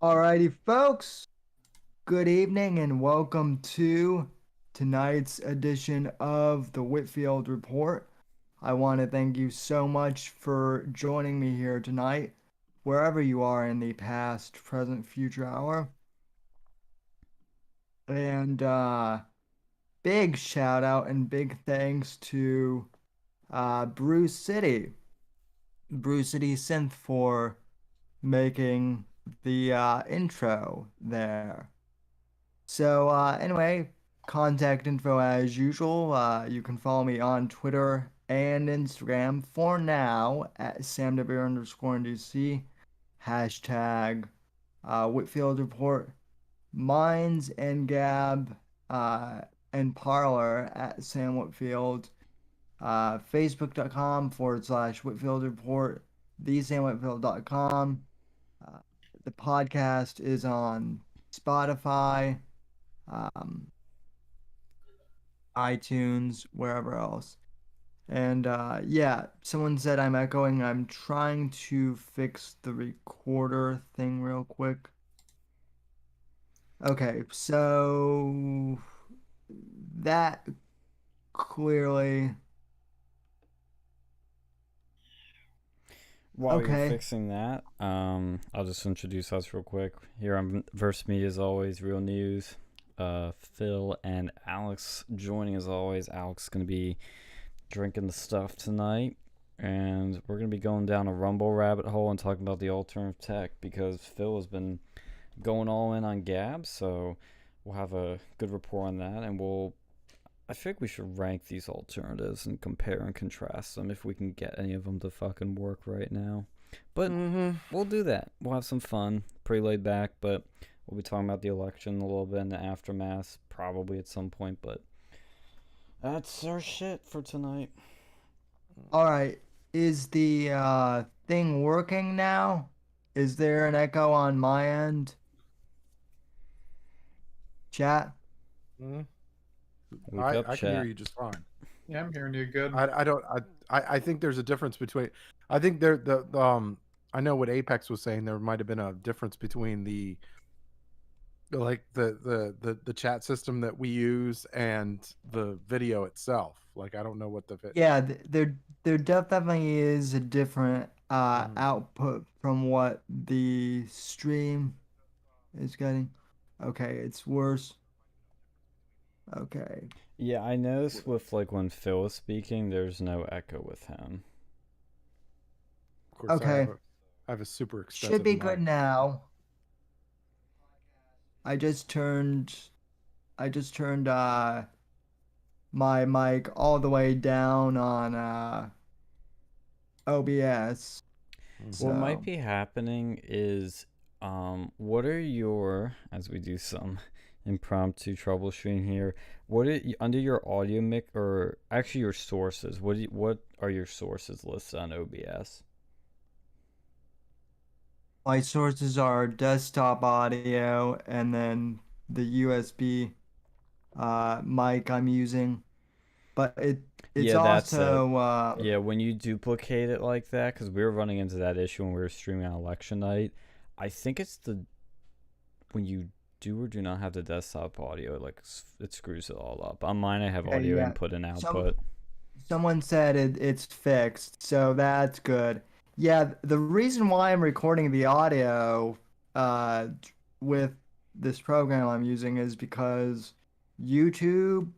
Alrighty, folks. Good evening and welcome to tonight's edition of the Whitfield Report. I want to thank you so much for joining me here tonight, wherever you are in the past, present, future hour. And big shout out and big thanks to Bruce City Synth for making the intro there. So anyway, contact info as usual. You can follow me on Twitter and Instagram for now at samdebeer_NDC, hashtag Whitfield Report, Minds and Gab and Parlor at Sam Whitfield, Facebook.com/Whitfield Report, thesamwhitfield.com. The podcast is on Spotify, um, iTunes, wherever else. And yeah, someone said I'm echoing. I'm trying to fix the recorder thing real quick. Okay, so that clearly. While you're Okay. fixing that, I'll just introduce us real quick. Here on Verse Me, as always, Real News. Phil and Alex joining as always. Alex is going to be drinking the stuff tonight, and we're going to be going down a Rumble rabbit hole and talking about the alternative tech because Phil has been going all in on Gab, so we'll have a good report on that, and I think we should rank these alternatives and compare and contrast them if we can get any of them to fucking work right now. But we'll do that. We'll have some fun, pretty laid back, but we'll be talking about the election a little bit in the aftermath, probably at some point, but that's our shit for tonight. All right. Is the thing working now? Is there an echo on my end? Chat? I can hear you just fine. Yeah, I'm hearing you good. I think there's a difference between. I think I know what Apex was saying. There might have been a difference between the chat system that we use and the video itself. Like I don't know what Yeah, there definitely is a different output from what the stream is getting. Okay, it's worse. Okay. Yeah, I noticed with like when Phil is speaking, there's no echo with him. Of course, Okay. I have a super expensive. Should be mic. good now. I just turned my mic all the way down on OBS. What might be happening is, what are your, as we do some impromptu troubleshooting here, what are under your audio mic, or actually your sources, what are your sources listed on OBS? My sources are desktop audio and then the USB mic I'm using. But it's Yeah, that's also yeah, when you duplicate it like that, because we were running into that issue when we were streaming on election night. I think it's when you do or do not have the desktop audio, it screws it all up. On mine, I have audio input and output. Someone said it's fixed, so that's good. Yeah, the reason why I'm recording the audio with this program I'm using is because YouTube,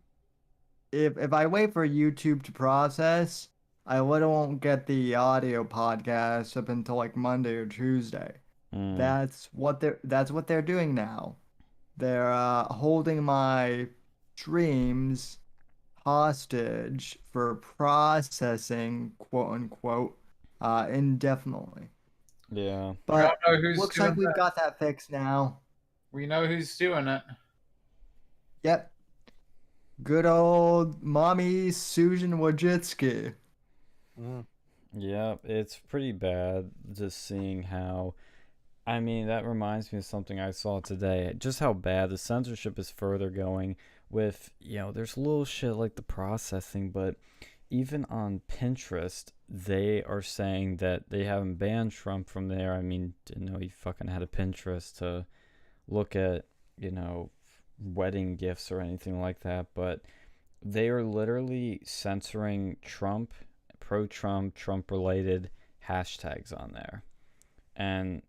if I wait for YouTube to process, I literally won't get the audio podcast up until like Monday or Tuesday. That's what they're doing now. They're holding my streams hostage for processing, quote unquote, indefinitely. Yeah. But know who's looks doing like we've that. got that fixed now. We know who's doing it. Yep. Good old mommy Susan Wojcicki. Yeah, it's pretty bad just seeing how. I mean, that reminds me of something I saw today. Just how bad the censorship is further going with, there's little shit like the processing, but even on Pinterest, they are saying that they haven't banned Trump from there. I mean, didn't know he fucking had a Pinterest to look at, you know, wedding gifts or anything like that. But they are literally censoring Trump, pro-Trump, Trump-related hashtags on there, and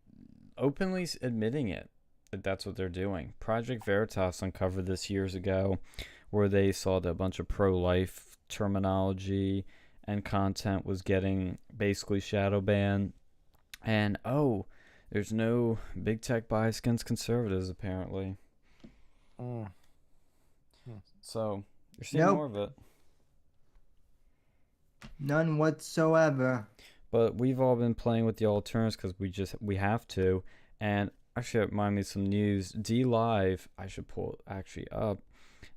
openly admitting it that that's what they're doing. Project Veritas uncovered this years ago, where they saw that a bunch of pro-life terminology and content was getting basically shadow banned. And there's no big tech bias against conservatives apparently. Mm. So you're seeing Nope. more of it. None whatsoever. But we've all been playing with the alternatives because we have to. And actually, it reminded me of some news. D Live, I should pull actually up.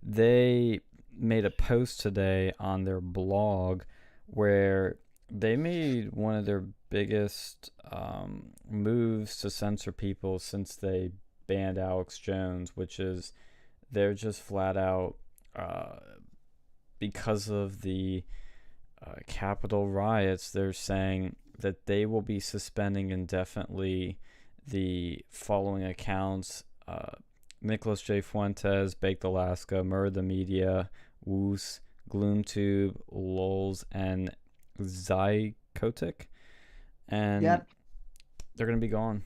They made a post today on their blog where they made one of their biggest moves to censor people since they banned Alex Jones, which is they're just flat out because of the Capitol riots, they're saying that they will be suspending indefinitely the following accounts: Nicholas J. Fuentes, Baked Alaska, Murder the Media, Woos, GloomTube, Lols, and Zykotic. And Yep. they're going to be gone.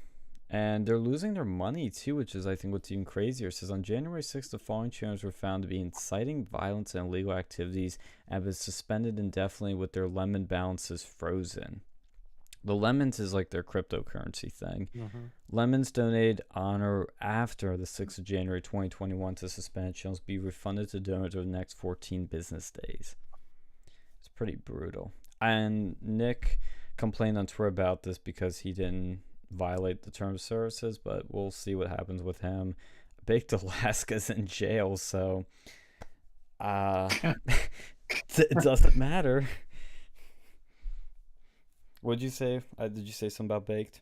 And they're losing their money too, which is, I think, what's even crazier. It says on January 6th, the following channels were found to be inciting violence and illegal activities and have been suspended indefinitely with their lemon balances frozen. The lemons is like their cryptocurrency thing. Mhm. Lemons donated on or after the 6th of January 2021 to suspended channels be refunded to donors over the next 14 business days. It's pretty brutal. And Nick complained on Twitter about this because he didn't violate the terms of services, but we'll see what happens with him. Baked Alaska's in jail, so it doesn't matter. What'd you say? Did you say something about Baked?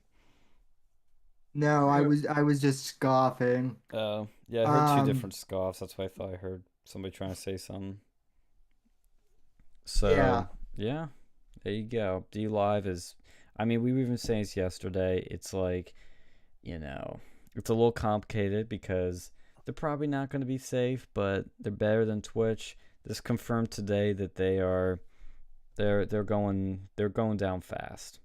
No, I was just scoffing. Yeah, I heard two Um, different scoffs. That's why I thought I heard somebody trying to say something. So Yeah. yeah, there you go. D Live is, I mean, we were even saying this yesterday. It's like, you know, it's a little complicated because they're probably not going to be safe, but they're better than Twitch. This confirmed today that they're going down fast.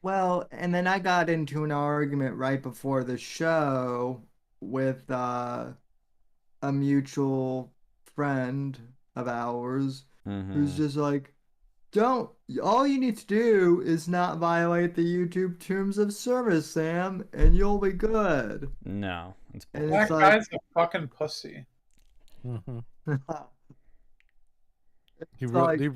Well, and then I got into an argument right before the show with a mutual friend of ours who's Mm-hmm. just like, don't, all you need to do is not violate the YouTube terms of service, Sam, and you'll be good. No, it's And bullshit. it's That like, guy's a fucking pussy. Mhm. it's He like, really,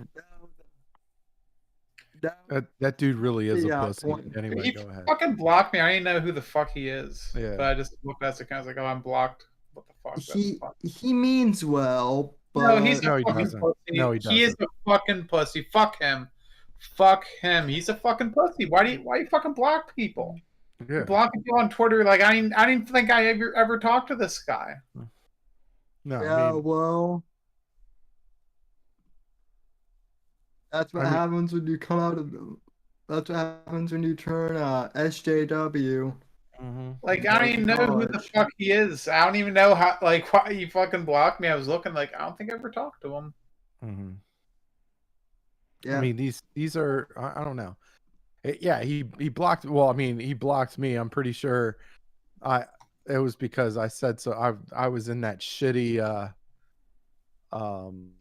that dude really is a yeah, pussy. point. Anyway, He go ahead. fucking blocked me. I didn't know who the fuck he is. Yeah. But I just looked at his account. I was like, oh, I'm blocked. What the fuck? That's he fuck. he means well, No, he's but a No, he fucking doesn't. pussy. No, he He is doesn't. a fucking pussy. Fuck him. Fuck him. He's a fucking pussy. Why you fucking block people? You Yeah. block people on Twitter. Like I didn't think I ever talked to this guy. No, yeah, I mean, well, that's what I mean, happens when you come out of that's what happens when you turn SJW mhm. Like and I go don't to even know who the college. fuck he is. I don't even know how. Like why you fucking blocked me. I was looking. Like I don't think I ever talked to him. Mhm. I Yeah. mean, these are, I don't know. Yeah, he blocked. Well, I mean, he blocked me. I'm pretty sure. It was because I said so. I was in um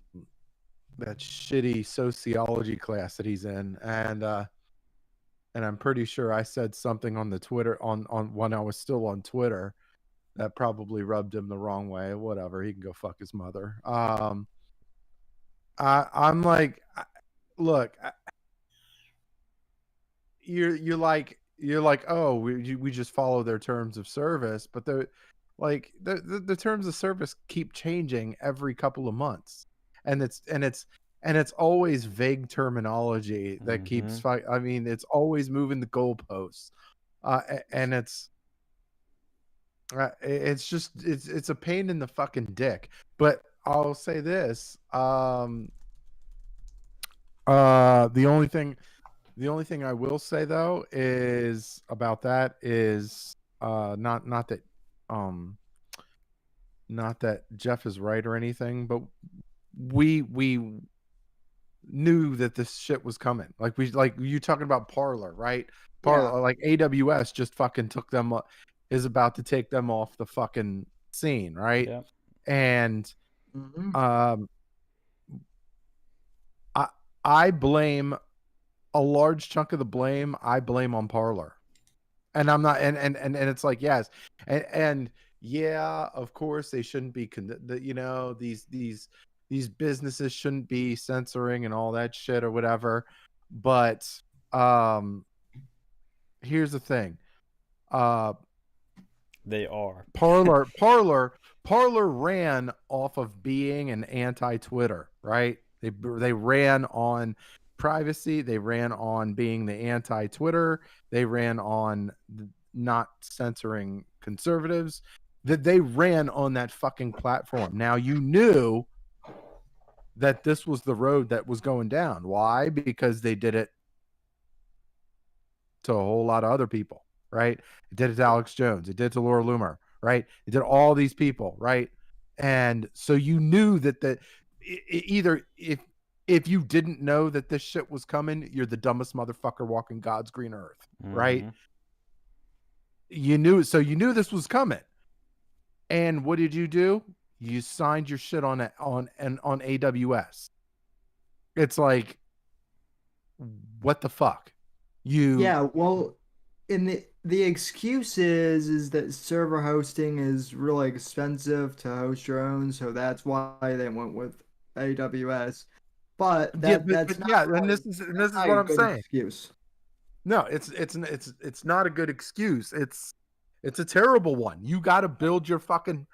that shitty sociology class that he's in, and I'm pretty sure I said something on the Twitter on when I was still on Twitter that probably rubbed him the wrong way. Whatever, he can go fuck his mother. I'm like, look, you're like, oh, we just follow their terms of service, but the terms of service keep changing every couple of months, and it's always vague terminology that keeps Mm-hmm. I mean, it's always moving the goalposts, and it's just it's a pain in the fucking dick. But I'll say this, The only thing I will say though is about that is not that um not that Jeff is right or anything, but we knew that this shit was coming. Like you talking about Parlor, right? Parlor, like AWS just fucking took them is about to take them off the fucking scene, right? Yeah. And Mhm. I blame a large chunk of the blame. I blame on Parlor, and I'm not, and it's like yes, and yeah, of course they shouldn't be, you know, these businesses shouldn't be censoring and all that shit or whatever, but here's the thing, uh, They are. Parlor ran off of being an anti-Twitter, right? They ran on privacy, they ran on being the anti-Twitter, they ran on not censoring conservatives. That they ran on that fucking platform. Now you knew that this was the road that was going down. Why? Because they did it to a whole lot of other people, right? It did it to Alex Jones. It did it to Laura Loomer, right? It did all these people, right? And so you knew that either if you didn't know that this shit was coming, you're the dumbest motherfucker walking God's green earth, right? You knew, so you knew this was coming. And what did you do? You signed your shit on AWS. It's like, what the fuck? Yeah, well, in the excuse is that server hosting is really expensive to host your own, so that's why they went with AWS. But Yeah, that's but not yeah, and really, this that's is not what a I'm good saying. excuse. No, it's not a good excuse. It's a terrible one. You got to build your fucking.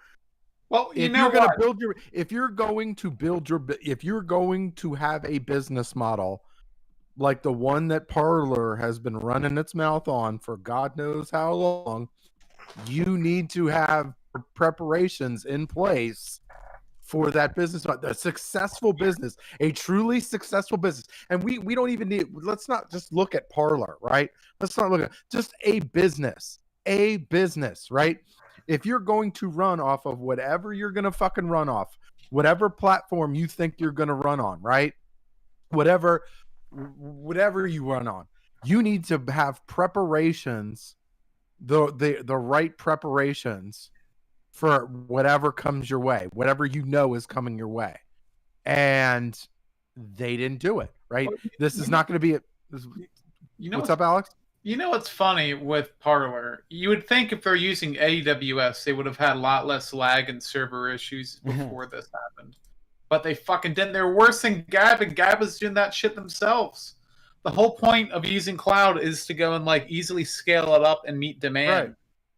Well, you If know you're going to what? build your, if you're going to build your, if you're going to have a business model like the one that Parlor has been running its mouth on for God knows how long, you need to have preparations in place for that business, a successful business, a truly successful business. And we don't even need, let's not just look at Parlor, right? Let's not look at just a business, right? If you're going to run off of whatever you're going to fucking run off, whatever platform you think you're going to run on, right? Whatever you run on, you need to have preparations, the right preparations for whatever comes your way, whatever you know is coming your way. And they didn't do it, right? This is not going to be it. You know What's up, Alex? You know what's funny with Parler? You would think if they're using AWS, they would have had a lot less lag and server issues before this happened. But they fucking didn't. They're worse than Gab, and Gab is doing that shit themselves. The whole point of using cloud is to go and like easily scale it up and meet demand. Right.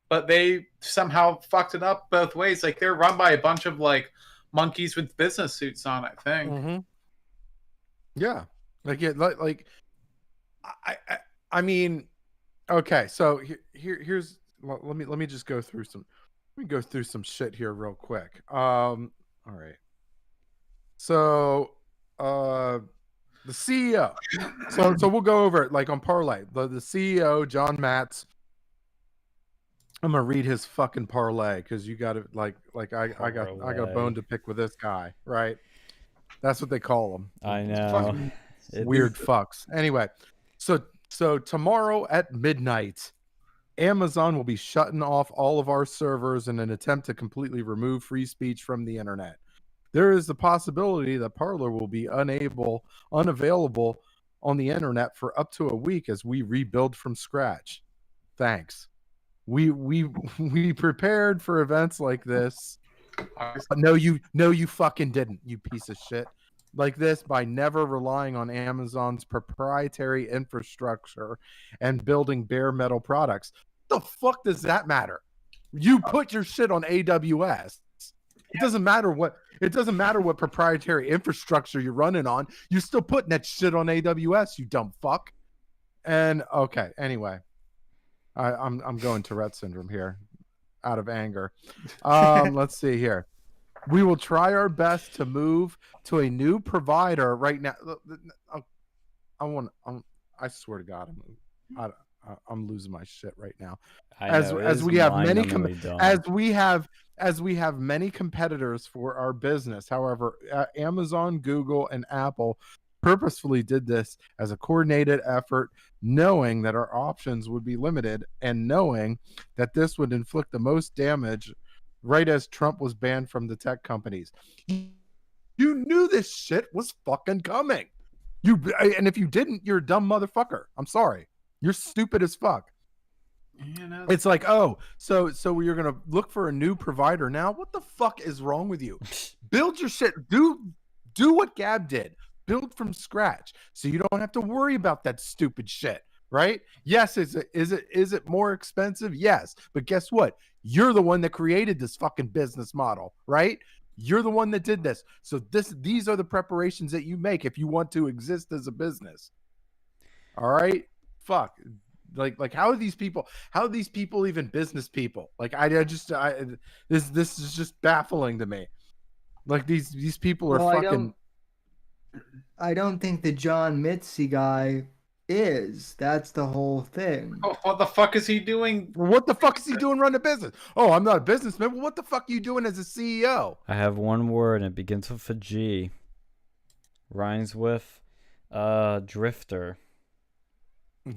But they somehow fucked it up both ways. Like they're run by a bunch of like monkeys with business suits on, I think. Mm-hmm. Yeah. I mean, okay. So here's let me just go through some. Let me go through some shit here real quick. All right. So, the CEO. So we'll go over it like on Parlay. The CEO, John Matz. I'm gonna read his fucking parlay because you got to like I got a bone to pick with this guy, right? That's what they call him. I know. Weird fucks. Anyway, so tomorrow at midnight, Amazon will be shutting off all of our servers in an attempt to completely remove free speech from the internet. There is the possibility that Parler will be unavailable on the internet for up to a week as we rebuild from scratch. Thanks. We prepared for events like this. No, you fucking didn't, you piece of shit. Like this by never relying on Amazon's proprietary infrastructure and building bare metal products. The fuck does that matter? You put your shit on AWS. It doesn't matter what proprietary infrastructure you're running on. You're still putting that shit on AWS, you dumb fuck. And okay, anyway. I'm going Tourette syndrome here out of anger. Let's see here. We will try our best to move to a new provider right now. I swear to God, I'm losing my shit right now. I As know, it as is we have many mind-numbingly dumb. as we have many competitors for our business. However, Amazon, Google, and Apple purposefully did this as a coordinated effort, knowing that our options would be limited and knowing that this would inflict the most damage right as Trump was banned from the tech companies. You knew this shit was fucking coming. And if you didn't, you're a dumb motherfucker. I'm sorry. You're stupid as fuck. You know, It's like, oh, so you're gonna look for a new provider now? What the fuck is wrong with you? Build your shit. Do what Gab did. Build from scratch, so you don't have to worry about that stupid shit. Right? Yes, is it more expensive? Yes, but guess what? You're the one that created this fucking business model, right? You're the one that did this. So these are the preparations that you make if you want to exist as a business. All right? Fuck. Like how are these people even business people? Like this is just baffling to me. Like these people are Well, fucking I don't think the John Mitzi guy is. That's the whole thing. oh, what the fuck is he doing? Well, what the fuck is he doing running a business? Oh, I'm not a businessman. Well, what the fuck are you doing as a CEO? I have one word and it begins with a G. Rhymes with drifter.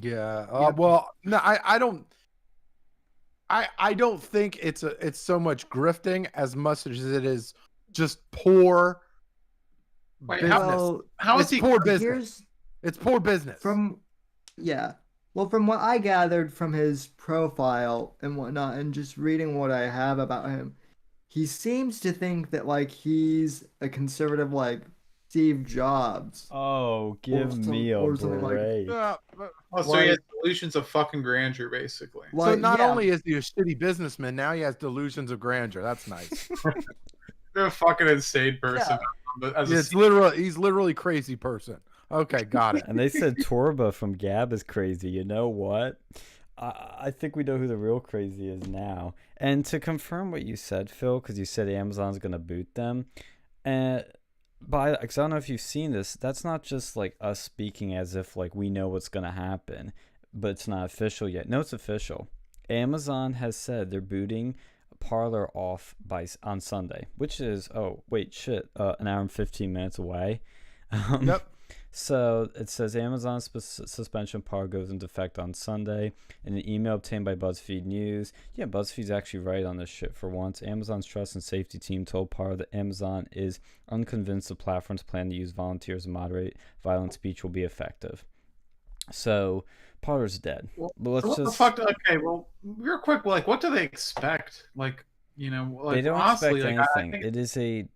Yeah. Yeah. Well, no, I don't. I don't think it's so much grifting as much as it is just poor Wait, business. how is It's he? poor business. Here's It's poor business. well, from what I gathered from his profile and whatnot, and just reading what I have about him, he seems to think that like he's a conservative like Steve Jobs. Oh, give me a or something like- break. Oh, so he has delusions of fucking grandeur, basically. So Like, not yeah. only is he a shitty businessman, now he has delusions of grandeur. That's nice. You're a fucking insane person. As a He's literally crazy person. Okay, got it. And they said Torba from Gab is crazy. You know what? I think we know who the real crazy is now. And to confirm what you said, Phil, because you said Amazon's going to boot them. Because I don't know if you've seen this. That's not just like us speaking as if like we know what's going to happen, but it's not official yet. No, it's official. Amazon has said they're booting Parler off on Sunday, which is, an hour and 15 minutes away. Yep. So it says Amazon's suspension Parler goes into effect on Sunday. In an email obtained by BuzzFeed News, yeah, BuzzFeed's actually right on this shit for once. Amazon's trust and safety team told Parler that Amazon is unconvinced the platform's plan to use volunteers to moderate violent speech will be effective. So Parler's dead. Well, But what the fuck? Okay, well, real quick, like, what do they expect? Like, you know, like, they don't honestly, expect like, anything.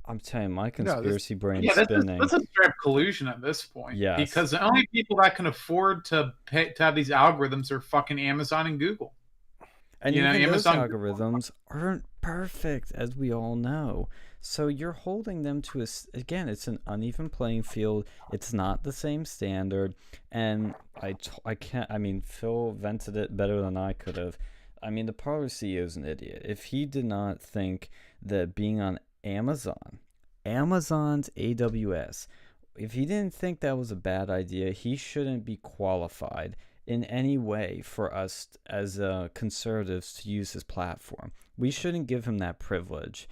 I'm telling you, my conspiracy brain yeah, spinning. this is straight collusion at this point. Yes. Because the only people that can afford to pay to have these algorithms are fucking Amazon and Google. And you know, even those Amazon algorithms aren't perfect, as we all know. So you're holding them to again, it's an uneven playing field. It's not the same standard. And I can't, I mean, Phil vented it better than I could have. I mean, the Parler CEO is an idiot. If he did not think that being on Amazon's AWS, if he didn't think that was a bad idea, he shouldn't be qualified in any way for us as conservatives to use his platform. We shouldn't give him that privilege.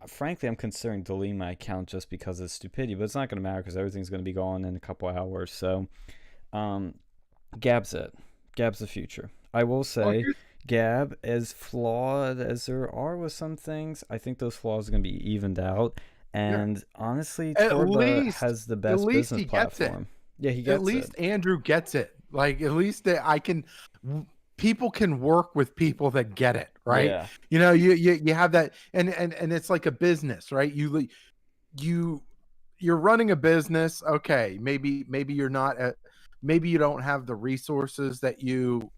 Frankly, I'm considering deleting my account just because of stupidity, but it's not going to matter because everything's going to be gone in a couple hours. So, Gab's it. Gab's the future. I will say, Gab, as flawed as there are with some things, I think those flaws are going to be evened out. And honestly, Torba has the best business platform. Yeah, he gets it. At least Andrew gets it. Like, at least people can work with people that get it, right? Yeah. You know, you have that, and it's like a business, right? You're running a business. Okay, maybe you're not maybe you don't have the resources that you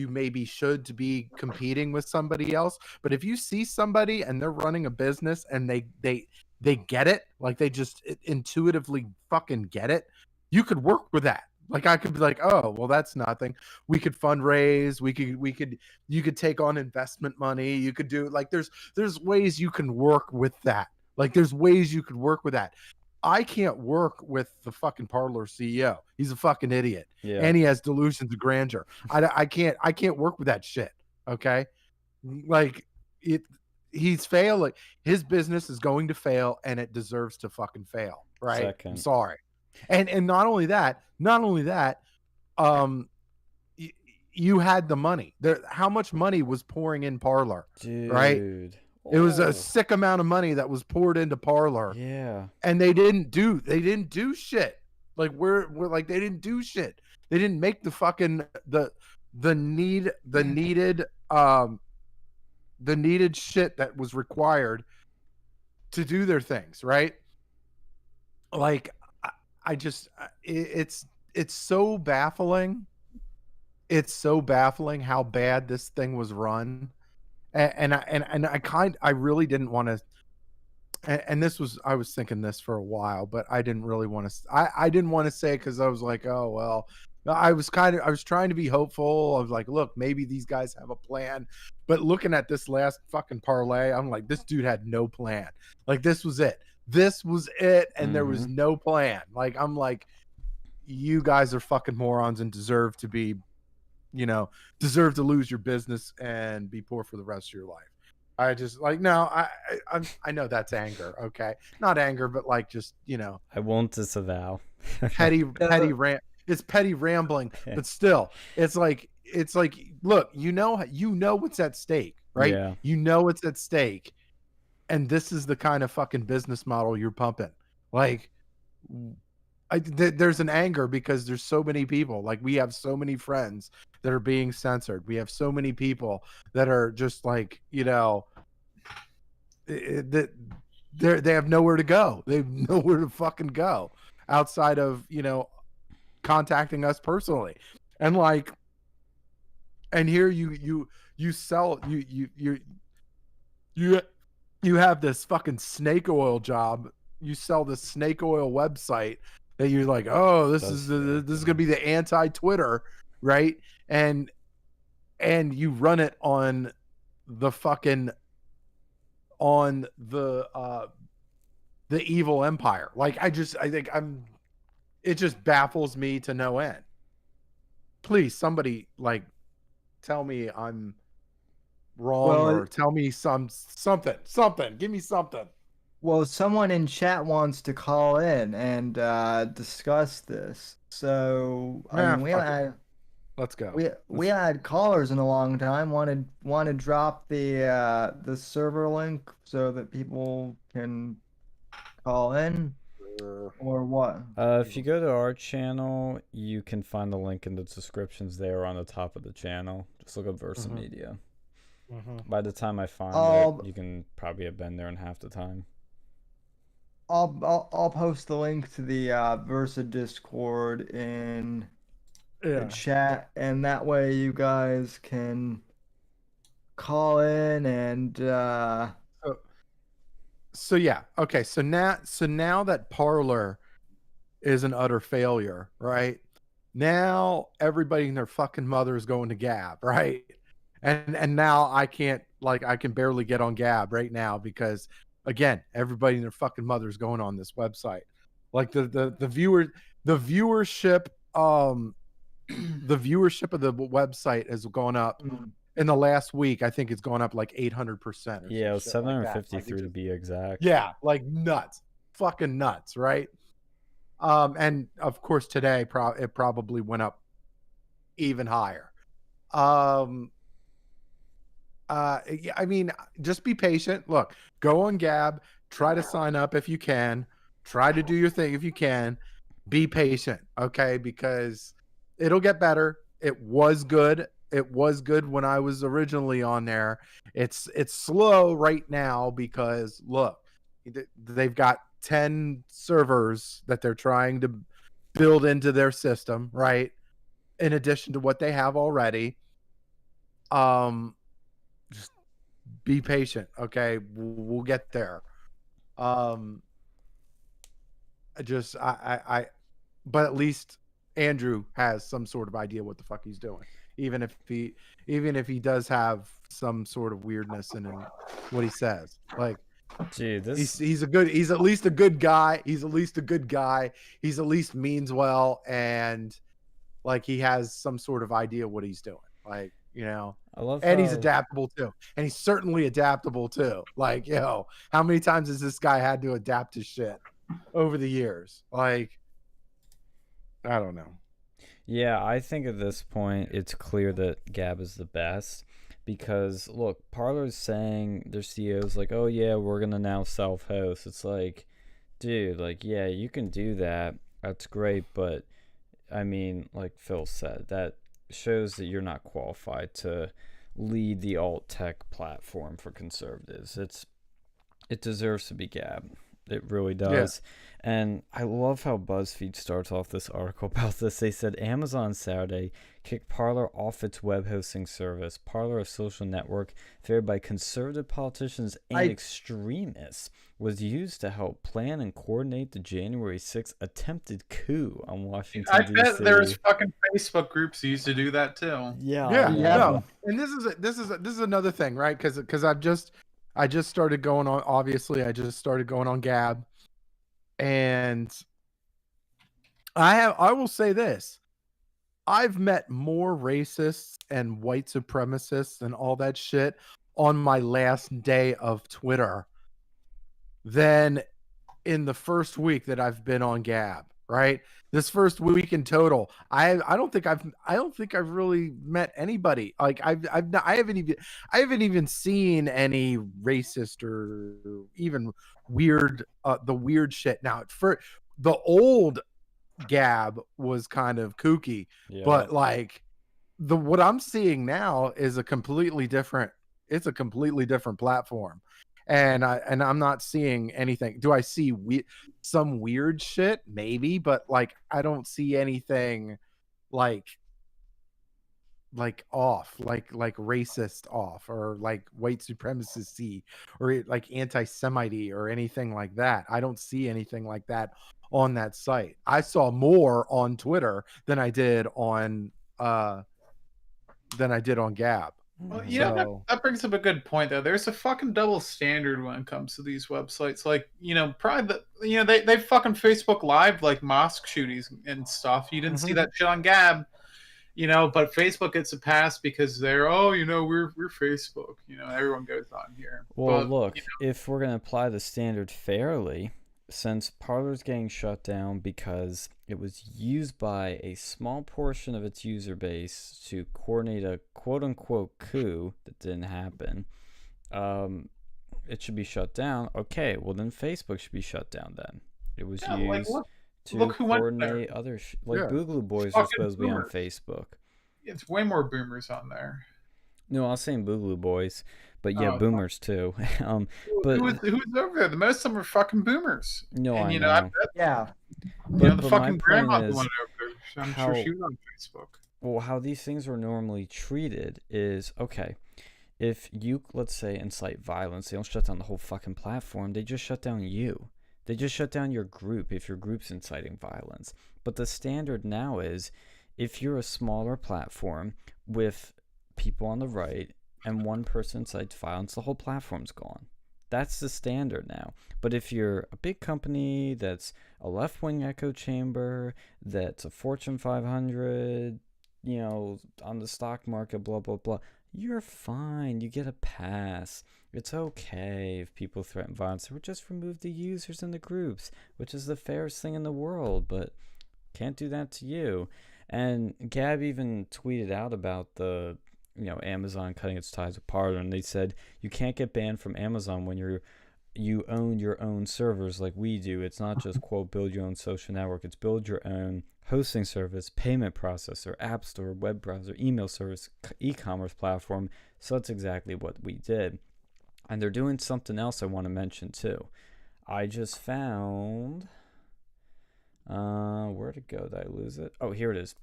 maybe should to be competing with somebody else. But if you see somebody and they're running a business and they get it, like they just intuitively fucking get it, you could work with that. Like I could be like, oh, well, that's nothing. We could fundraise. You could take on investment money. You could do like, there's ways you can work with that. Like there's ways you could work with that. I can't work with the fucking Parler CEO. He's a fucking idiot. Yeah. And he has delusions of grandeur. I can't work with that shit. Okay. Like he's failing. His business is going to fail and it deserves to fucking fail. Right. Second. I'm sorry. And not only that, you had the money. How much money was pouring in Parler? Dude. Right? It was a sick amount of money that was poured into Parler. Yeah. And they didn't do shit. Like we're like they didn't do shit. They didn't make the fucking the needed shit that was required to do their things, right? Like it's so baffling. It's so baffling how bad this thing was run. And I really didn't want to, and this was, I was thinking this for a while, but I didn't really want to, I didn't want to say it because I was like, oh, well, I was trying to be hopeful. I was like, look, maybe these guys have a plan. But looking at this last fucking parlay, I'm like, this dude had no plan. Like, this was it. And there was no plan. Like, I'm like, you guys are fucking morons and deserve to be, deserve to lose your business and be poor for the rest of your life. I just like, no, I know that's anger. Okay. Not anger, but like, just, I won't disavow. petty rant. It's petty rambling, but still it's like, look, what's at stake, right? Yeah. You know what's at stake. And this is the kind of fucking business model you're pumping. Like, there's an anger because there's so many people. Like, we have so many friends that are being censored. We have so many people that are just like, they have nowhere to go. They have nowhere to fucking go outside of, contacting us personally. And like, and here you sell, you have this fucking snake oil job. You sell this snake oil website that you're like, oh, this is gonna be the anti-Twitter, right? And you run it on the fucking the evil empire. Like, it just baffles me to no end. Please, somebody like tell me I'm wrong, or tell me something. Give me something. Well, someone in chat wants to call in and discuss this. So I mean, let's go. We had callers in a long time. Want to drop the server link so that people can call in, or what? If you go to our channel, you can find the link in the descriptions there on the top of the channel. Just look up Versa Media. By the time I find it, you can probably have been there in half the time. I'll post the link to the Versa Discord in the chat, and that way you guys can call in and so yeah, okay. So now that Parler is an utter failure, right? Now everybody and their fucking mother is going to Gab, right? And now I can barely get on Gab right now because, again, everybody and their fucking mother is going on this website. Like the viewership the viewership of the website has gone up in the last week. I think it's gone up like 800%. Yeah, it was 753 to be exact. Yeah, like nuts, fucking nuts, right? And of course today it probably went up even higher. I mean, just be patient. Look, go on Gab, try to sign up if you can, try to do your thing if you can. Be patient, okay? Because it'll get better. It was good. It was good when I was originally on there. It's slow right now because look, they've got 10 servers that they're trying to build into their system, right? In addition to what they have already. Just be patient, okay? We'll get there. But at least Andrew has some sort of idea what the fuck he's doing, even if he does have some sort of weirdness in what he says. Like, Dude, this He's at least a good guy. He's at least a good guy. He's at least means well, and like he has some sort of idea what he's doing. Like, I love and he's how adaptable too. And he's certainly adaptable too. Like, how many times has this guy had to adapt to shit over the years? Like, I don't know. Yeah, I think at this point it's clear that Gab is the best because look, Parler's saying their CEO's like, "Oh yeah, we're gonna now self-host." It's like, dude, like yeah, you can do that. That's great, but I mean, like Phil said, that shows that you're not qualified to lead the alt tech platform for conservatives. It deserves to be Gab. It really does. And I love how BuzzFeed starts off this article about this. They said Amazon Saturday kicked Parler off its web hosting service. Parler, a social network favored by conservative politicians and extremists, was used to help plan and coordinate the January 6th attempted coup on Washington, I D.C. bet there's fucking Facebook groups who used to do that too. Yeah. Yeah. No. And this is another thing, right? Because I just started going on. Obviously, I just started going on Gab, and I will say this: I've met more racists and white supremacists and all that shit on my last day of Twitter than in the first week that I've been on Gab. Right, this first week in total, I don't think I've really met anybody. Like I haven't even seen any racist or even weird the weird shit. Now, for the old Gab was kind of kooky, but like what I'm seeing now is a completely different. It's a completely different platform. And I'm not seeing anything. Do I see some weird shit? Maybe, but like I don't see anything like off, like racist off, or like white supremacy, or like anti-Semite or anything like that. I don't see anything like that on that site. I saw more on Twitter than I did on Gab. Well, that brings up a good point though. There's a fucking double standard when it comes to these websites. Like, probably they fucking Facebook Live like mosque shootings and stuff. You didn't see that shit on Gab, but Facebook gets a pass because they're we're Facebook. Everyone goes on here. Well, but, look, if we're gonna apply the standard fairly, since Parler's getting shut down because it was used by a small portion of its user base to coordinate a quote-unquote coup that didn't happen, it should be shut down. Okay, well then Facebook should be shut down then. It was used to coordinate other Boogaloo Boys are supposed to be on Facebook. It's way more boomers on there. No, I was saying Boogaloo Boys, but yeah, boomers too. But who's over there? The most of them are fucking boomers. No, and, I know. Yeah. But the fucking my grandma point is went over there. I'm sure she was on Facebook. Well, how these things are normally treated is, okay, if you, let's say, incite violence, they don't shut down the whole fucking platform. They just shut down you. They just shut down your group if your group's inciting violence. But the standard now is if you're a smaller platform with people on the right and one person incites violence, the whole platform's gone. That's the standard now. But if you're a big company that's a left-wing echo chamber, that's a Fortune 500, on the stock market, blah, blah, blah, you're fine. You get a pass. It's okay if people threaten violence. Or just remove the users in the groups, which is the fairest thing in the world, but can't do that to you. And Gab even tweeted out about the Amazon cutting its ties with Parler, and they said you can't get banned from Amazon when you own your own servers like we do. It's not just quote build your own social network. It's build your own hosting service, payment processor, app store, web browser, email service, e-commerce platform. So that's exactly what we did. And they're doing something else I want to mention too. I just found where'd it go? Did I lose it? Oh, here it is.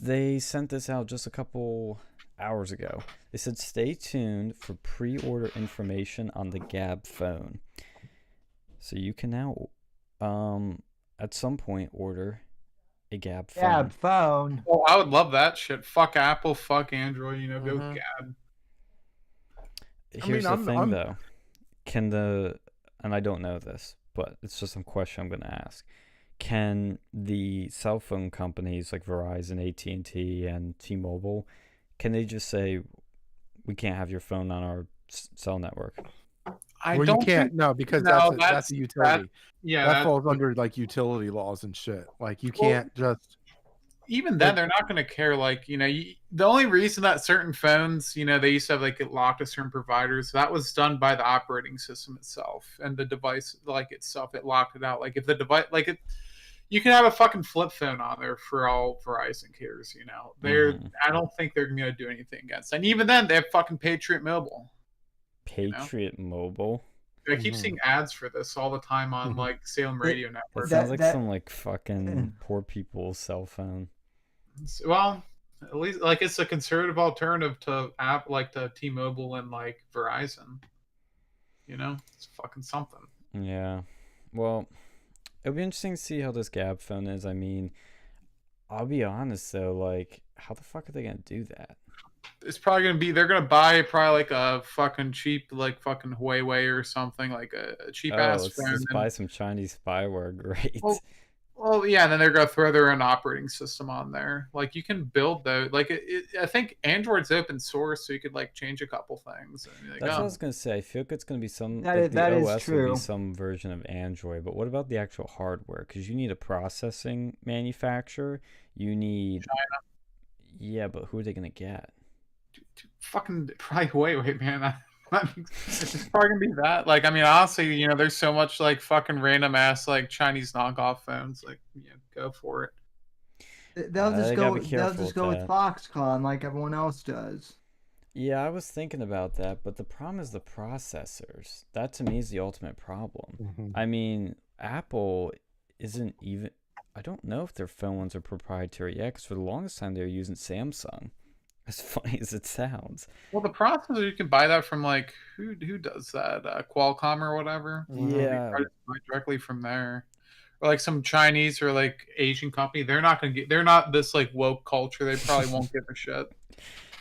They sent this out just a couple hours ago. They said stay tuned for pre-order information on the Gab phone. So you can now at some point order a Gab phone. Gab phone. Oh, I would love that shit. Fuck Apple, fuck Android, go Gab. Here's the thing though. can and I don't know this, but it's just some question I'm gonna ask. Can the cell phone companies like Verizon, AT&T, and T-Mobile, can they just say we can't have your phone on our cell network? I Well, you don't can't. think. No, because No, that's a utility. yeah. That falls under like utility laws and shit. Like you can't just. Even then, Like, they're not going to care. Like, the only reason that certain phones, they used to have like it locked to certain providers, that was done by the operating system itself and the device, like itself, it locked it out. Like, if the device, like it, you can have a fucking flip phone on there for all Verizon cares. I don't think they're going to do anything against. And even then, they have fucking Patriot Mobile. Patriot Mobile. I keep seeing ads for this all the time on like Salem Radio That Network. sounds like some like fucking poor people's cell phone. Well, at least like it's a conservative alternative to like to T-Mobile and like Verizon. It's fucking something. Yeah. Well, it'll be interesting to see how this Gab phone is. I mean, I'll be honest though, like, how the fuck are they gonna do that? It's probably gonna be they're gonna buy probably like a fucking cheap like fucking Huawei or something, like a cheap ass let's phone. just buy some Chinese spyware. Great. Well, yeah, and then they're gonna throw their own operating system on there. Like you can build those. Like I think Android's open source, so you could like change a couple things. Like, That's what I was gonna say. I feel like it's gonna be some. That The is OS will true. be some version of Android, but what about the actual hardware? Because you need a processing manufacturer. You need. China. Yeah, but who are they gonna get? Fucking probably Huawei, man. It's probably gonna be that. Like, I mean, honestly, there's so much like fucking random ass like Chinese knockoff phones. Like, go for it. They'll just They go. gotta be They'll careful just go with that. Foxconn like everyone else does. Yeah, I was thinking about that, but the problem is the processors. That to me is the ultimate problem. I mean, Apple isn't even. I don't know if their phones are proprietary yet, because for the longest time they were using Samsung. As funny as it sounds. Well, the processor you can buy that from like who does that? Qualcomm or whatever. Yeah. You buy directly from there, or like some Chinese or like Asian company. They're not gonna get. They're not this like woke culture. They probably won't give a shit.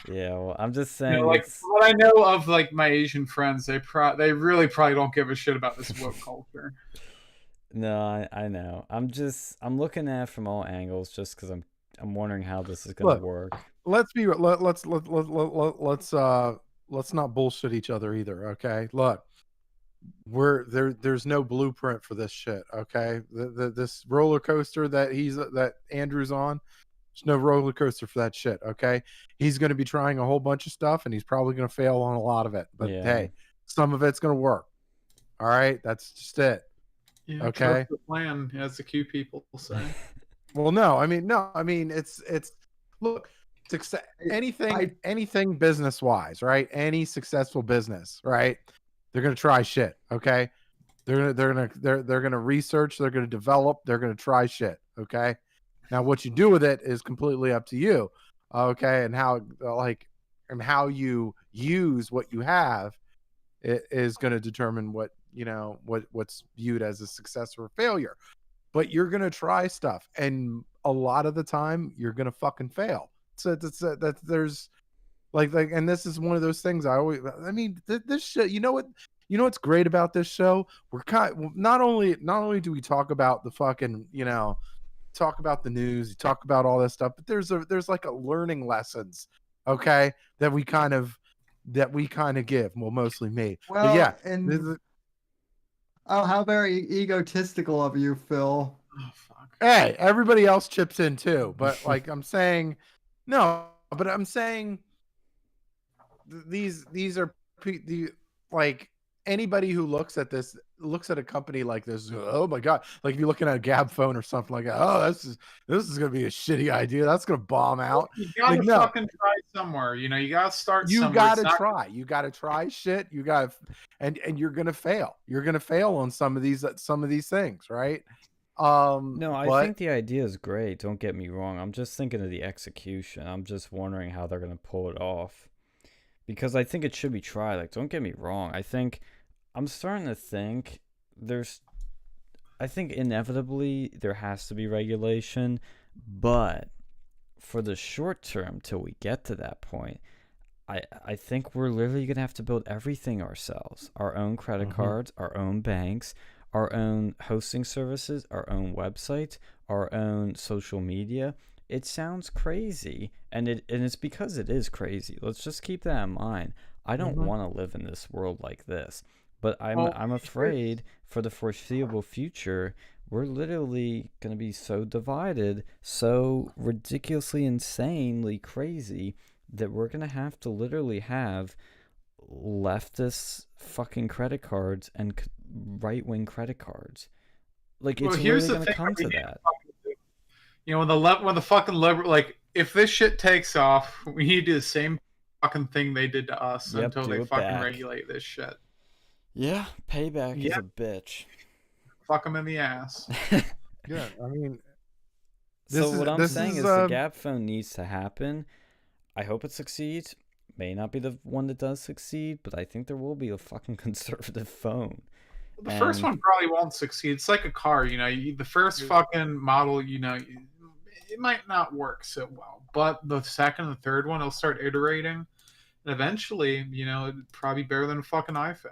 Yeah, well, I'm just saying. Like what I know of like my Asian friends, they really probably don't give a shit about this woke culture. No, I know. I'm looking at it from all angles just because I'm wondering how this is gonna work. Let's not bullshit each other either. Okay, look, there's no blueprint for this shit. Okay, this roller coaster that Andrew's on, there's no roller coaster for that shit. Okay, he's going to be trying a whole bunch of stuff and he's probably going to fail on a lot of it. But hey, some of it's going to work. All right, that's just it. Yeah, okay, the plan, as the Q people say. Well, no, I mean, it's look. Success, anything business wise, right? Any successful business, right? They're gonna try shit. Okay, they're gonna research, they're gonna develop, they're gonna try shit. Okay, now what you do with it is completely up to you. Okay, and how you use what you have, it is going to determine what's viewed as a success or a failure. But you're gonna try stuff, and a lot of the time you're gonna fucking fail. So that there's like, and this is one of those things this show, what's great about this show? We're not only do we talk about the fucking, talk about the news, talk about all this stuff, but there's like a learning lessons, okay, that we kind of give. Well, mostly me. Well, but yeah. Oh, how very egotistical of you, Phil. Oh, fuck. Hey, everybody else chips in too, but like I'm saying, these are like anybody who looks at a company like this, oh my god, like if you're looking at a Gab phone or something like that, oh, this is gonna be a shitty idea, that's gonna bomb out. You gotta fucking try somewhere, you gotta start somewhere. You gotta try shit, and you're gonna fail. You're gonna fail on some of these things, right? No, I think the idea is great, don't get me wrong. I'm just thinking of the execution. I'm just wondering how they're gonna pull it off, because I think it should be tried. Like, don't get me wrong, I'm starting to think I think inevitably there has to be regulation, but for the short term till we get to that point, I think we're literally gonna have to build everything ourselves. Our own credit cards, our own banks, our own hosting services, our own websites, our own social media. It sounds crazy, and it's because it is crazy. Let's just keep that in mind. I don't want to live in this world like this, but I'm afraid for the foreseeable future we're literally going to be so divided, so ridiculously insanely crazy that we're going to have to literally have leftist fucking credit cards and right-wing credit cards. Like, it's here's literally the going to thing come to that. You know, when the fucking liberal, like, if this shit takes off, we need to do the same fucking thing they did to us until they fucking regulate this shit. Yeah, payback is a bitch. Fuck them in the ass. Yeah, I mean, so what I'm saying is the Gab phone needs to happen. I hope it succeeds. May not be the one that does succeed, but I think there will be a fucking conservative phone. The first one probably won't succeed. It's like a car, you know. The first fucking model, you know, it might not work so well, but the second and the third one, it'll start iterating, and eventually, you know, it'd probably be better than a fucking iPhone.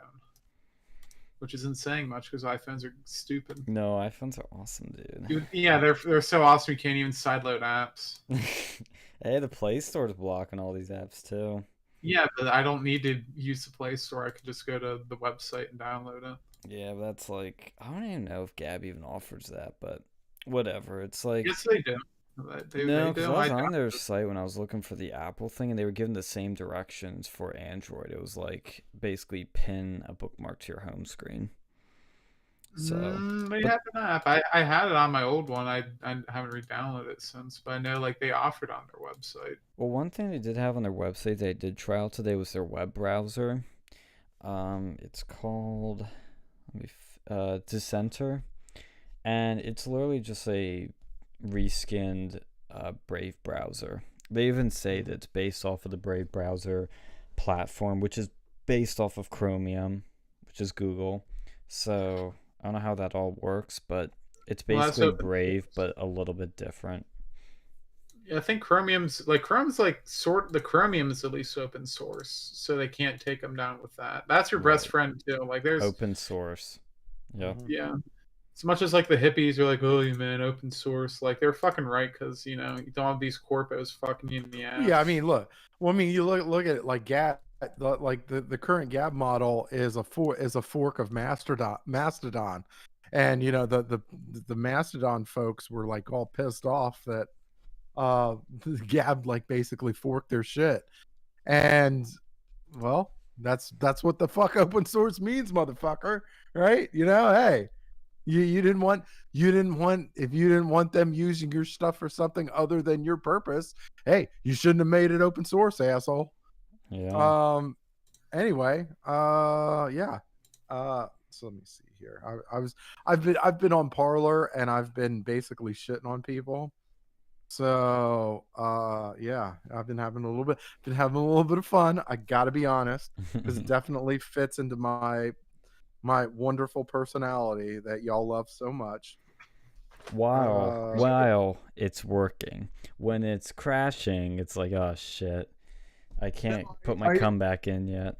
Which isn't saying much because iPhones are stupid. No, iPhones are awesome, dude. Yeah, they're so awesome you can't even sideload apps. Hey, the Play Store's blocking all these apps too. Yeah, but I don't need to use the Play Store. I could just go to the website and download it. Yeah, that's like, I don't even know if Gab even offers that, but whatever. It's like, yes, they do. No, because I was on their site when I was looking for the Apple thing, and they were giving the same directions for Android. It was like basically pin a bookmark to your home screen. So they have an app. I had it on my old one. I haven't re-downloaded it since, but I know like they offered on their website. Well, one thing they did have on their website they did try out today was their web browser. It's called Dissenter, and it's literally just a reskinned Brave browser. They even say that it's based off of the Brave browser platform, which is based off of Chromium, which is Google. So I don't know how that all works, but it's basically Brave, but a little bit different. Yeah, I think Chromium's like the Chromium is at least open source, so they can't take them down with that. That's your best friend too. Like there's open source. Yeah. Yeah. As much as like the hippies are like, oh, you man, open source, like they're fucking right because you know you don't have these corpos fucking you in the ass. Yeah, I mean, look. Well, I mean, you look at it like Gab, like the current Gab model is a fork of Mastodon, and you know the Mastodon folks were like all pissed off that Gab like basically forked their shit, and well, that's what the fuck open source means, motherfucker, right? You know, hey. You didn't want if you didn't want them using your stuff for something other than your purpose, hey, you shouldn't have made it open source, asshole. Yeah. Anyway, yeah. So let me see here. I've been on Parler and I've been basically shitting on people. So yeah, I've been having a little bit of fun. I gotta be honest. This definitely fits into my wonderful personality that y'all love so much. While it's working. When it's crashing, it's like, oh shit. I can't put my comeback in yet.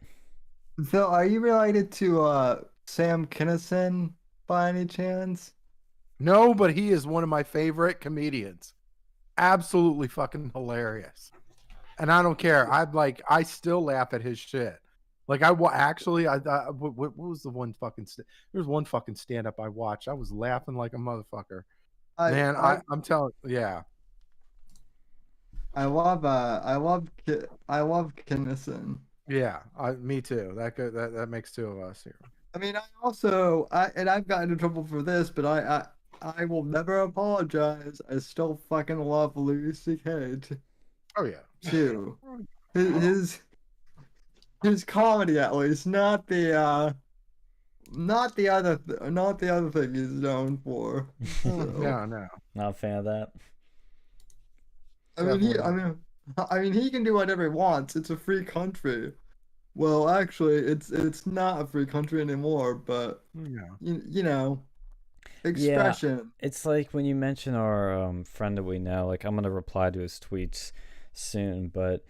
So are you related to Sam Kinison by any chance? No, but he is one of my favorite comedians. Absolutely fucking hilarious. And I don't care. I still laugh at his shit. Like what was the one fucking there's one fucking stand up I watched. I was laughing like a motherfucker. I'm telling, yeah. I love Kinnison. Yeah, me too. That makes two of us here. I mean, I've gotten into trouble for this, but I will never apologize. I still fucking love Louis C.K. Oh yeah, too. His comedy, at least, not the other thing he's known for. So. No, not a fan of that. I mean, he can do whatever he wants. It's a free country. Well, actually, it's not a free country anymore. But you know, expression. Yeah, it's like when you mention our friend that we know. Like, I'm gonna reply to his tweets soon, but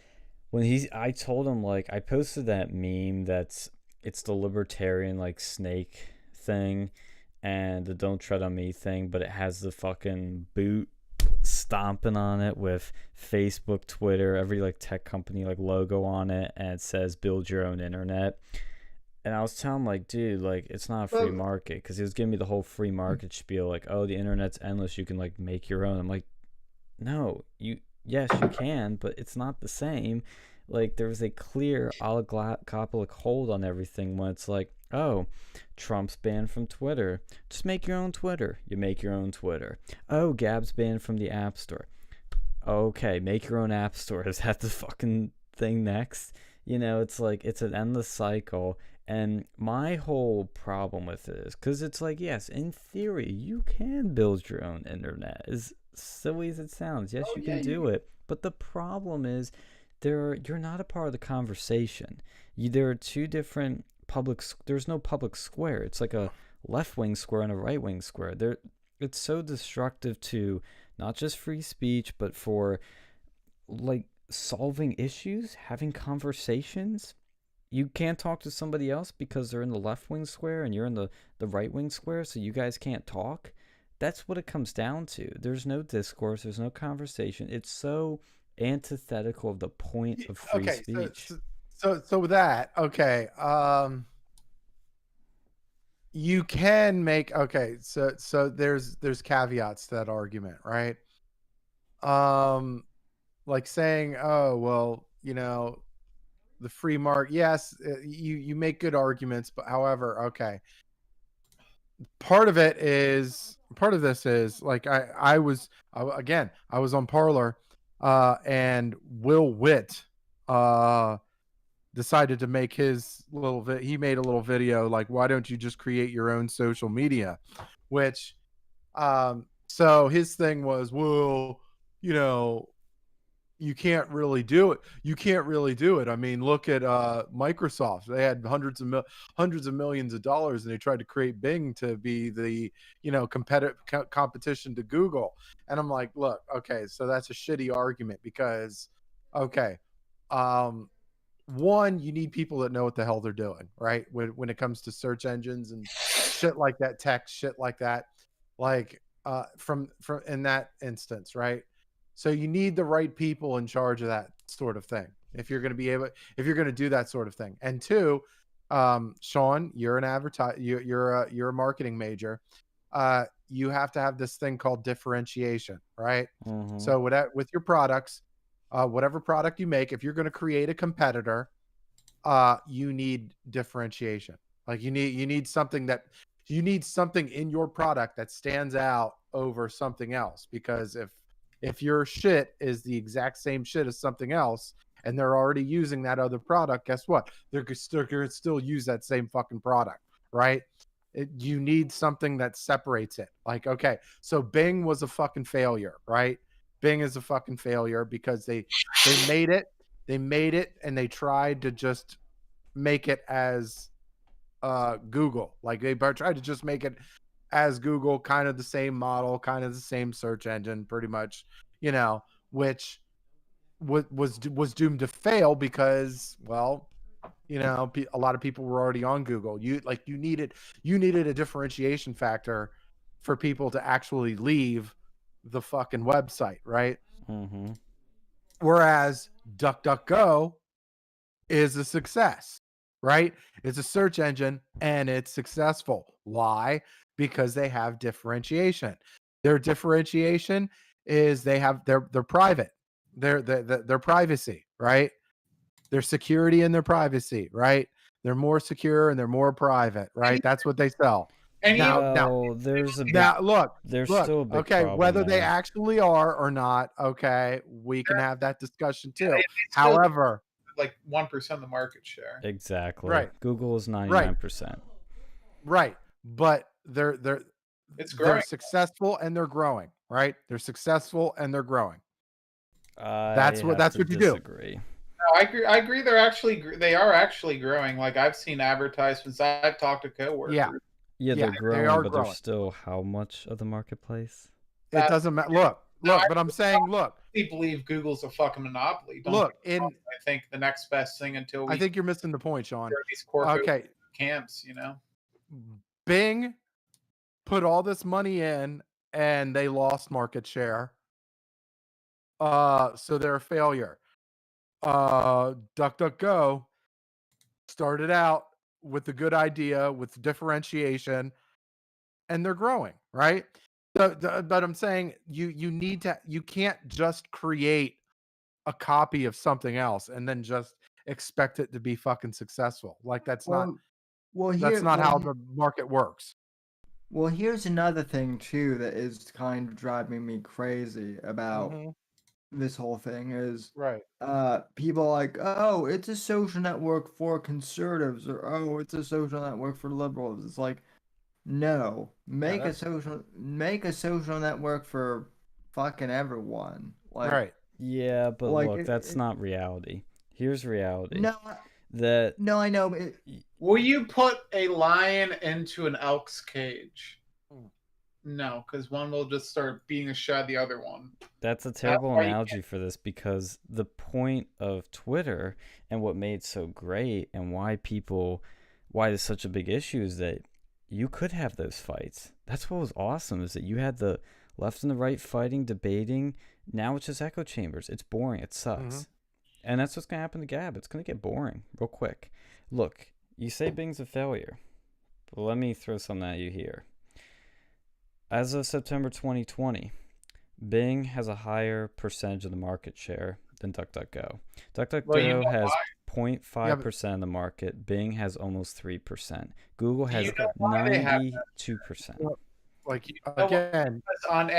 I told him, like, I posted that meme it's the libertarian like snake thing and the don't tread on me thing, but it has the fucking boot stomping on it with Facebook, Twitter, every like tech company like logo on it, and it says build your own internet. And I was telling him, like, dude, like, it's not a free market, because he was giving me the whole free market spiel, like, oh, the internet's endless, you can like make your own. I'm like, no, yes, you can, but it's not the same. Like, there's a clear oligopoly hold on everything when it's like, oh, Trump's banned from Twitter. Just make your own Twitter. You make your own Twitter. Oh, Gab's banned from the App Store. Okay, make your own App Store. Is that the fucking thing next? You know, it's like, it's an endless cycle. And my whole problem with it is, because it's like, yes, in theory, you can build your own internet. As silly as it sounds, yes, you can do it. But the problem is, you're not a part of the conversation. There are two different there's no public square. It's like a left-wing square and a right-wing square. It's so destructive to not just free speech, but for like solving issues, having conversations. You can't talk to somebody else because they're in the left-wing square and you're in the right-wing square, so you guys can't talk. That's what it comes down to. There's no discourse. There's no conversation. It's so antithetical of the point of free speech. So with that, okay, you can make, okay, so there's caveats to that argument, right? Like saying, oh, well, you know, the free market, yes, you make good arguments, but however, okay, part of this is like, I was on Parler, and Will Witt decided to make his he made a little video like, why don't you just create your own social media, which so his thing was, well, you know, you can't really do it. I mean, look at Microsoft. They had hundreds of millions of dollars, and they tried to create Bing to be the, you know, competition to Google. And I'm like, look, okay, so that's a shitty argument, because okay, one, you need people that know what the hell they're doing, right? When it comes to search engines and shit like that, text shit like that, like from in that instance, right? So you need the right people in charge of that sort of thing if you're going to do that sort of thing. And two, Sean, you're an you're a marketing major. You have to have this thing called differentiation, right? Mm-hmm. So with your products, whatever product you make, if you're going to create a competitor, you need differentiation. Like you need something in your product that stands out over something else. Because if your shit is the exact same shit as something else, and they're already using that other product, guess what? They're going to still use that same fucking product, right? You need something that separates it. Like, okay, so Bing was a fucking failure, right? Bing is a fucking failure because they made it, and they tried to just make it as Google. Like they tried to just make it as Google, kind of the same model, kind of the same search engine, pretty much, you know, which was doomed to fail because, well, you know, a lot of people were already on Google. You needed a differentiation factor for people to actually leave the fucking website, right? Mm-hmm. Whereas DuckDuckGo is a success, right? It's a search engine and it's successful. Why? Because they have differentiation. Their differentiation is they're private. Their privacy, right? Their security and their privacy, right? They're more secure and they're more private, right? That's what they sell. And there's still a big okay, problem whether they there. actually are or not, okay, we can have that discussion too. It's still However, like 1% of the market share. Exactly. Right. Google is 99%. Right. But they're growing. successful and they're growing, right? They're successful and they're growing. That's what you disagree. do. No, I agree. They are actually growing. Like I've seen advertisements. I've talked to coworkers. Yeah, they're growing, they are but growing. they're still how much of the marketplace? It doesn't matter. but I'm saying, look, I believe Google's a fucking monopoly. Don't look, get me wrong. I think the next best thing until we I think you're missing the point, Sean. hear these corporate Okay, camps, you know. Bing put all this money in and they lost market share. So they're a failure. DuckDuckGo started out with a good idea with differentiation, and they're growing, right? But I'm saying you can't just create a copy of something else and then just expect it to be fucking successful. Like that's not how the market works. Well, here's another thing too that is kind of driving me crazy about this whole thing is Right. people are like, oh, it's a social network for conservatives, or oh, it's a social network for liberals. It's like, no, make a social network for fucking everyone. Like, Right. Yeah, but like look, that's not reality. Here's reality. No, That I know. But will you put a lion into an elk's cage? No, because one will just start beating the shit out of the other one. That's a terrible analogy for this, because the point of Twitter and what made it so great and why there's such a big issue is that you could have those fights. That's what was awesome, is that you had the left and the right fighting, debating. Now it's just echo chambers. It's boring. It sucks. And that's what's going to happen to Gab. It's going to get boring real quick. Look, you say Bing's a failure. But let me throw something at you here. As of September 2020, Bing has a higher percentage of the market share than DuckDuckGo. DuckDuckGo has 0.5% of the market. Bing has almost 3%. Google has 92%. Like, again, on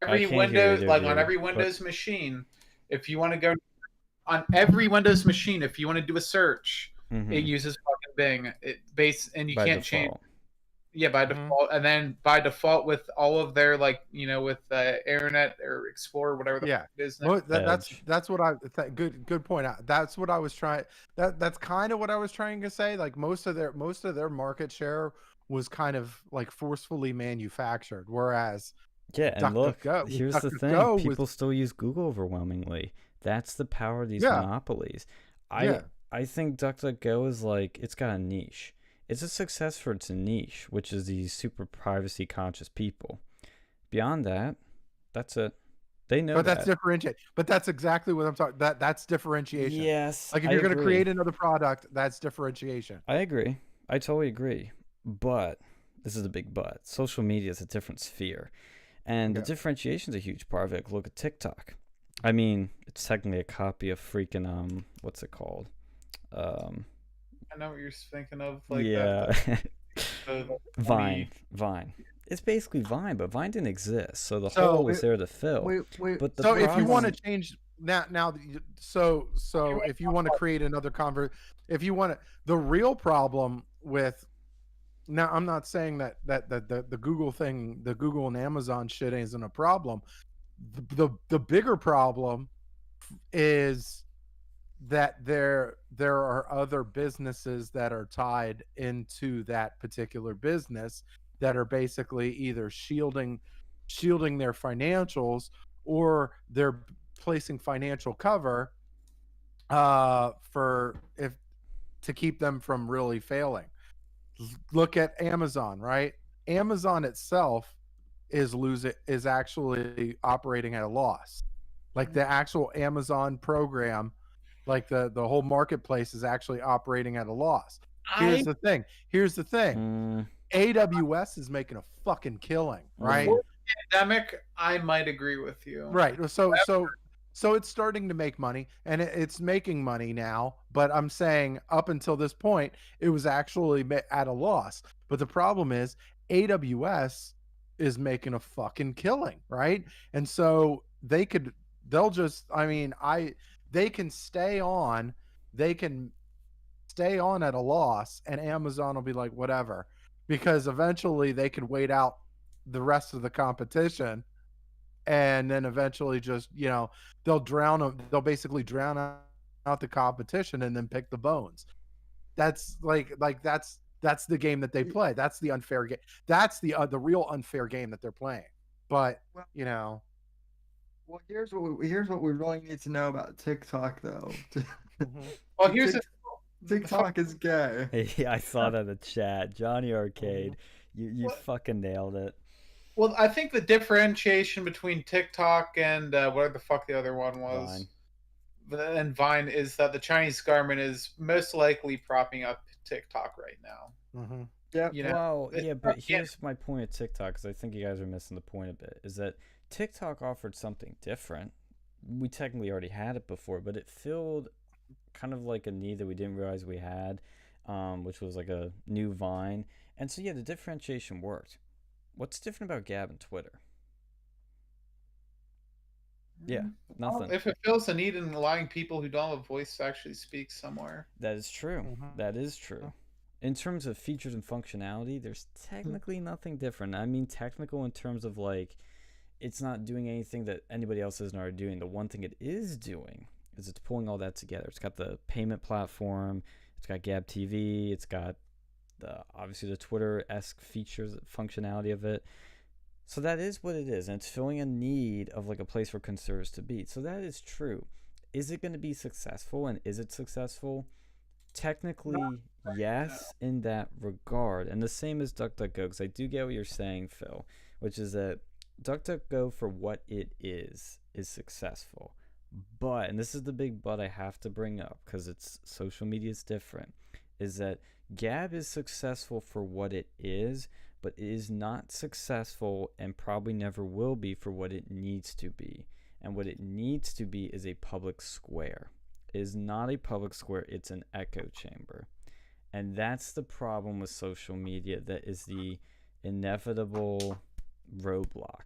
every Windows, like on every Windows machine, if you want to go on every Windows machine, if you want to do a search, it uses fucking Bing. And you can't change. Yeah, by default, and then by default with all of their with Internet or Explorer, whatever the is. That's what I good point out. That's what I was trying. That's kind of what I was trying to say. Like most of their market share was kind of like forcefully manufactured, whereas and look, here's the thing: people still use Google overwhelmingly. That's the power of these monopolies. I think DuckDuckGo is it's got a niche. It's a success for its niche, which is these super privacy conscious people. Beyond that, that's it. They know. But that's differentiate. But that's exactly what I'm talking. That's differentiation. Yes. Like if you're going to create another product, that's differentiation. I agree. I totally agree. But this is a big but. Social media is a different sphere, and the differentiation is a huge part of it. Look at TikTok. I mean, it's technically a copy of freaking what's it called? I know what you're thinking of. Vine. It's basically Vine, but Vine didn't exist, so the hole was there to fill. But so if you want to change so if you want to create another the real problem with now, I'm not saying that the Google thing, the Google and Amazon shit isn't a problem. The bigger problem is that there are other businesses that are tied into that particular business that are basically either shielding their financials, or they're placing financial cover to keep them from really failing. Look at Amazon, right? Amazon itself is actually operating at a loss. Like the actual Amazon program, like the whole marketplace is actually operating at a loss. Here's the thing. AWS is making a fucking killing, right? Before the pandemic, I might agree with you. Right. So it's starting to make money, and it's making money now. But I'm saying up until this point, it was actually at a loss. But the problem is AWS is making a fucking killing, right? And so they can stay on at a loss, and Amazon will be like, whatever, because eventually they could wait out the rest of the competition, and then eventually just they'll basically drown out the competition and then pick the bones. That's that's the game that they play. That's the unfair game. That's the real unfair game that they're playing. But Well, here's what we really need to know about TikTok though. Well, here's Tik- TikTok is gay. Yeah, I saw that in the chat. Johnny Arcade, you What? fucking nailed it. Well, I think the differentiation between TikTok and whatever the fuck the other one was, and Vine, is that the Chinese government is most likely propping up TikTok right now. Mm-hmm. Yep. You know, Well, yeah, but yeah, here's my point of TikTok, because I think you guys are missing the point a bit, is that TikTok offered something different. We technically already had it before, but it filled kind of like a need that we didn't realize we had, which was like a new Vine. And so, yeah, the differentiation worked. What's different about Gab and Twitter? Yeah, nothing. if it fills a need in allowing people who don't have a voice to actually speak somewhere. That is true. Mhm. That is true. In terms of features and functionality, there's technically nothing different. I mean, technical in terms of like, it's not doing anything that anybody else isn't already doing. The one thing it is doing is it's pulling all that together. It's got the payment platform, it's got Gab TV, it's got obviously the Twitter-esque features, functionality of it. So that is what it is, and it's filling a need of like a place for conservatives to be. So that is true. Is it going to be successful, and is it successful? Technically, yes, in that regard. And the same as DuckDuckGo, because I do get what you're saying, Phil, which is that DuckDuckGo, for what it is successful. But, and this is the big but I have to bring up, because it's social media is different, is that Gab is successful for what it is, but it is not successful and probably never will be for what it needs to be. And what it needs to be is a public square. It is not a public square, it's an echo chamber. And that's the problem with social media. That is the inevitable roadblock.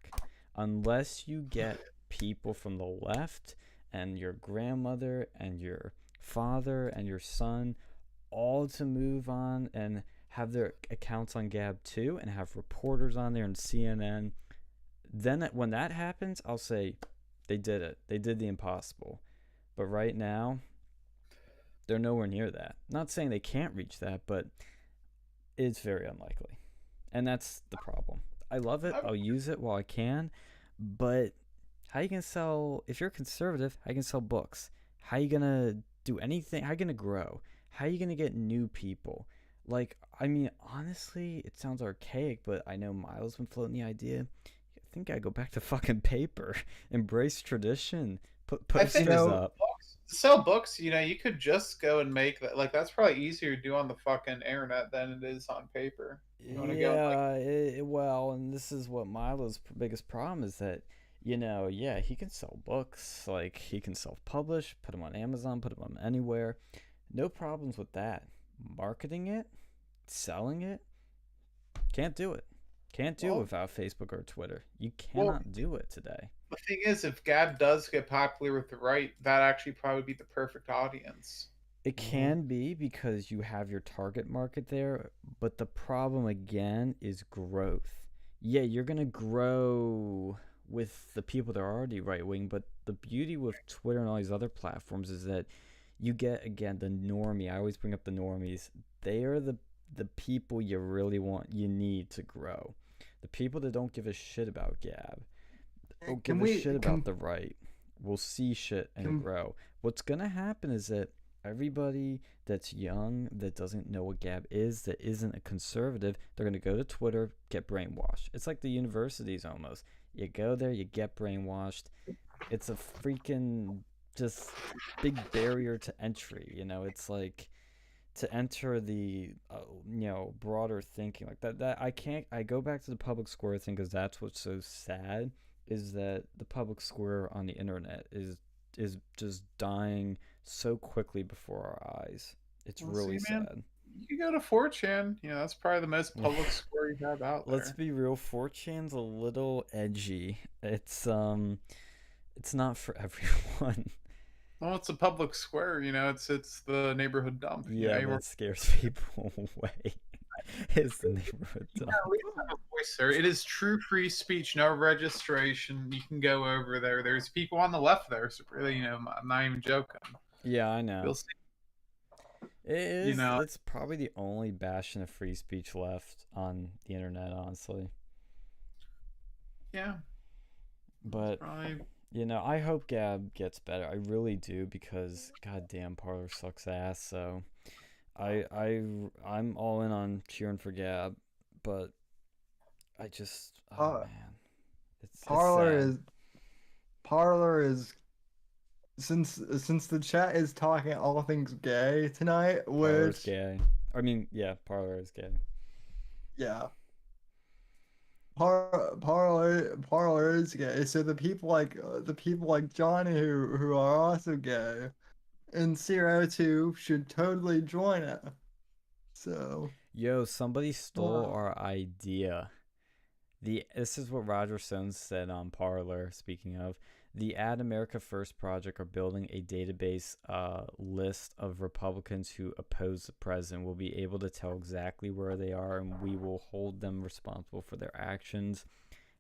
Unless you get people from the left and your grandmother and your father and your son all to move on and have their accounts on Gab too and have reporters on there and CNN, then when that happens, I'll say they did it. They did the impossible. But right now, they're nowhere near that. Not saying they can't reach that, but it's very unlikely. And that's the problem. I love it. I'll use it while I can. But how you gonna sell, if you're a conservative, how you gonna sell books? How you gonna do anything? How you gonna grow? How you gonna get new people? Like, I mean, honestly, it sounds archaic, but I know Milo's been floating the idea. I think I go back to fucking paper. Embrace tradition. Put posters up. To sell books, you could just go and make that. Like, that's probably easier to do on the fucking internet than it is on paper. Yeah, well, and this is what Milo's biggest problem is that, yeah, he can sell books, like he can self-publish, put them on Amazon, put them on anywhere. No problems with that. Marketing it, selling it, can't do it. Can't do it without Facebook or Twitter. You cannot do it today. The thing is, if Gab does get popular with the right, that actually probably be the perfect audience. It can be because you have your target market there, but the problem again is growth. Yeah, you're going to grow with the people that are already right wing, but the beauty with Twitter and all these other platforms is that you get, again, the normie. I always bring up the normies. They are the people you really you need to grow. The people that don't give a shit about Gab, don't give a shit about the right, will see shit and grow. What's going to happen is that everybody that's young, that doesn't know what Gab is, that isn't a conservative, they're going to go to Twitter, get brainwashed. It's like the universities almost. You go there, you get brainwashed. It's a freaking just big barrier to entry. It's like to enter the broader thinking like that. I go back to the public square thing because that's what's so sad, is that the public square on the internet is just dying so quickly before our eyes. It's really sad. You go to 4chan, that's probably the most public square you have out there. Let's be real, 4chan's a little edgy. It's not for everyone. Well, it's a public square, it's the neighborhood dump. Yeah, that scares people away. It's the neighborhood dump. Sir. It is true free speech, no registration. You can go over there. There's people on the left there, so really, I'm not even joking. Yeah, I know. You'll see. It is. It's probably the only bastion of free speech left on the internet, honestly. Yeah. But You know, I hope Gab gets better. I really do because goddamn Parlor sucks ass. So I'm all in on cheering for Gab, but oh Uh, man, it's Parlor sad. is Parlor is since the chat is talking all things gay tonight, Parlor's which gay. I mean, yeah, Parlor is gay. yeah, Parlor is gay. So the people like Johnny who are also gay and Zero Two should totally join it. So Yo, somebody stole uh, our idea. This is what Roger Stone said on Parlor. Speaking of, the Ad America First Project are building a database list of Republicans who oppose the president. We'll be able to tell exactly where they are, and we will hold them responsible for their actions.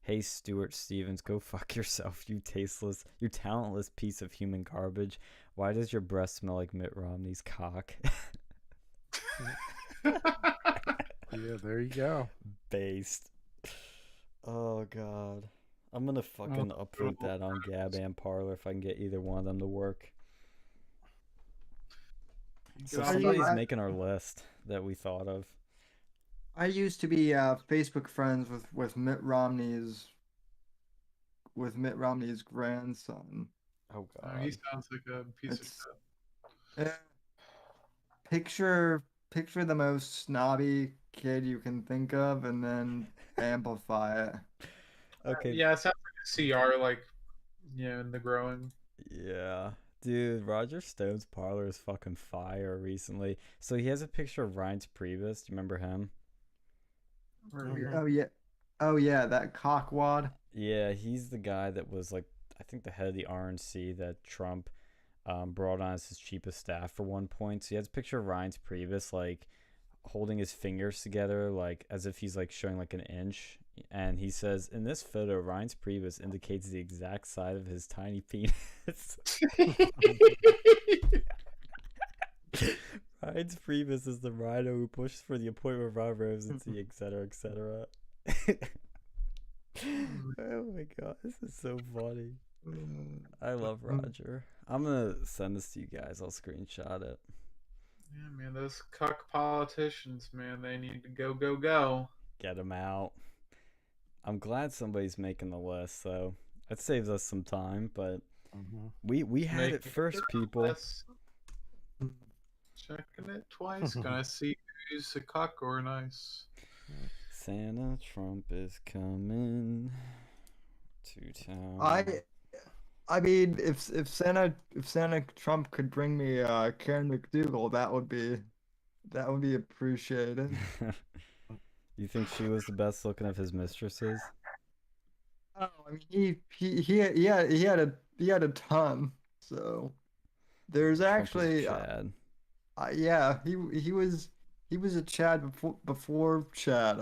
Hey, Stuart Stevens, go fuck yourself, you tasteless, you talentless piece of human garbage. Why does your breath smell like Mitt Romney's cock? Yeah, there you go. Based. Oh god. I'm gonna fucking upvote that on Gab and Parlor if I can get either one of them to work. So Good Are on you, somebody's I, making our list that we thought of. I used to be Facebook friends with Mitt Romney's grandson. Oh He god. sounds like a piece of It's shit. eh, picture the most snobby kid you can think of and then amplify it. Okay, Yeah, it sounds like a CR, like, in the growing. yeah. Dude, Roger Stone's Parlor is fucking fire recently. So he has a picture of Reince Priebus. Do you remember him? Mhm. Oh yeah. Oh yeah, that cockwad. Yeah, he's the guy that was like, I think the head of the RNC that Trump brought on as his chief of staff for one point. So he has a picture of Reince Priebus like holding his fingers together, like as if he's like showing like an inch. And he says, in this photo, Reince Priebus indicates the exact size of his tiny penis. Reince Priebus is the rhino who pushes for the appointment of Rob Rosenstein, etc., etc. Oh my god, this is so funny. I love Roger. I'm gonna send this to you guys. I'll screenshot it. Yeah, man, those cuck politicians, man, they need to go, go, go. Get him out. I'm glad somebody's making the list, so that saves us some time. But Mhm. we had it first, people. That's checking it twice. Gonna see who's a cuck or nice. Santa Trump is coming to town. I mean, if Santa Trump could bring me Karen McDougal, that would be appreciated. You think she was the best looking of his mistresses? Oh, I mean, he had a ton. So there's Trump was a actually Chad. yeah, he was a Chad before Chad.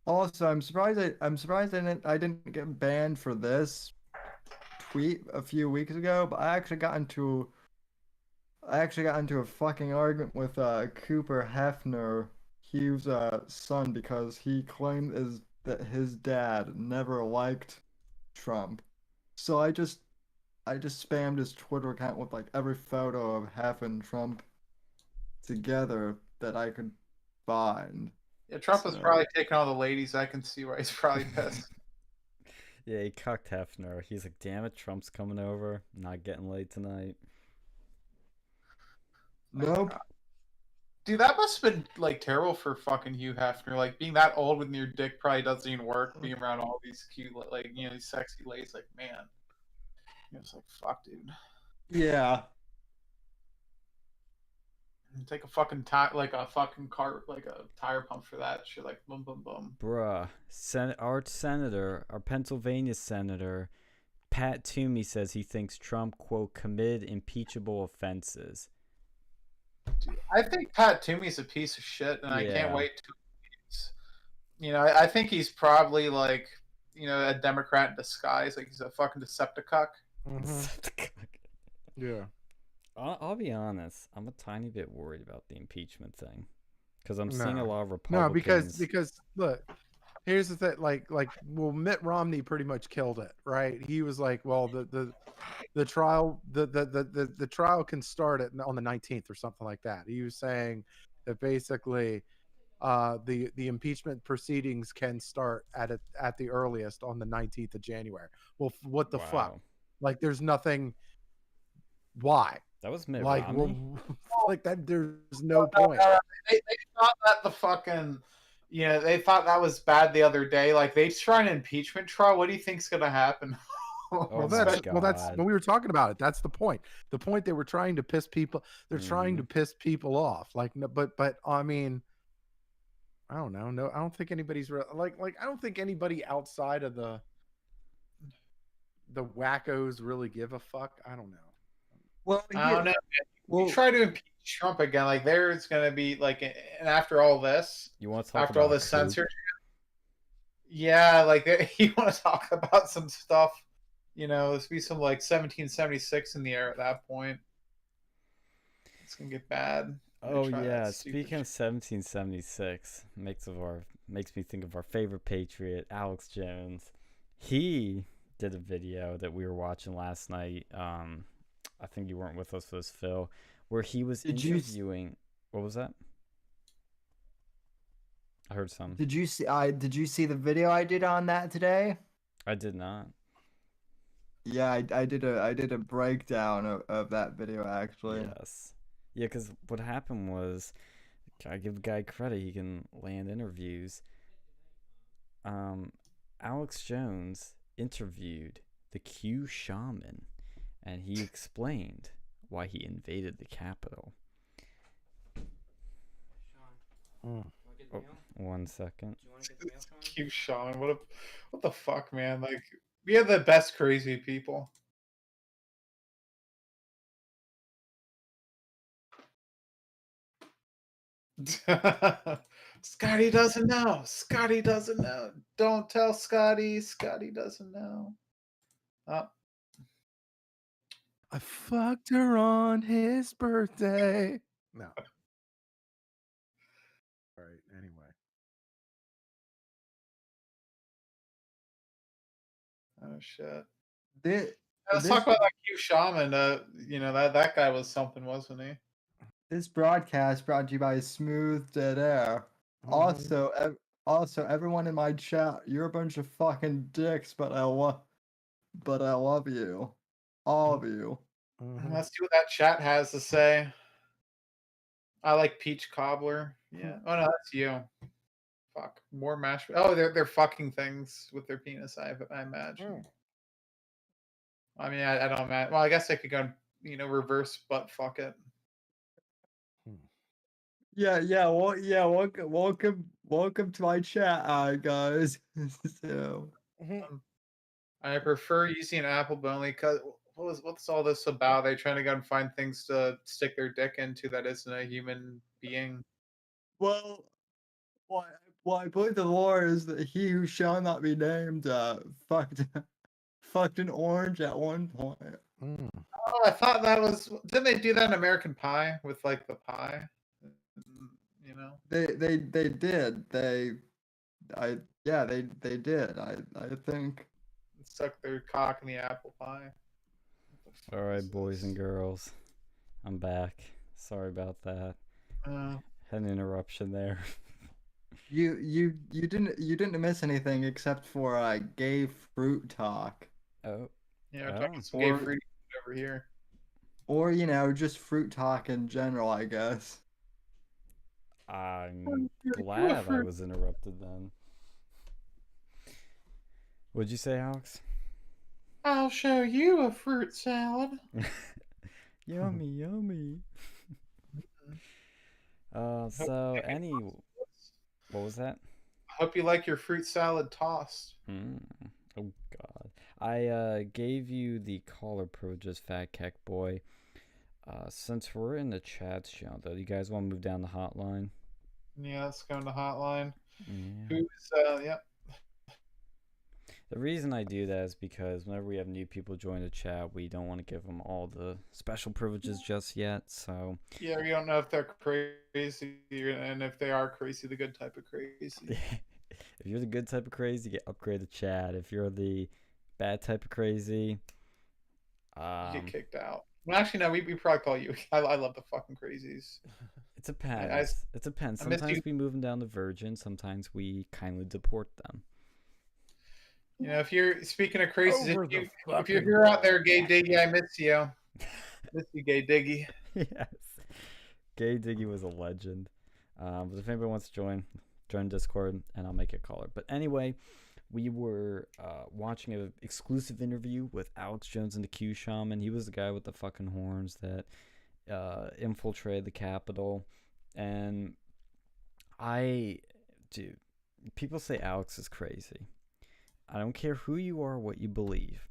Also, I'm surprised I didn't get banned for this tweet a few weeks ago, but I actually got into a fucking argument with Cooper Hefner, Hugh's son, because he claimed that his dad never liked Trump. So I just spammed his Twitter account with like every photo of Hef and Trump together that I could find. Yeah, Trump was So probably taking all the ladies. I can see why he's probably pissed. Yeah, he cucked Hefner. He's like, damn it, Trump's coming over. Not getting laid tonight. nope. Dude, that must have been like terrible for fucking Hugh Hefner. Like being that old when your dick probably doesn't even work. Being around all these cute, like these sexy ladies. Like man, it's like fuck, dude. Yeah. Take a fucking tire, like a fucking car, like a tire pump for that shit. Like boom, boom, boom. Bruh. Our Pennsylvania senator, Pat Toomey, says he thinks Trump, quote, committed impeachable offenses. Dude, I think Pat Toomey's a piece of shit, and I can't Yeah. wait to. I think he's probably like, a Democrat in disguise. Like he's a fucking Decepticon. Mhm. Yeah. I'll be honest. I'm a tiny bit worried about the impeachment thing because I'm seeing a lot of No, Republicans. because look, here's the thing, well, Mitt Romney pretty much killed it, right? He was like, well, the trial the trial can start on the 19th or something like that. He was saying that basically the impeachment proceedings can start at the earliest on the 19th of January. Well, what the fuck? Wow. Like, there's nothing. Why? That was Mitt Like, Romney? like that. There's no point. They thought that the fucking, they thought that was bad the other day. Like, they try an impeachment trial. What do you think's gonna happen? Oh Well, my that's God. when we were talking about it. That's the point. The point, they were trying to piss people. They're trying to piss people off. Like, no, but I mean, I don't know. No, I don't think anybody's like I don't think anybody outside of the wackos really give a fuck. I don't know. Well, I don't know. Well, You try to impeach Trump again, like there's gonna be like, and after all this, You want to talk after all about this poop? censorship, yeah, like you want to talk about some stuff. There's be some like 1776 in the air at that point. It's gonna get bad. Oh Try that yeah, stupid speaking of shit. 1776, makes me think of our favorite patriot, Alex Jones. He did a video that we were watching last night. I think you weren't with us for this, Phil, where he was Did you interviewing. What was that? I heard some. did you see the video I did on that today? I did not. Yeah, I did a breakdown of that video actually. Yes. Yeah, because what happened was, I give the guy credit, he can land interviews. Alex Jones interviewed the Q shaman, and he explained why he invaded the Capitol. Mm. Oh, 1 second. Keep Sean. What the fuck, man? Like, we have the best crazy people. Scotty doesn't know. Scotty doesn't know. Don't tell Scotty. Scotty doesn't know. I fucked her on his birthday. No. All right. Anyway. Oh shit. This, Let's this talk about that Q shaman. That guy was something, wasn't he? this broadcast brought to you by Smooth Dead Air. Mhm. Also, everyone in my chat, you're a bunch of fucking dicks, but I love you, all of you. Mhm. Let's see what that chat has to say. I like peach cobbler. Yeah. Oh no, that's you. Fuck. More mash. Oh, they're fucking things with their penis. I imagine. I mean, I don't imagine. Well, I guess I could go, reverse butt fuck it. Yeah. Well, yeah. Welcome to my chat, guys. So, I prefer using an apple, but only because what's all this about? They trying to go and find things to stick their dick into that isn't a human being. well, I believe the lore is that he who shall not be named, fucked an orange at one point. Mm. Oh, I thought that was. Didn't they do that in American Pie with like the pie? You know. They did. They did. I think. Stuck their cock in the apple pie. All right, boys and girls, I'm back. Sorry about that. Had an interruption there. You didn't miss anything except for gay fruit talk. Oh. Yeah, Oh. talking some gay fruit over here. Or just fruit talk in general, I guess. I'm glad I was interrupted then. What'd you say, Alex? I'll show you a fruit salad. Yummy, yummy. So what was that? I hope you like your fruit salad tossed. Oh God, I gave you the caller privileges, Fat Keck Boy. Since we're in the chat channel, though, you guys want to move down the hotline? Yeah, let's go in the hotline. Yeah. Yep. The reason I do that is because whenever we have new people join the chat, we don't want to give them all the special privileges just yet. So yeah, we don't know if they're crazy, and if they are crazy, the good type of crazy. If you're the good type of crazy, you get upgraded to Chad. If you're the bad type of crazy, You get kicked out. Well, actually, no. We probably call you. I love the fucking crazies. it depends. It depends. I miss Sometimes you. we move them down to virgin. Sometimes we kindly deport them. You know, if you're speaking of crazies, Over if you're here out there, Gay Diggy, I miss you. Miss you, Gay Diggy. Yes. Gay Diggy was a legend. But if anybody wants to join Discord, and I'll make it caller. But anyway, we were watching an exclusive interview with Alex Jones and the Q Shaman. He was the guy with the fucking horns that infiltrated the Capitol. And dude, people say Alex is crazy. I don't care who you are, what you believe,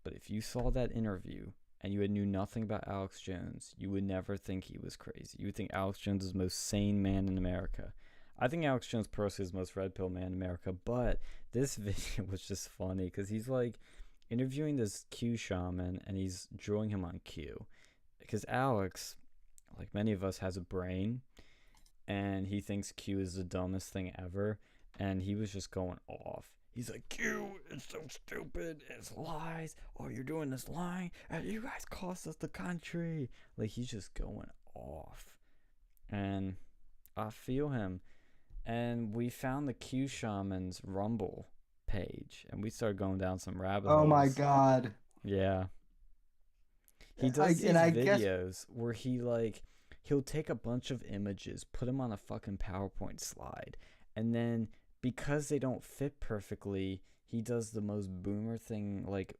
but if you saw that interview and you knew nothing about Alex Jones, you would never think he was crazy. You would think Alex Jones is the most sane man in America. I think Alex Jones personally is the most red pill man in America, but this video was just funny because he's like interviewing this Q shaman and he's drilling him on Q. Because Alex, like many of us, has a brain and he thinks Q is the dumbest thing ever, and he was just going off. He's like, Q, it's so stupid, it's lies, all you're doing is lying, and you guys cost us the country. Like, he's just going off. And I feel him. And we found the Q Shaman's Rumble page, and we started going down some rabbit holes. Oh my god. Yeah. He does these videos where he'll take a bunch of images, put them on a fucking PowerPoint slide, and then because they don't fit perfectly, he does the most boomer thing, like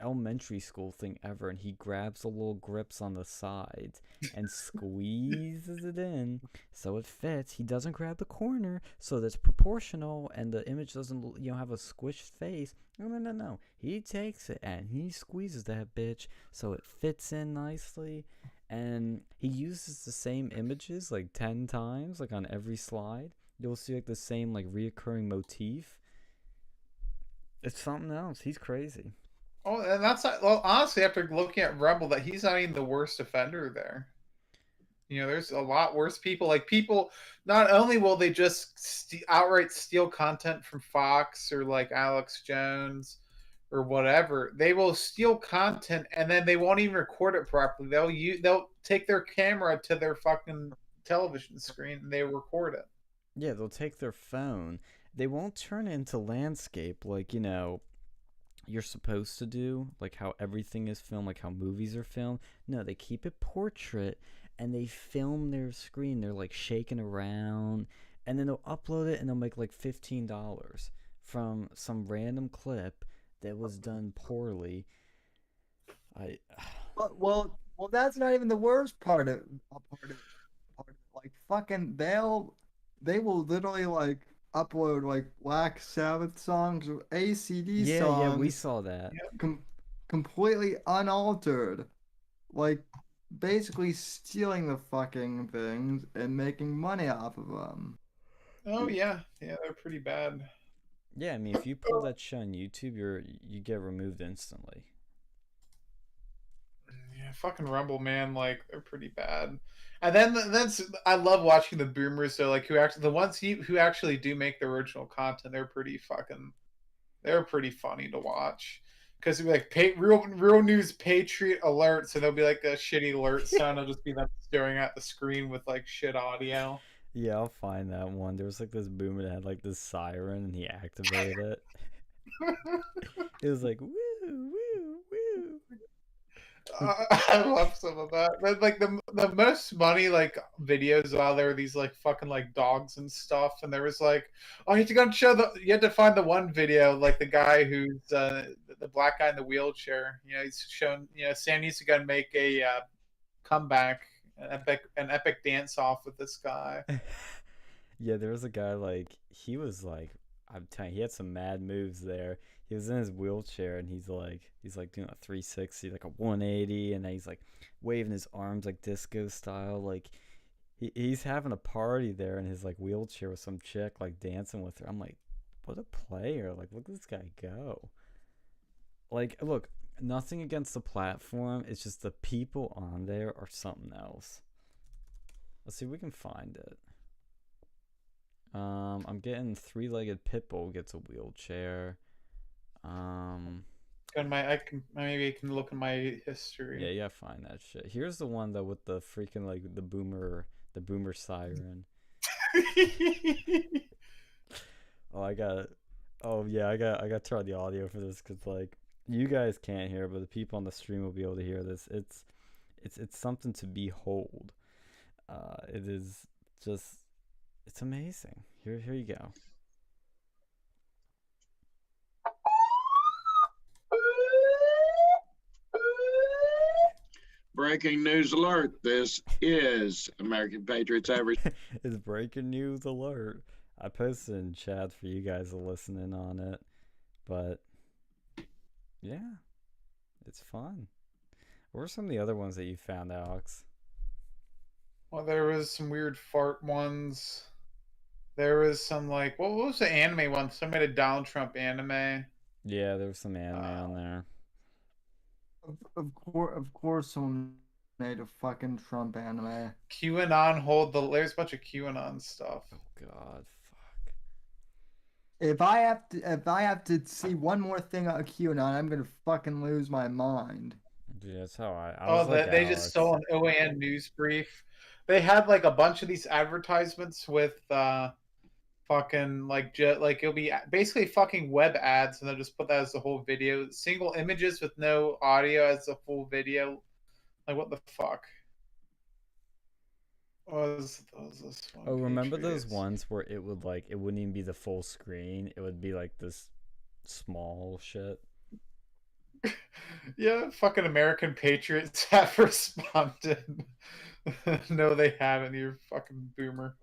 elementary school thing ever, and he grabs the little grips on the sides and squeezes it in so it fits. He doesn't grab the corner so that's proportional and the image doesn't have a squished face. No. He takes it and he squeezes that bitch so it fits in nicely, and he uses the same images like 10 times, like on every slide. You'll see like the same like reoccurring motif. It's something else. He's crazy. Oh, and that's not, well, honestly, after looking at Rumble, that he's not even the worst offender there. You know, there's a lot worse people. Like, people, not only will they just outright steal content from Fox or like Alex Jones or whatever, they will steal content and then they won't even record it properly. They'll take their camera to their fucking television screen and they record it. Yeah, they'll take their phone. They won't turn it into landscape like, you're supposed to do, like how everything is filmed, like how movies are filmed. No, they keep it portrait and they film their screen. They're like shaking around, and then they'll upload it and they'll make like $15 from some random clip that was done poorly. Well, that's not even the worst part of it. Like, fucking, they will literally like upload like Black Sabbath songs or ACD songs. Yeah, we saw that. Completely unaltered. Like, basically stealing the fucking things and making money off of them. Oh yeah, they're pretty bad. Yeah, I mean, if you pull that shit on YouTube, you get removed instantly. Yeah, fucking Rumble, man, like they're pretty bad. And then I love watching the boomers. So like the ones who actually do make the original content, they're pretty funny to watch. Because it'll be like real news Patriot alert, so there'll be like a shitty alert sound. It'll just be them staring at the screen with like shit audio. Yeah, I'll find that one. There was like this boomer that had like this siren and he activated it. It was like woo woo woo. I love some of that. But like the most funny like videos out there are these like fucking like dogs and stuff. And there was like, oh, you have to go and you had to find the one video, like the guy who's the black guy in the wheelchair. You know, he's shown, Sam needs to go and make a comeback, an epic dance off with this guy. Yeah, there was a guy like he was like, I'm telling you, he had some mad moves there. He was in his wheelchair and he's like doing a 360, like a 180, and then he's like waving his arms like disco style. Like he's having a party there in his like wheelchair with some chick like dancing with her. I'm like, what a player! Like, look at this guy go. Like, look, nothing against the platform. It's just the people on there are something else. Let's see if we can find it. I'm getting three-legged pitbull gets a wheelchair. Maybe I can look in my history. Yeah, you gotta find that shit. Here's the one though with the freaking like the boomer siren. Oh, oh yeah, I got to turn on the audio for this because like you guys can't hear, but the people on the stream will be able to hear this. It's something to behold. It is just, it's amazing. Here you go. Breaking news alert. This is American Patriots Every. It's breaking news alert. I posted in chat for you guys to listen in on it. But yeah, it's fun. What were some of the other ones that you found, Alex? Well, there was some weird fart ones. There was some like what was the anime one? Some made a Donald Trump anime. Yeah, there was some anime on there. Of course, someone made a fucking Trump anime. QAnon there's a bunch of QAnon stuff. Oh God, fuck. If I have to see one more thing on QAnon, I'm gonna fucking lose my mind. Dude, that's how I was like they Alex. just stole an OAN news brief. They had like a bunch of these advertisements with fucking like it'll be basically fucking web ads, and they'll just put that as the whole video. Single images with no audio as the full video. Like what the fuck? Was this one? Oh, remember those ones where it wouldn't even be the full screen? It would be like this small shit. Yeah, fucking American Patriots have responded. No, they haven't. You're a fucking boomer.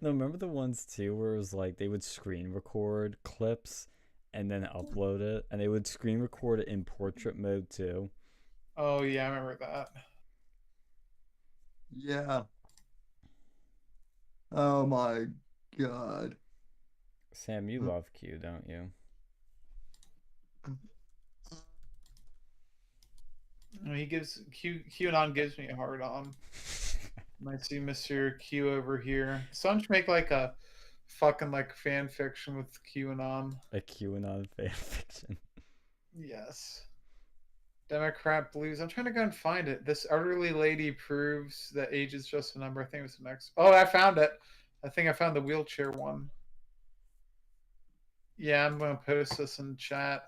No, remember the ones too where it was like they would screen record clips and then upload it, and they would screen record it in portrait mode too. Oh yeah, I remember that. Yeah. Oh my God. Sam, you love Q, don't you? QAnon gives me a hard on. I see Mr. Q over here. Someone should make like a fucking like fan fiction with QAnon. A QAnon fan fiction. Yes. Democrat blues. I'm trying to go and find it. This elderly lady proves that age is just a number. I think it was the next. Oh, I found it. I think I found the wheelchair one. Yeah, I'm going to post this in chat.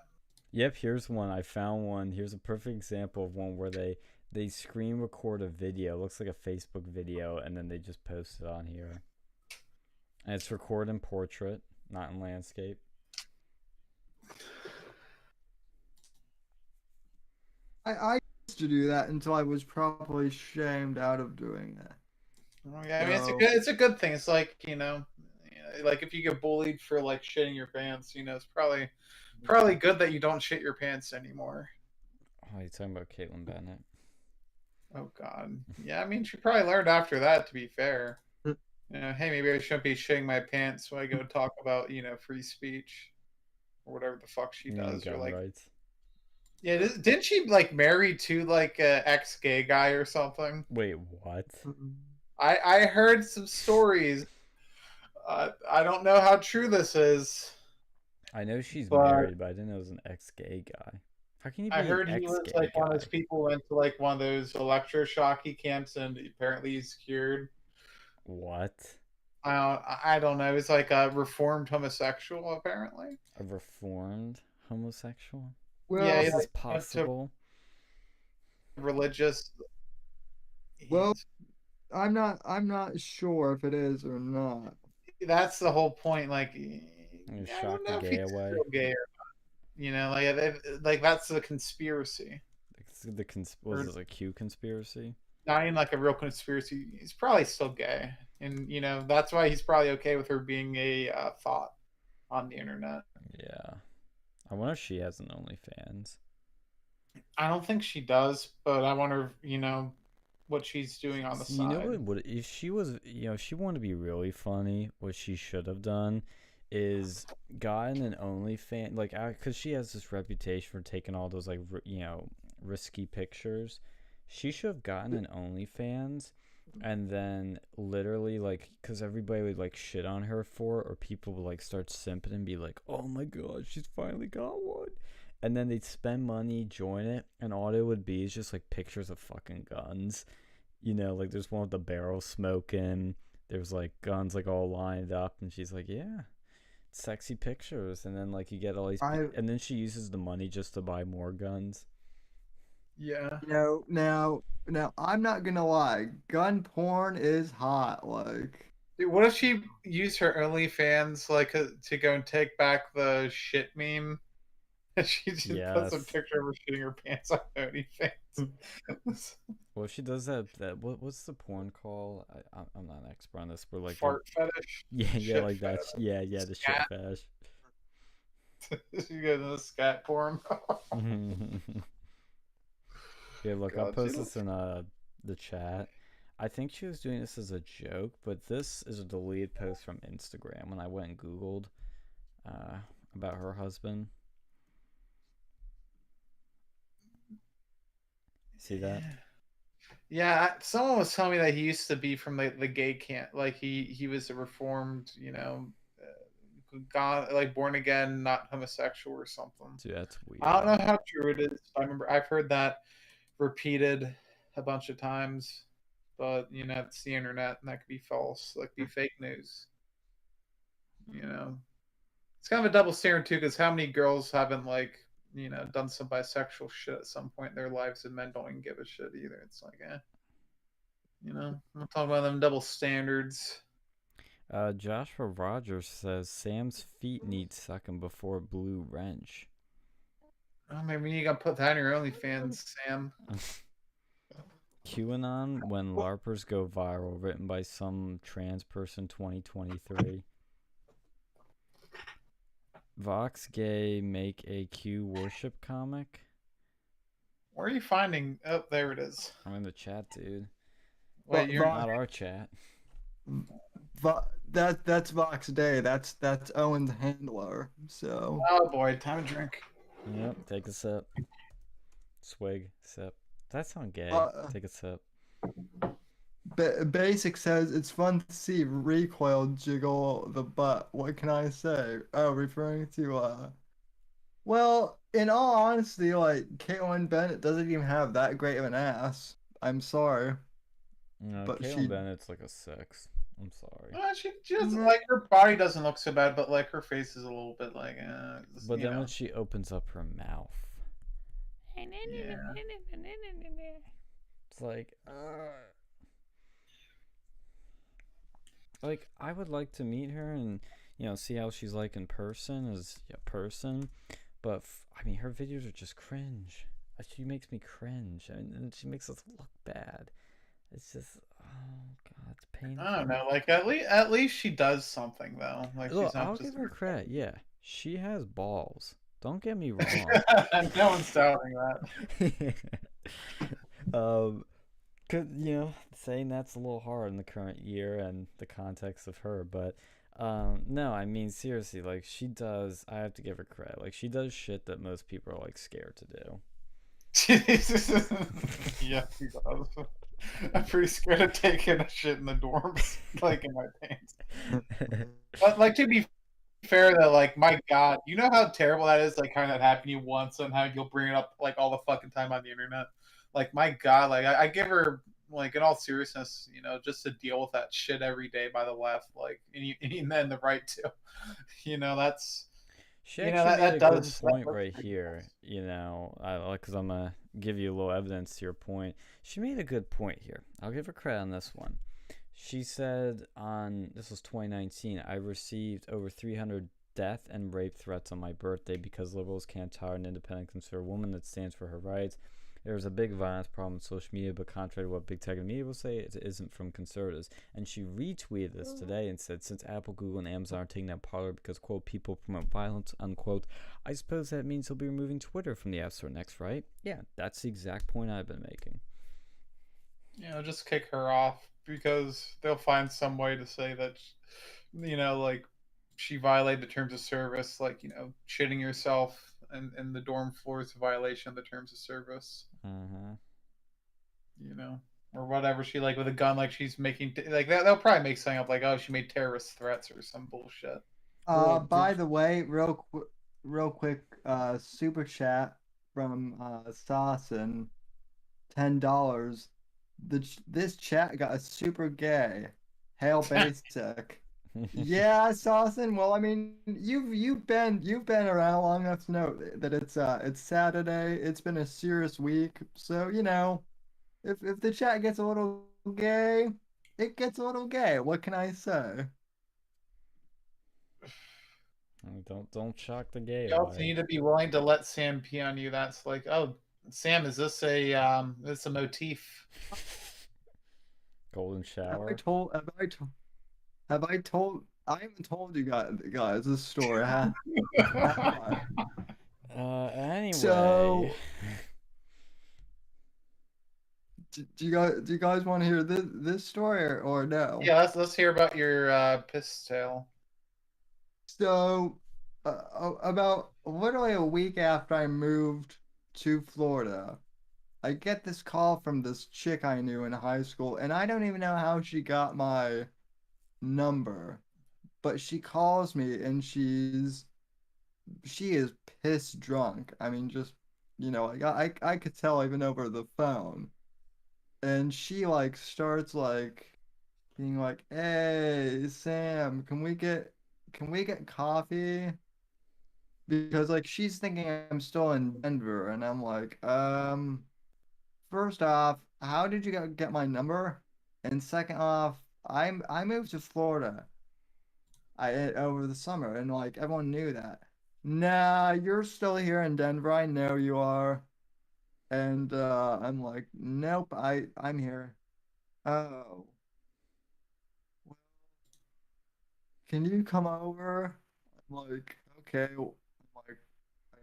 Yep, here's one. I found one. Here's a perfect example of one where they screen record a video. It looks like a Facebook video, and then they just post it on here. And it's recorded in portrait, not in landscape. I used to do that until I was probably shamed out of doing that. Oh, yeah, I mean, it's a good thing. It's like, like if you get bullied for like shitting your pants, it's probably good that you don't shit your pants anymore. Oh, you're talking about Caitlin Bennett. Oh God, yeah. I mean, she probably learned after that. To be fair, hey, maybe I shouldn't be shitting my pants when I go talk about free speech or whatever the fuck she does. Or like, rights. Yeah, didn't she like marry to like a ex-gay guy or something? Wait, what? I heard some stories. I don't know how true this is. I know she's married, but I didn't know it was an ex-gay guy. How can you be I heard an he was ex-gay like guy? one of those people who went to like one of those electroshocky camps, and apparently he's cured. What? I don't know. It's like a reformed homosexual, apparently. A reformed homosexual? Well, yeah, Is this like, possible? Religious. Well, I'm not sure if it is or not. That's the whole point. Like, You I shock don't know the if gay he's away. still gay or not. Like that's the conspiracy. Was it a Q conspiracy? Not even like a real conspiracy. He's probably still gay, and that's why he's probably okay with her being a thought on the internet. Yeah, I wonder if she has an OnlyFans. I don't think she does, but I wonder, what she's doing on the side. You know what? If she was, if she wanted to be really funny, what she should have done is gotten an OnlyFans, like, because she has this reputation for taking all those like, risky pictures. She should have gotten an OnlyFans And then literally, like, because everybody would like shit on her for it, or people would like start simping and be like, oh my god, she's finally got one. And then they'd spend money, join it, and all it would be is just like pictures of fucking guns. You know, like there's one with the barrel smoking. There's like guns like all lined up, and she's like, yeah, sexy pictures. And then like you get all these, I and then she uses the money just to buy more guns. Yeah. now I'm not gonna lie, gun porn is hot. Like, Dude, what if she used her OnlyFans like to go and take back the shit meme? She just puts a Yes. picture of her shitting her pants on OnlyFans. Well, she does that. What's the porn call? I'm not an expert on this, but like Fart fetish. yeah, Shit like that. fetish. Yeah, the shit Scat. fetish. She goes into scat porn. Yeah, look, I'll God, post she this in the chat. I think she was doing this as a joke, but this is a deleted post from Instagram when I went and Googled about her husband. See that? Yeah, someone was telling me that he used to be from the gay camp. Like he was a reformed, gone like born again, not homosexual or something. Dude, that's weird. I don't know how true it is. I remember I've heard that repeated a bunch of times, but it's the internet and that could be false, like be fake news. It's kind of a double standard too, because how many girls haven't done some bisexual shit at some point in their lives, and men don't even give a shit either. It's like, I'm talking about them double standards. Joshua Rogers says Sam's feet need sucking before blue wrench. Oh, maybe you gotta put that in your OnlyFans, Sam. QAnon when LARPers go viral, written by some trans person 2023. Vox Gay make a Q worship comic. Where are you finding? Oh, there it is. I'm in the chat, dude. Wait, you're Not our chat. That's Vox Day. That's Owen's handler. So. Oh boy, time to drink. Yep, take a sip. Swig, sip. Does that sound gay? Take a sip. Basic says it's fun to see recoil jiggle the butt. What can I say? Oh, referring to well, in all honesty, like Caitlyn Bennett doesn't even have that great of an ass. I'm sorry. No, But Caitlyn she Bennett's like a 6. I'm sorry. She doesn't like her body doesn't look so bad, but like her face is a little bit like. But then when she opens up her mouth, yeah. it's like I would like to meet her and see how she's like in person as a person, but I mean her videos are just cringe. She makes me cringe, and she makes us look bad. It's just, oh god, it's painful. I don't know. Like at least she does something though. Like Look, she's not I'll just give her credit. Yeah, she has balls. Don't get me wrong. No one's doubting that. Cause saying that's a little hard in the current year and the context of her, but no, I mean seriously, like she does. I have to give her credit. Like she does shit that most people are like scared to do. Yeah, she does. I'm pretty scared of taking a shit in the dorms, like in my pants. But like to be fair though, like my god, you know how terrible that is, like kind of happened to you once and how you'll bring it up like all the fucking time on the internet. Like my god, like I give her, like in all seriousness, just to deal with that shit every day by the left, like and then the right too. That's She actually made a good point right here, because I'm gonna give you a little evidence to your point. She made a good point here. I'll give her credit on this one. She said this was 2019, I received over 300 death and rape threats on my birthday because liberals can't hire an independent conservative woman that stands for her rights. There's a big violence problem in social media, but contrary to what big tech and media will say, it isn't from conservatives. And she retweeted this today and said, since Apple, Google, and Amazon are taking down Parler because, quote, people promote violence, unquote, I suppose that means they'll be removing Twitter from the App Store next, right? Yeah, that's the exact point I've been making. Just kick her off because they'll find some way to say that, like she violated the terms of service, like, shitting yourself and the dorm floor is a violation of the terms of service. Mm-hmm. or whatever. She like with a gun, like she's making like that. They'll probably make something up like, oh, she made terrorist threats or some bullshit. Well, By the way, real quick, super chat from Sasson, $10. This chat got a super gay. Hail basic. Yeah, Sasson. Well, I mean, you've been around long enough to know that it's Saturday. It's been a serious week, so you know, if the chat gets a little gay, it gets a little gay. What can I say? Don't shock the gay You also eye. need to be willing to let Sam pee on you. That's like, oh, Sam, is this a motif? Golden Have I shower. told? Have I told? I haven't told you guys this story, have I? Anyway. So, do you guys want to hear this story or no? Yeah, let's hear about your piss tail. So, about literally a week after I moved to Florida, I get this call from this chick I knew in high school, and I don't even know how she got my number, but she calls me and she is piss drunk. I mean, just like I could tell even over the phone. And she like starts like being like, "Hey, Sam, can we get coffee?" Because like she's thinking I'm still in Denver, and I'm like, first off, how did you get my number? And second off, I moved to Florida over the summer, and like everyone knew that. Nah, you're still here in Denver. I know you are. And I'm like, nope, I'm here. Oh, well, can you come over? I'm like, okay. I'm like,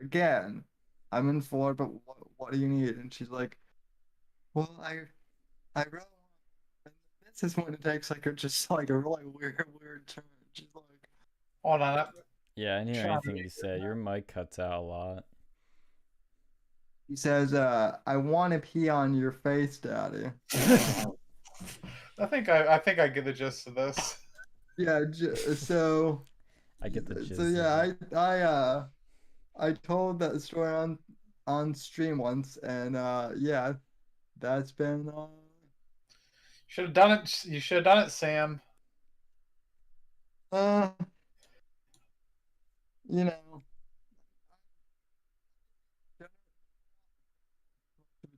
again, I'm in Florida, but what do you need? And she's like, well, I really want. And this is when it takes like just like a really weird turn. She's like, Hold on. Yeah, I didn't hear Trying to anything you said. Your mic cuts out a lot. he says, I want to pee on your face, Daddy. I think I get the gist of this. Yeah, so I get the gist so of yeah, it. I told that story on stream once, and yeah, that's been Should have done it. You should have done it, Sam. uh you know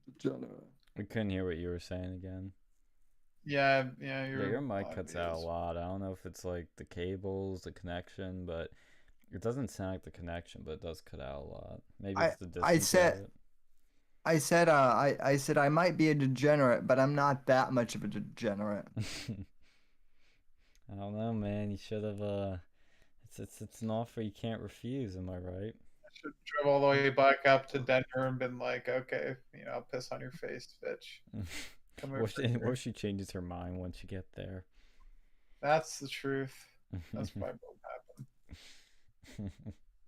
degenerate. We couldn't hear what you were saying again. Yeah, Yeah, you're your mic fine, cuts it out a is. lot. I don't know if it's like the cables, the connection, but it doesn't sound like the connection, but it does cut out a lot. Maybe I it's the I distance of said it. I said I might be a degenerate, but I'm not that much of a degenerate. I don't know, man. You should have it's an offer you can't refuse, am I right? Should have drove all the way back up to Denver and been like, okay, I'll piss on your face, bitch. Come over What here. if she changes her mind once you get there? That's the truth. That's probably what happened.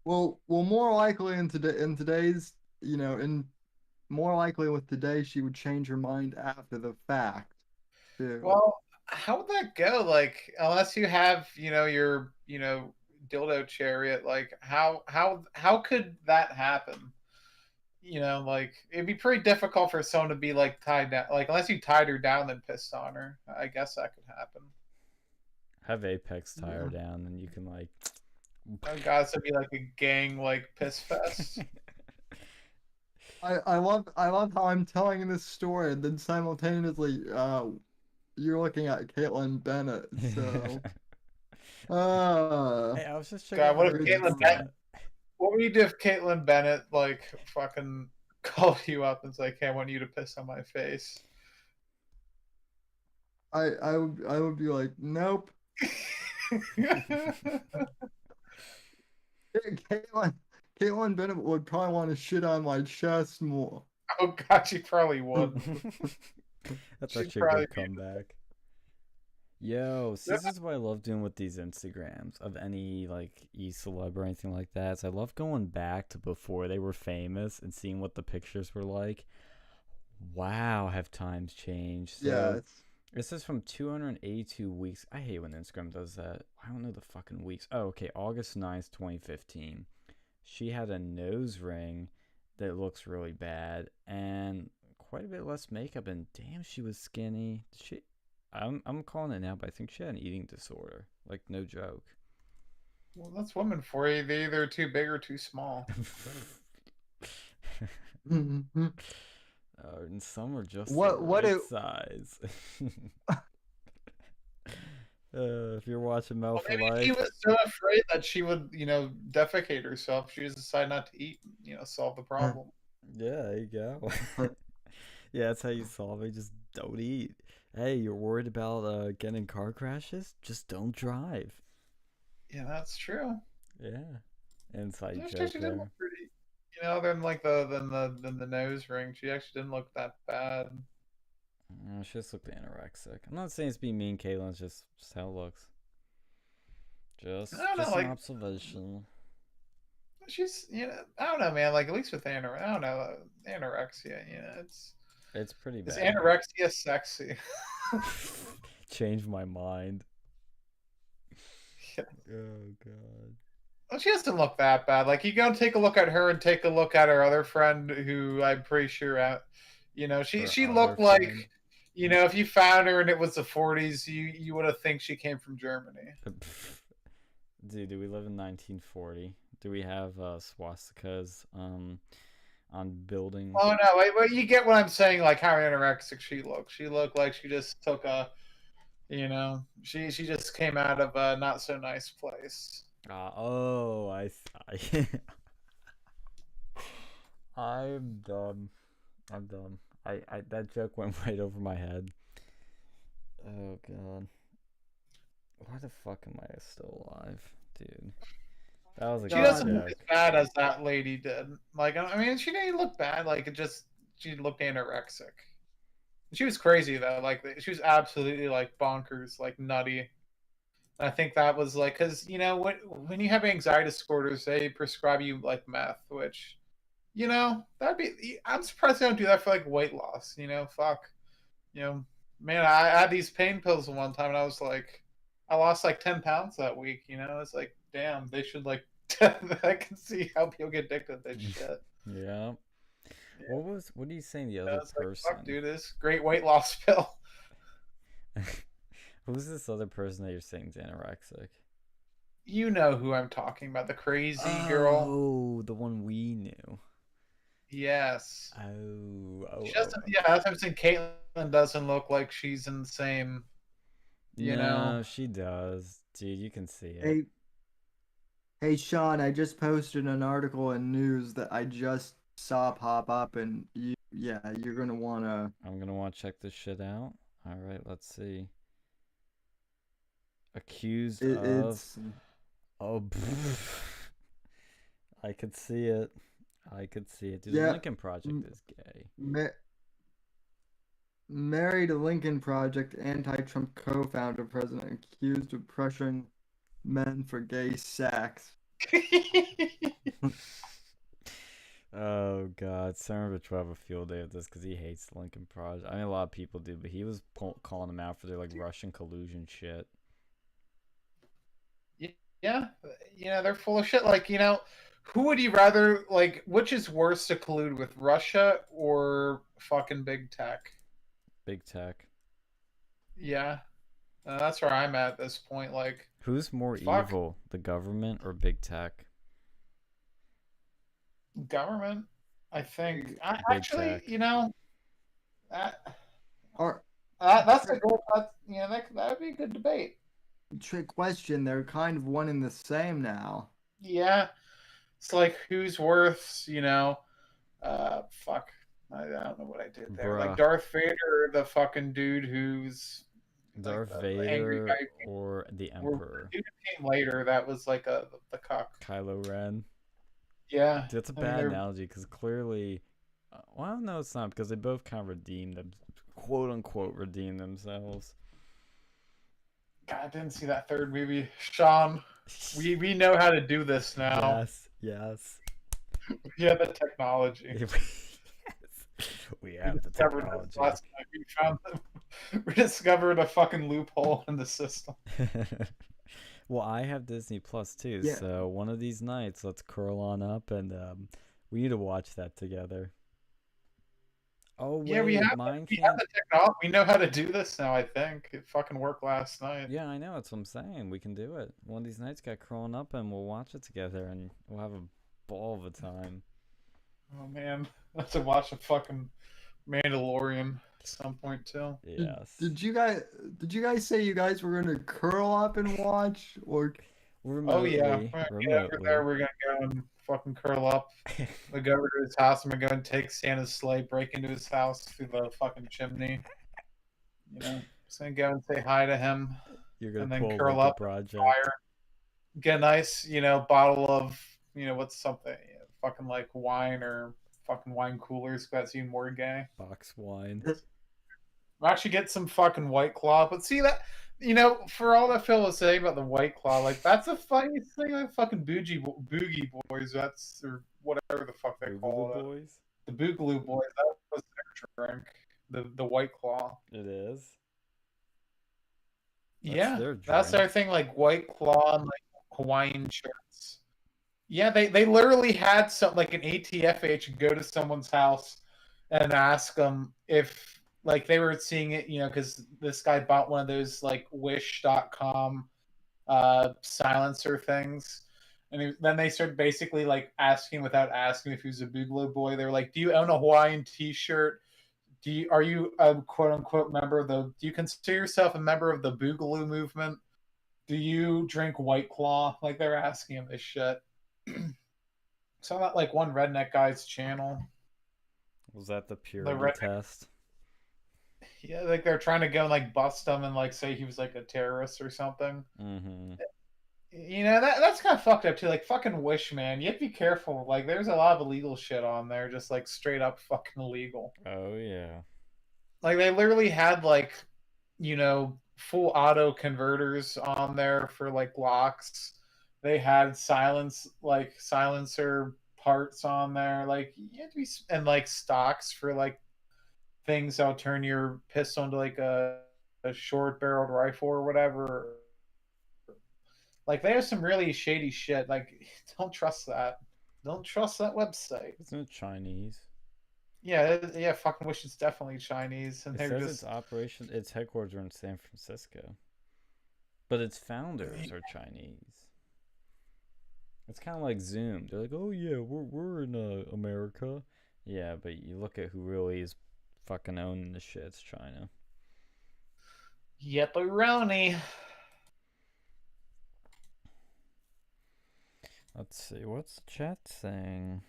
Well, more likely in today's in more likely with today she would change her mind after the fact too. Well, how would that go? Like, unless you have, your, dildo chariot, like how could that happen? Like it'd be pretty difficult for someone to be like tied down. Like unless you tied her down and pissed on her. I guess that could happen. Have Apex tie her Yeah. down, and you can like. Oh god, so it'd be like a gang like piss fest. I love how I'm telling this story and then simultaneously you're looking at Caitlin Bennett. So Hey, I was just checking God, out what if her Caitlin Insta. Bennett? What would you do if Caitlin Bennett like fucking called you up and's like, "Hey, I want you to piss on my face"? I would be like, nope. Caitlin Bennett would probably want to shit on my chest more. Oh god, she probably would. That's She'd actually a probably good comeback. Yo, see, this is what I love doing with these Instagrams of any like e-celeb or anything like that. Is I love going back to before they were famous and seeing what the pictures were like. Wow, have times changed? So Yeah, this is from 282 weeks. I hate when Instagram does that. I don't know the fucking weeks. Oh, okay. August 9th, 2015. She had a nose ring that looks really bad and quite a bit less makeup. And damn, she was skinny. I'm calling it now, but I think she had an eating disorder. Like, no joke. Well, that's women for you. They're either too big or too small. And some are just What- the what right do- size. If you're watching Mel Well, for maybe Life, he was so afraid that she would, defecate herself. She just decided not to eat, solve the problem. yeah, there you go. Yeah, that's how you solve it. Just don't eat. Hey, you're worried about getting in car crashes? Just don't drive. Yeah, that's true. Yeah. Inside She joke actually did there. look pretty. Than like the nose ring. She actually didn't look that bad. She just looked anorexic. I'm not saying it's being mean, Caitlin. It's just how it looks. Just I don't know, an like observation. she's I don't know, man. Like at least with I don't know, anorexia. It's pretty Is bad. anorexia sexy? Changed my mind. Yeah. Oh god. Well, she doesn't look that bad. Like you go and take a look at her and take a look at her other friend, who I'm pretty sure, Her she other looked friend. like, if you found her and it was the 40s, you would have think she came from Germany. Dude, do we live in 1940? Do we have swastikas on buildings? Oh no, wait, you get what I'm saying? Like how anorexic she looked. She looked like she just took she just came out of a not so nice place. Oh, I I'm dumb. I'm dumb. I that joke went right over my head. Oh god. Why the fuck am I still alive, dude? That was a She good doesn't look joke. as bad as that lady did. Like I mean, she didn't look bad. Like she looked anorexic. She was crazy though. Like she was absolutely like bonkers, like nutty. I think that was like because when you have anxiety disorders, they prescribe you like meth, which that'd be. I'm surprised they don't do that for like weight loss. Fuck. Man, I had these pain pills one time, and I was like, I lost like 10 pounds that week. It's like, damn, they should like. I can see how people get addicted to this shit. Yeah. What are you saying the other It's like, person? fuck, dude, this great weight loss pill. Who's this other person that you're saying is anorexic? You know who I'm talking about, the crazy girl. Oh, the one we knew. Yes. Oh. She doesn't. Yeah, that's what I'm saying. Caitlyn doesn't look like she's in the same. No, she does. Dude, you can see it. Hey, Sean, I just posted an article in news that I just saw pop up, and you're gonna wanna. I'm gonna want to check this shit out. All right, let's see. Accused of. It's Oh, I could see it. Dude, the Yeah, Lincoln Project is gay. Married to Lincoln Project anti-Trump co-founder president accused of pressuring men for gay sex. Oh god, Cernovich will have a field day with this because he hates the Lincoln Project. I mean, a lot of people do, but he was calling them out for their like Russian collusion shit. Yeah, they're full of shit. Like, who would you rather like? Which is worse to collude with, Russia or fucking big tech? Big tech. Yeah, that's where I'm at this point. Like, Who's more fuck. evil, the government or big tech? Government, I think. Actually, tech. that Or that's a good. That'd be a good debate. trick question, they're kind of one and the same now. Yeah, it's like who's worth, fuck. I don't know what I did there. Like Bruh. Darth Vader, or the fucking dude who's Darth like the angry Vader guy or the or Emperor? the dude who came later. That was like the cuck. Kylo Ren. Yeah, That's a I mean, bad they're- analogy because clearly, well, no, it's not because they both kind of redeemed them, quote unquote, redeem themselves. God, I didn't see that third movie, Sean. We know how to do this now. Yes. We have the technology. Yes. We have the discovered this technology. last night. We found we discovered a fucking loophole in the system. Well, I have Disney Plus too, Yeah. so one of these nights, let's curl on up and we need to watch that together. Oh wait, Yeah, we have mine the can't. technology. We know how to do this now. I think it fucking worked last night. Yeah, I know. That's what I'm saying. We can do it. One of these nights, got curling up, and we'll watch it together, and we'll have a ball of a time. Oh man, I have to watch a fucking Mandalorian at some point too. Yes. Did you guys say you guys were gonna curl up and watch, or Remotely, Oh yeah, we're gonna get over there. We're gonna go and fucking curl up. We go over to his house and we're going to take Santa's sleigh, break into his house through the fucking chimney. You know, just gonna go and say hi to him. You're gonna and then pull curl like up a project. Fire. Get a nice, bottle of, what's something, fucking like wine or fucking wine coolers. That's even more gay. Box wine. We'll actually get some fucking White Claw. But see that, for all that Phil was saying about the White Claw, like that's a funny thing. Like fucking boogie boys. That's or whatever the fuck they call it. Boys. The Boogaloo Boys. That was their drink. The White Claw. It is. That's that's their thing. Like White Claw and like Hawaiian shirts. Yeah, they literally had some like an ATF agent go to someone's house and ask them if like they were seeing it, because this guy bought one of those like Wish.com silencer things, and then they started basically like asking without asking if he was a Boogaloo boy. They were like, "Do you own a Hawaiian T-shirt? Are you a quote unquote member of the? Do you consider yourself a member of the Boogaloo movement? Do you drink White Claw?" Like they're asking him this shit. Saw that like one redneck guy's channel. Was that the purity test? Yeah, like they're trying to go and like bust him and like say he was like a terrorist or something. Mm-hmm. That's kind of fucked up too. Like fucking Wish, man. You have to be careful. Like there's a lot of illegal shit on there, just like straight up fucking illegal. Oh yeah. Like they literally had like, full auto converters on there for like locks. They had silencer parts on there. Like you have to be, and like stocks for like things that'll turn your pistol into like a short barreled rifle or whatever. Like they have some really shady shit. Like don't trust that. Don't trust that website. Isn't it Chinese? Yeah. Fucking Wish it's definitely Chinese, and it they're says its headquarters are in San Francisco, but its founders are Chinese. It's kind of like Zoom. They're like, oh yeah, we're in America. Yeah, but you look at who really is fucking owning the shit. It's China. Yep-a-roni. Let's see, what's the chat saying?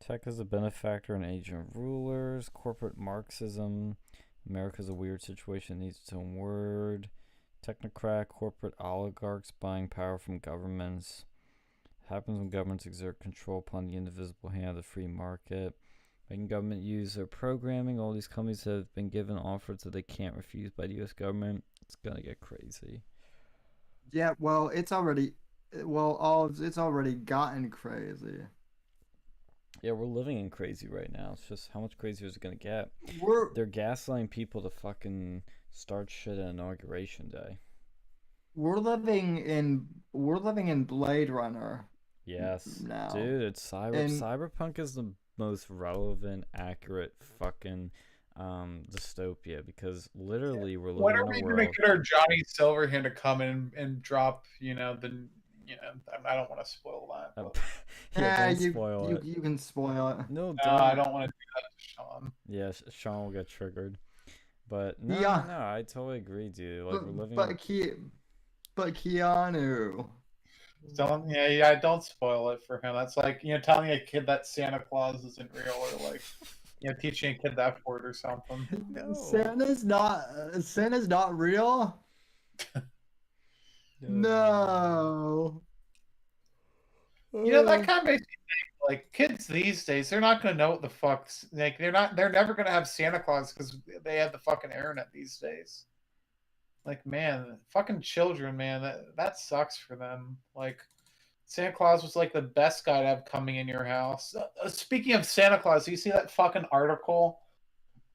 Tech is a benefactor and agent of rulers. Corporate Marxism. America's a weird situation, needs its own word. Technocrat, corporate oligarchs buying power from governments. Happens when governments exert control upon the indivisible hand of the free market. Making government use their programming. All these companies have been given offers that they can't refuse by the U.S. government. It's gonna get crazy. Yeah, well, it's already gotten crazy. Yeah, we're living in crazy right now. It's just how much crazier is it gonna get? They're gaslighting people to fucking start shit at Inauguration Day. We're living in Blade Runner. Yes, now. dude, it's Cyberpunk is the most relevant, accurate fucking dystopia because literally we're living when are in a we world. gonna get our Johnny Silverhand to come in and drop, I don't want to spoil that. But... You can spoil it. No, I don't want to do that to Sean. Yeah, Sean will get triggered. But no, I totally agree, dude. Like we're living. But Keanu. Don't spoil it for him. That's like telling a kid that Santa Claus isn't real, or like teaching a kid that word or something. No. Santa's not real. No. That kind of makes me think, like kids these days, they're not gonna know what the fuck's like. They're never gonna have Santa Claus because they have the fucking internet these days. Like man, fucking children, man, that sucks for them. Like Santa Claus was like the best guy to have coming in your house. Speaking of Santa Claus, do you see that fucking article?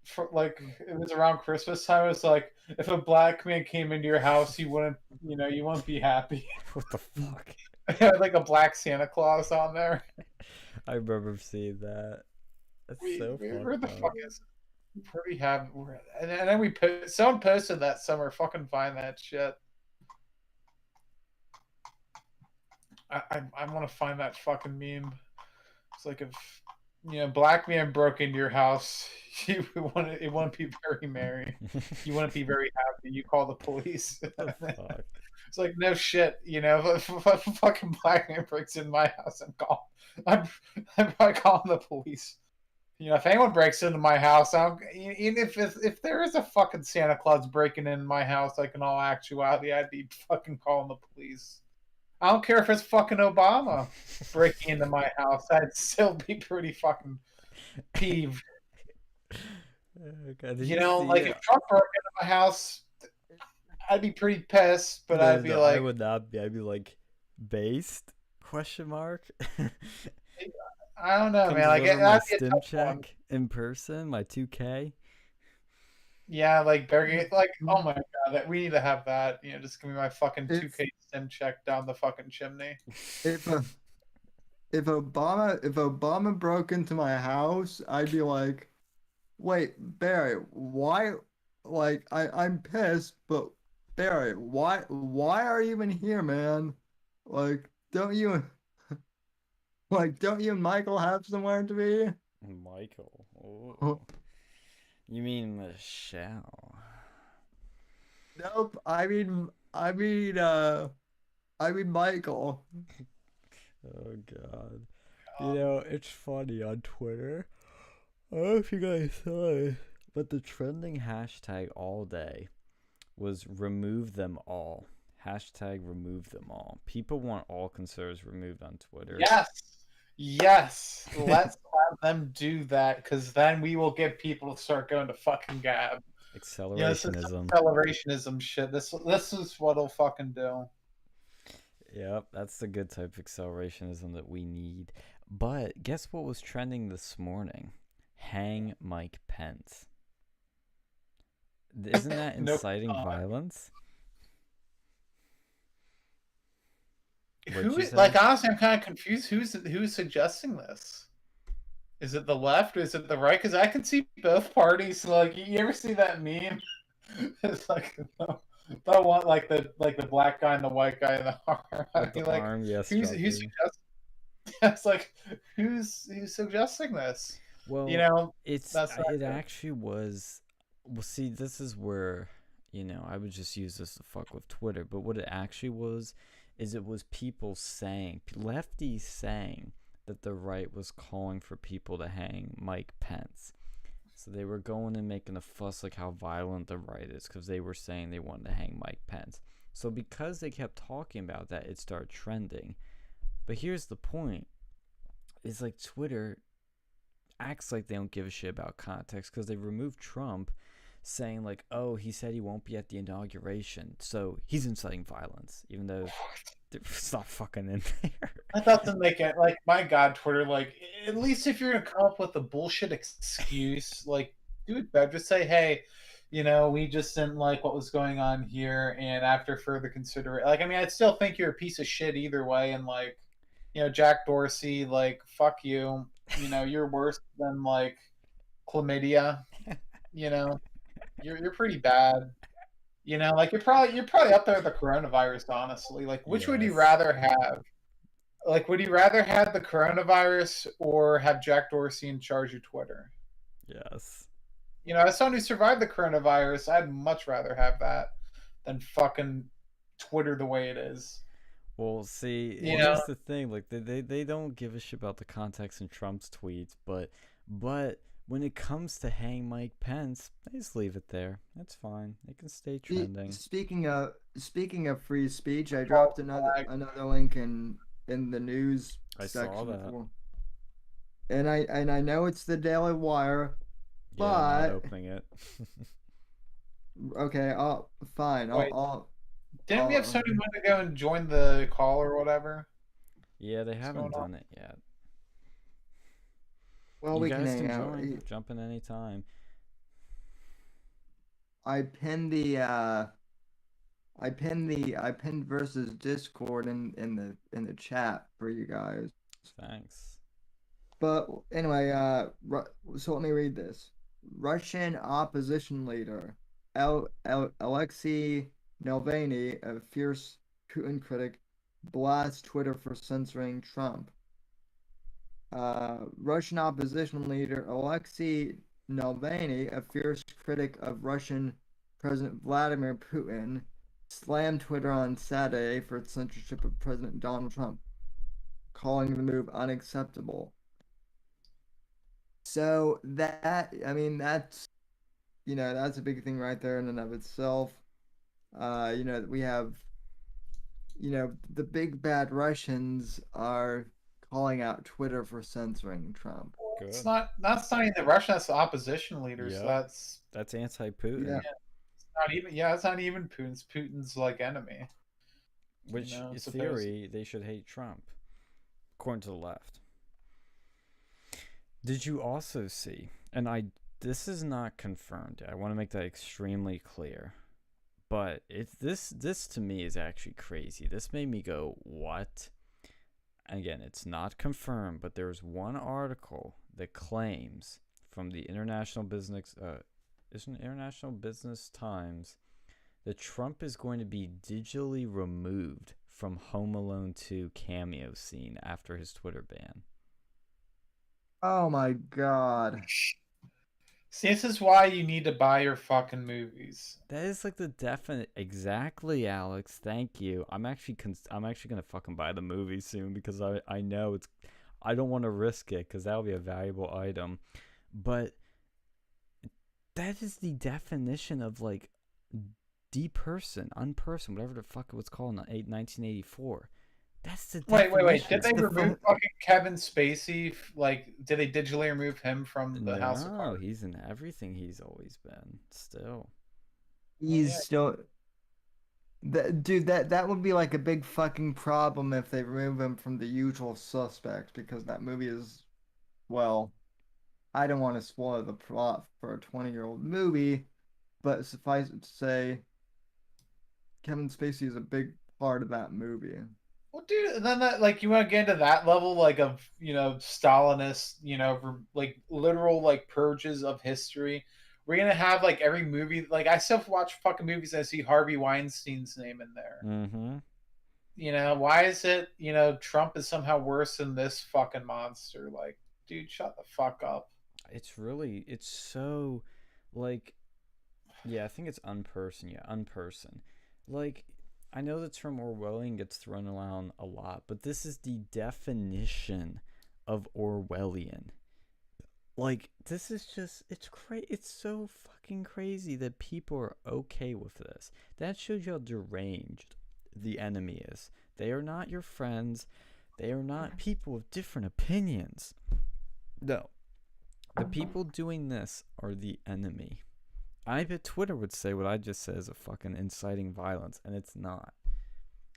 For like, it was around Christmas time. It was like, if a black man came into your house, you wouldn't be happy. What the fuck? It had like a black Santa Claus on there. I remember seeing that. That's so Where the fucked fuck up. is? Pretty have, and then we put someone posted that somewhere. Fucking find that shit. I want to find that fucking meme. It's like if black man broke into your house, it wouldn't be very merry. You wouldn't be very happy. You call the police. What the fuck? It's like no shit. If a fucking black man breaks in my house, I'm probably calling the police. If anyone breaks into my house, even if there is a fucking Santa Claus breaking in my house, like in all actuality, I'd be fucking calling the police. I don't care if it's fucking Obama breaking into my house. I'd still be pretty fucking peeved. Oh, God, Like if Trump broke into my house, I'd be pretty pissed. But I'd be like, I would not be. I'd be like, based? Question mark. I don't know, man. Like my that'd be a stim tough one. check in person, my 2K. Yeah, like oh my god, we need to have that. Just give me my fucking 2K stim check down the fucking chimney. If Obama broke into my house, I'd be like, wait, Barry, why? Like, I'm pissed, but Barry, why are you even here, man? Like, don't you and Michael have somewhere to be? Michael. Oh. You mean Michelle? Nope. I mean Michael. Oh God. It's funny on Twitter. I don't know if you guys saw it, but the trending hashtag all day was remove them all. Hashtag remove them all. People want all conservatives removed on Twitter. Yes. Let's have them do that, because then we will get people to start going to fucking Gab. Accelerationism. Accelerationism shit. This is what'll fucking do. Yep, that's the good type of accelerationism that we need. But guess what was trending this morning? Hang Mike Pence. Isn't that inciting violence? Honestly, I'm kind of confused. Who's suggesting this? Is it the left or is it the right? Because I can see both parties. Like, you ever see that meme? It's like the one, like the black guy and the white guy in the arm. With the arm, yes. Who's suggesting? It's like who's suggesting this? Well, it actually was. Well, see, this is where I would just use this to fuck with Twitter. But what it actually was is it was people saying, lefties saying that the right was calling for people to hang Mike Pence. So they were going and making a fuss like how violent the right is because they were saying they wanted to hang Mike Pence. So because they kept talking about that, it started trending. But here's the point. It's like Twitter acts like they don't give a shit about context because they removed Trump saying like, oh, he said he won't be at the inauguration, so he's inciting violence, even though it's not fucking in there. That doesn't make it, like, my God, Twitter, like, at least if you're gonna come up with a bullshit excuse, like, do it better. Just say, hey, we just didn't like what was going on here, and after further consideration, like, I mean, I still think you're a piece of shit either way, and like, Jack Dorsey, like, fuck you, you're worse than like chlamydia, You're pretty bad. Like you're probably up there with the coronavirus, honestly. Like, which would you rather have? Like, would you rather have the coronavirus or have Jack Dorsey in charge of Twitter? Yes. As someone who survived the coronavirus, I'd much rather have that than fucking Twitter the way it is. Well, see, here's the thing. Like, they don't give a shit about the context in Trump's tweets, but when it comes to hang Mike Pence, they just leave it there. That's fine. They can stay trending. Speaking of free speech, I dropped another link in the news section. Saw that. And I know it's the Daily Wire, but I'm not opening it. Okay, fine. Wait, didn't we have somebody want to go and join the call or whatever? Yeah, they haven't going on? done it yet. Well, You we can guys hang can out. join. Jump in anytime. I pinned versus Discord in the chat for you guys. Thanks. But anyway, so let me read this. Russian opposition leader Alexei Navalny, a fierce Putin critic, blasts Twitter for censoring Trump. Russian opposition leader Alexei Navalny, a fierce critic of Russian President Vladimir Putin, slammed Twitter on Saturday for its censorship of President Donald Trump, calling the move unacceptable. So that's that's a big thing right there in and of itself. We have, the big bad Russians are calling out Twitter for censoring Trump. Good. It's not. That's not even the Russian. That's the opposition leader. So Yep. that's That's anti-Putin. Yeah. not even. Yeah, it's not even Putin's. Putin's like enemy. Which, in theory, they should hate Trump, according to the left. Did you also see, and this is not confirmed, I want to make that extremely clear, but this to me is actually crazy. This made me go, what? Again, it's not confirmed, but there's one article that claims from the International Business Times that Trump is going to be digitally removed from Home Alone 2 cameo scene after his Twitter ban. Oh my God. See, this is why you need to buy your fucking movies. That is like the definite. Exactly, Alex. Thank you. I'm actually gonna fucking buy the movie soon because I know it's. I don't want to risk it because that'll be a valuable item, but that is the definition of like unperson, whatever the fuck it was called in 1984. That's the definition. Wait. Did they remove fucking Kevin Spacey? Like, did they digitally remove him from the House of Cards? No, he's in everything he's always been. Still. He's still. Dude, that would be like a big fucking problem if they remove him from The Usual Suspects because that movie is, well, I don't want to spoil the plot for a 20-year-old movie, but suffice it to say, Kevin Spacey is a big part of that movie. Well, dude, and then that you want to get into that level of Stalinist, like literal like purges of history. We're gonna have like every movie. Like I still watch fucking movies and I see Harvey Weinstein's name in there. Mm-hmm. Why is it Trump is somehow worse than this fucking monster? Like, dude, shut the fuck up. It's so like, yeah, I think it's unperson. Yeah, unperson. Like, I know the term Orwellian gets thrown around a lot, but this is the definition of Orwellian. Like, this is just, it's so fucking crazy that people are okay with this. That shows you how deranged the enemy is. They are not your friends. They are not people with different opinions. No. The people doing this are the enemy. I bet Twitter would say what I just said is a fucking inciting violence, and it's not.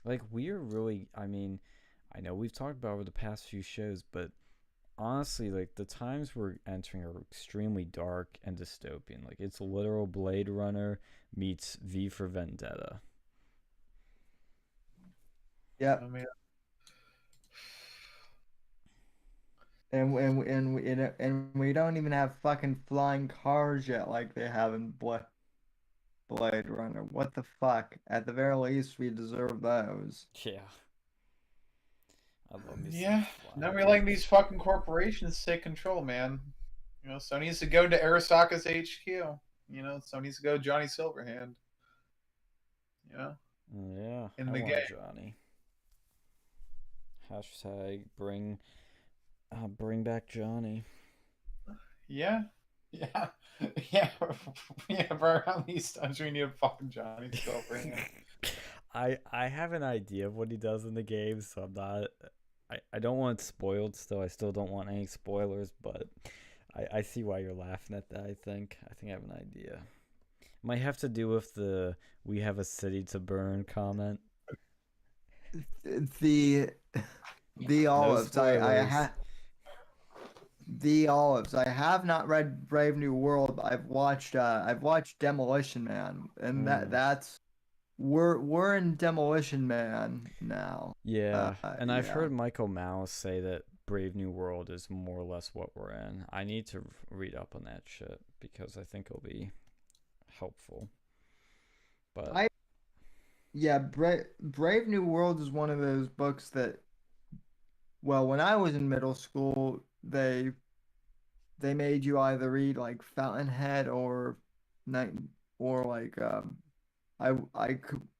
Like, we're really, I mean, I know we've talked about over the past few shows, but honestly, like, the times we're entering are extremely dark and dystopian. Like, it's literal Blade Runner meets V for Vendetta. Yeah. I mean, And we don't even have fucking flying cars yet like they have in Blade Runner. What the fuck? At the very least, we deserve those. Yeah. I love me yeah. some Now flying we're letting cars. these fucking corporations take control, man. Sony needs to go to Arasaka's HQ. Sony needs to go Johnny Silverhand. Yeah, in I the want game. Johnny. Hashtag bring back Johnny. Yeah. Yeah. Yeah. Yeah, bro. At least I'm sure you need a fucking Johnny Silverhand. I have an idea of what he does in the game, so I'm not. I don't want it spoiled still. I still don't want any spoilers, but I see why you're laughing at that. I think I have an idea. Might have to do with the "we have a city to burn" comment. The The No Olives. spoilers. The Olives. I have not read Brave New World. But I've watched Demolition Man, and we're in Demolition Man now. Yeah, and I've Yeah. heard Michael Malice say that Brave New World is more or less what we're in. I need to read up on that shit because I think it'll be helpful. But Yeah, Brave New World is one of those books that, well, when I was in middle school, they made you either read like Fountainhead or night or like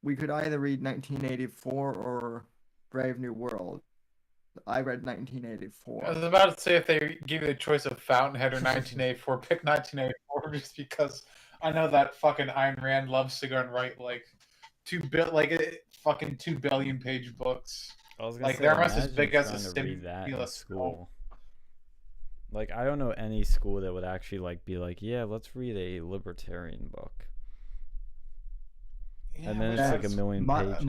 we could either read 1984 or Brave New World. I read I 1984. was about to say if they give you the choice of Fountainhead or 1984, pick 1984 just because I know that fucking Ayn Rand loves to go and write like fucking 2 billion page books. I was gonna Like say, they're almost as imagine big as a trying to read that in stimulus bill. school. Like, I don't know any school that would actually like be like, yeah, let's read a libertarian book. Yeah, And then which it's like a is- million pages.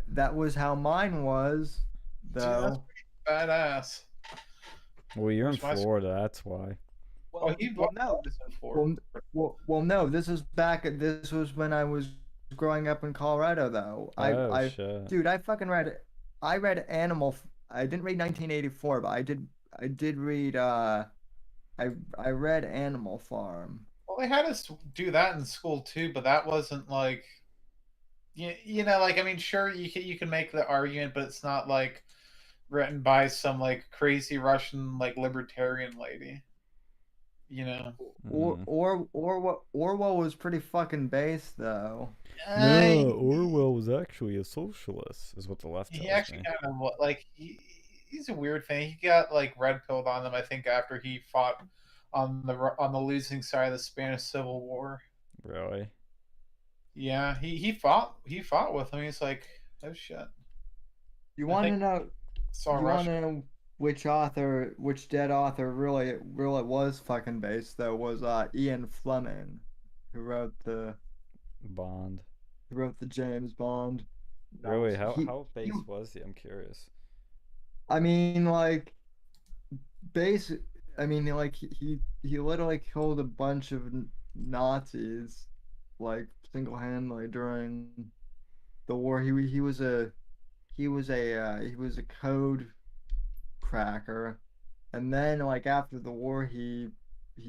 That was how mine was, Dude, that's though. pretty badass. Well, you're in Where's my- Florida, that's why. Well, he well, no. this in Florida. Well, no. This was when I was growing up in Colorado, though. Oh, shit. Dude, I read Animal. I didn't read 1984, but I did read. I read Animal Farm. Well, they had us do that in school too, but that wasn't like, like I mean, sure you can make the argument, but it's not like written by some like crazy Russian like libertarian lady, you know. Orwell was pretty fucking base, though. No, Orwell was actually a socialist, is what the left tells He actually me. kind of like he's a weird thing. He got like red pilled on them, I think, after he fought on the losing side of the Spanish Civil War. Really? Yeah, he fought with him. He's like, oh shit. You I want to think- know? Saw You want Russia. to know which dead author really was fucking based, though? Was Ian Fleming, who wrote Bond. James Bond. Really? How He- base he- was he? I'm curious. I mean, like, base. I mean, like he literally killed a bunch of Nazis, like single-handedly during the war. He was a code cracker, and then like after the war, he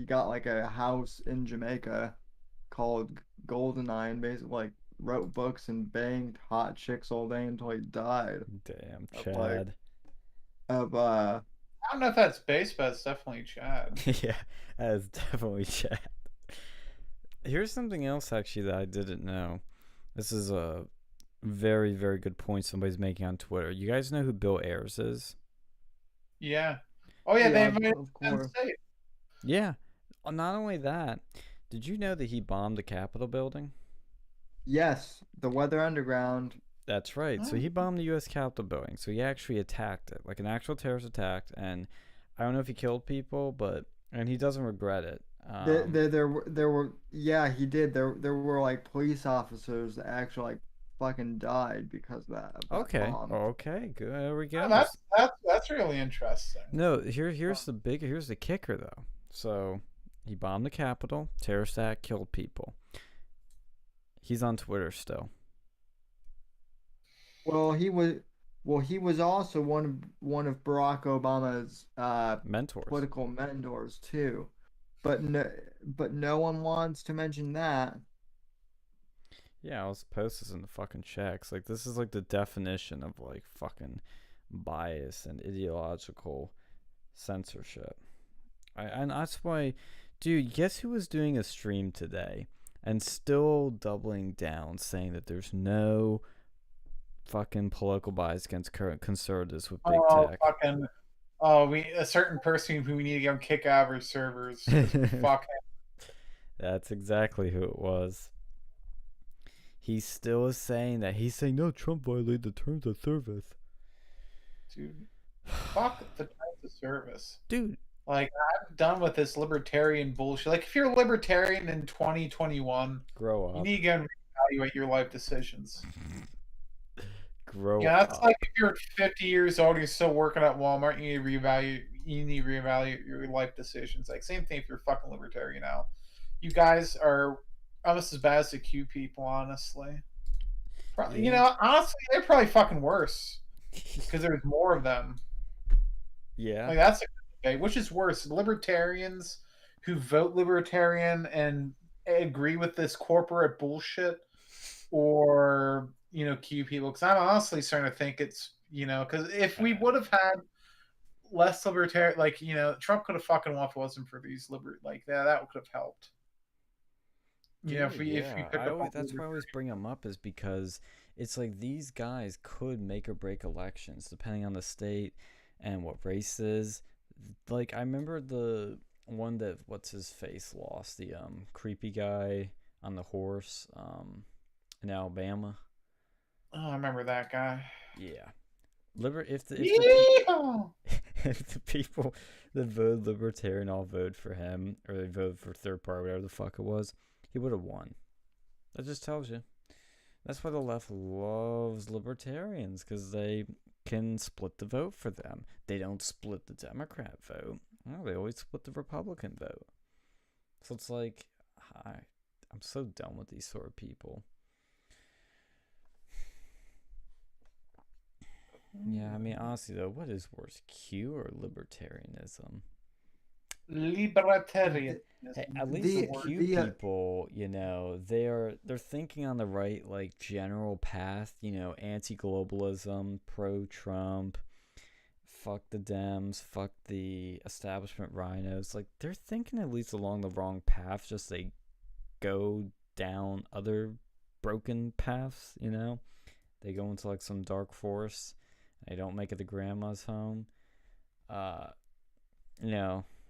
got like a house in Jamaica called Goldeneye, and basically like wrote books and banged hot chicks all day until he died Damn, Of, Chad. like- of I don't know if that's base, but it's definitely Chad. Yeah, that is definitely Chad. Here's something else actually that I didn't know. This is a very, very good point somebody's making on Twitter. You guys know who Bill Ayers is? Yeah. Oh yeah, they invited of Penn course. State. Yeah. Not only that, did you know that he bombed the Capitol building? Yes, the Weather Underground. That's right. So he bombed the U.S. Capitol building. So he actually attacked it, like an actual terrorist attack. And I don't know if he killed people, and he doesn't regret it. There were yeah, he did. There were like police officers that actually like fucking died because of that. Of that Okay. bomb. Okay. Good. There we go. Oh, that's really interesting. No, here's the kicker though. So he bombed the Capitol, terrorist act, killed people. He's on Twitter still. Well, he was also one of Barack Obama's Mentors. political mentors too. But no one wants to mention that. Yeah, I'll post this in the fucking checks. Like, this is like the definition of like fucking bias and ideological censorship. And that's why, dude, guess who was doing a stream today and still doubling down saying that there's no fucking political bias against current conservatives with big tech. A certain person who we need to go kick out of our servers. Fuck him. That's exactly who it was. He still is saying that. He's saying, no, Trump violated the terms of service. Dude, fuck the terms of service. Dude. Like, I'm done with this libertarian bullshit. Like, if you're a libertarian in 2021, Grow up. you need to go and reevaluate your life decisions. grow Yeah, that's up. like if you're 50 years old, you're still working at Walmart, you need to reevaluate. You need to reevaluate your life decisions. Like same thing if you're fucking libertarian now. You guys are almost as bad as the Q people, honestly. Probably, you Yeah. know, honestly, they're probably fucking worse because there's more of them. Yeah. Like that's a good debate. Which is worse, libertarians who vote libertarian and agree with this corporate bullshit, or Q people? Because I'm honestly starting to think it's because if we would have had less libertarian, like Trump could have fucking won if it wasn't for these like that could have helped. If we yeah. picked up on That's why I always bring them up, is because it's like these guys could make or break elections depending on the state and what race is. Like I remember the one that what's his face lost, the creepy guy on the horse in Alabama. Oh, I remember that guy. Yeah. If the Yeehaw! if the people that voted libertarian all voted for him, or they voted for third party, whatever the fuck it was, he would have won. That just tells you. That's why the left loves libertarians, because they can split the vote for them. They don't split the Democrat vote. No, they always split the Republican vote. So it's like, I'm so done with these sort of people. Yeah, I mean, honestly, though, what is worse, Q or libertarianism? Libertarian. Hey, at least the Q people, they're thinking on the right, like, general path, anti-globalism, pro-Trump, fuck the Dems, fuck the establishment rhinos. Like, they're thinking at least along the wrong path, just they go down other broken paths, They go into, like, some dark forest. They don't make it to grandma's home. I'd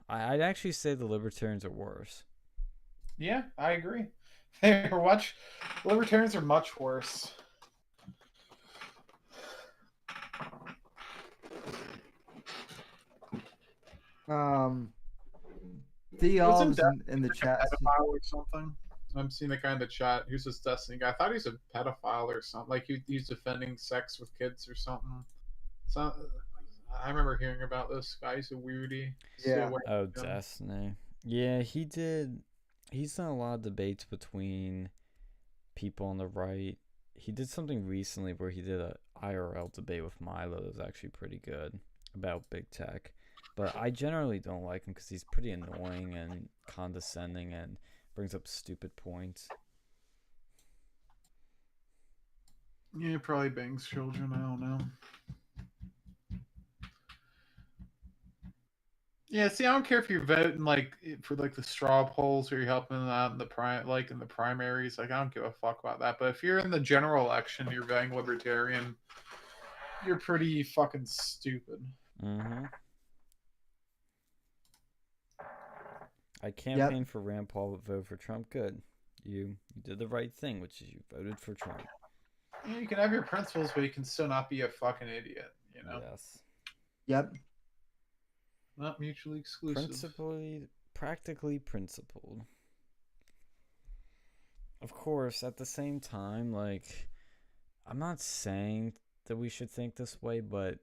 actually say the libertarians are worse. Yeah, I agree. Libertarians are much worse. Theo's in the chat. Pedophile or something. I'm seeing the guy in the chat. Who's this Destiny guy? I thought he's a pedophile or something. Like he's defending sex with kids or something. So I remember hearing about this guy. He's a weirdie. Yeah. Oh, Destiny. Yeah, he did. He's done a lot of debates between people on the right. He did something recently where he did a IRL debate with Milo that was actually pretty good about big tech. But I generally don't like him because he's pretty annoying and condescending and brings up stupid points. Yeah, he probably bangs children. I don't know. Yeah, see, I don't care if you're voting for the straw polls or you're helping them out in the primaries. Like, I don't give a fuck about that. But if you're in the general election, you're voting libertarian, you're pretty fucking stupid. Mm-hmm. I campaigned for Rand Paul but voted for Trump. Good. You did the right thing, which is you voted for Trump. Yeah, you can have your principles, but you can still not be a fucking idiot, Yes. Yep. Not mutually exclusive. Practically principled. Of course, at the same time, like, I'm not saying that we should think this way, but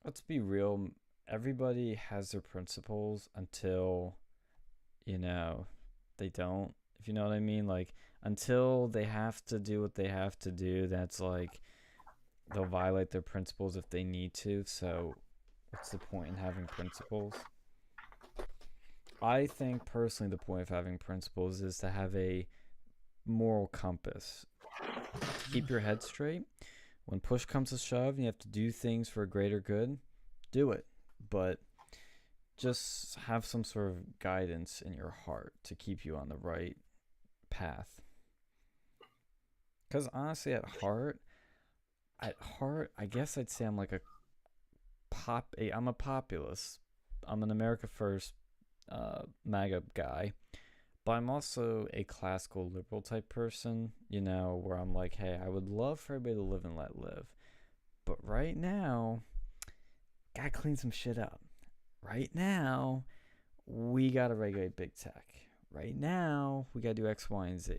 let's be real. Everybody has their principles until, they don't, if you know what I mean. Like, until they have to do what they have to do, that's like, they'll violate their principles if they need to. So what's the point in having principles? I think personally the point of having principles is to have a moral compass. To keep your head straight. When push comes to shove and you have to do things for a greater good, do it. But just have some sort of guidance in your heart to keep you on the right path. Because honestly, at heart, I guess I'd say I'm like I'm a populist. I'm an America First MAGA guy. But I'm also a classical liberal type person, where I'm like, hey, I would love for everybody to live and let live. But right now, gotta clean some shit up. Right now, we gotta regulate big tech. Right now, we gotta do X, Y, and Z.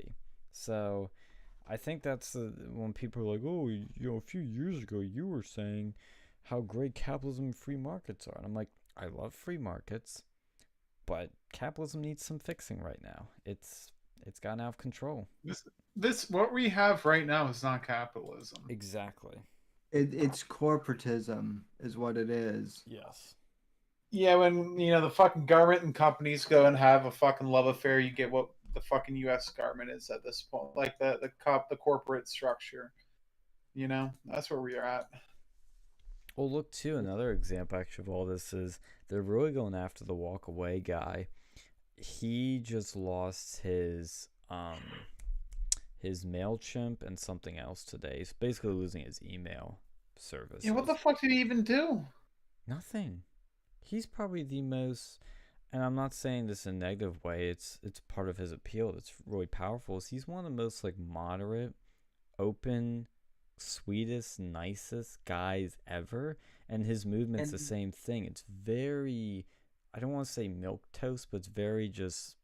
So I think that's when people are like, oh, a few years ago you were saying how great capitalism and free markets are. And I'm like, I love free markets, but capitalism needs some fixing right now. It's gotten out of control. This what we have right now is not capitalism. Exactly. It's corporatism is what it is. Yes. Yeah, when the fucking government and companies go and have a fucking love affair, you get what the fucking U.S. government is at this point, like the corporate structure. That's where we are at. Well, look too. Another example actually of all this is they're really going after the walk away guy. He just lost his MailChimp and something else today. He's basically losing his email service. Yeah, what the fuck did he even do? Nothing. He's probably the most, and I'm not saying this in a negative way. It's part of his appeal that's really powerful. Is he's one of the most like moderate, open, sweetest, nicest guys ever, and his movement's the same thing. It's very, I don't want to say milk toast, but it's very just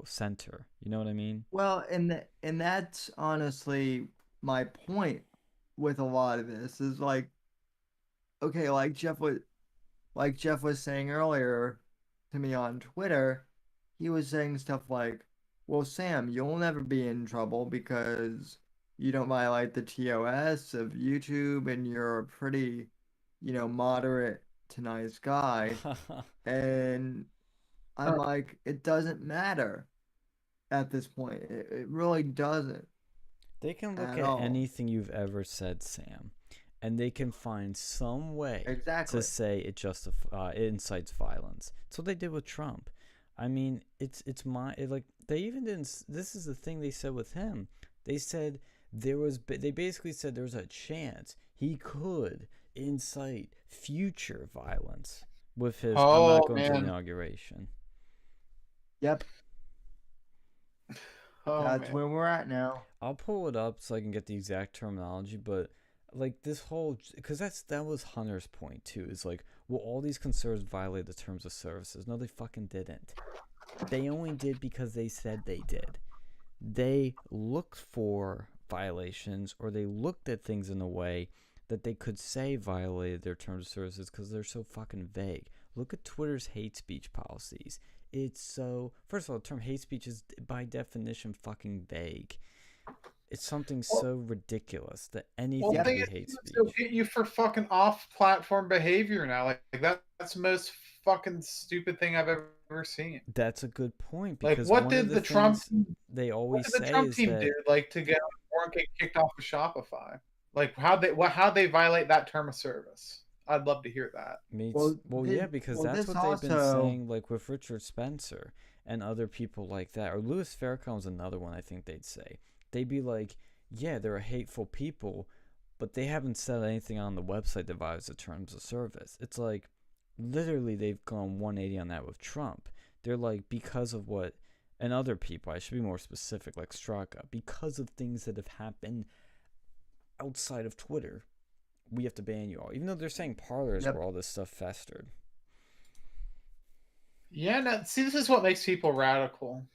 center. You know what I mean? Well, and that's honestly my point with a lot of this is like, okay, like Jeff was saying earlier to me on Twitter, he was saying stuff like, well, Sam, you'll never be in trouble because you don't violate the TOS of YouTube and you're a pretty, moderate to nice guy. And I'm like, it doesn't matter at this point. It really doesn't. They can look At at all. anything you've ever said, Sam, and they can find some way Exactly. to say it it incites violence. That's what they did with Trump. I mean, they even didn't. This is the thing they said with him. They said they basically said there was a chance he could incite future violence with his. I'm not going to the inauguration. Yep. That's man. where we're at now. I'll pull it up so I can get the exact terminology, but like this whole, because that was Hunter's point too, is like, well, all these conservatives violate the terms of services. No, they fucking didn't. They only did because they said they did. They looked for violations, or they looked at things in a way that they could say violated their terms of services because they're so fucking vague. Look at Twitter's hate speech policies. It's so, first of all, the term hate speech is by definition fucking vague. It's something so ridiculous that anything can be hate speech. They'll get you for fucking off-platform behavior now. Like that's the most fucking stupid thing I've ever seen. That's a good point, Like, because what did the Trump they always what did the say Trump is team that do? Like to get kicked off of Shopify? Like how they violate that term of service? I'd love to hear that. yeah, because that's what they've been saying, like with Richard Spencer and other people like that. Or Louis Farrakhan's another one I think they'd say. They'd be like, yeah, they're a hateful people, but they haven't said anything on the website that violates the terms of service. It's like, literally, they've gone 180 on that with Trump. They're like, because of what, and other people, I should be more specific, like Straka, because of things that have happened outside of Twitter, we have to ban you all. Even though they're saying Parler is where all this stuff festered. Yeah, no, see, this is what makes people radical.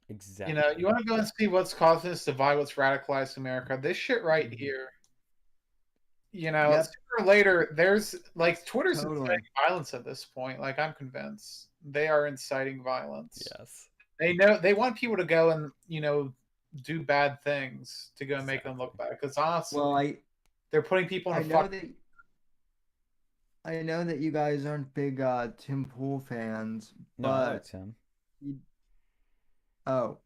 Exactly. You want to go and see what's causing this divide, what's radicalized America. This shit right here. Sooner or later, there's like Twitter's inciting violence at this point. Like, I'm convinced they are inciting violence. Yes. They know they want people to go and do bad things to go and make them look bad. Because honestly, they're putting people in I know that you guys aren't big Tim Pool fans, but I like Tim. Oh,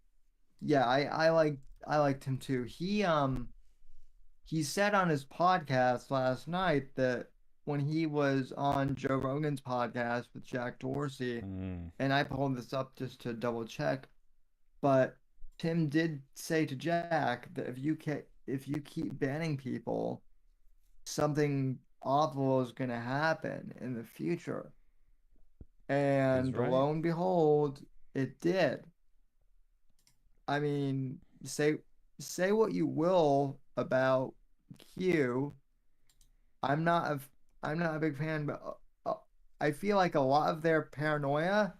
yeah, I liked him too. He said on his podcast last night that when he was on Joe Rogan's podcast with Jack Dorsey, and I pulled this up just to double check, but Tim did say to Jack that if you keep banning people, something awful is going to happen in the future. And lo and behold, it did. I mean, say what you will about Q. I'm not a big fan, but I feel like a lot of their paranoia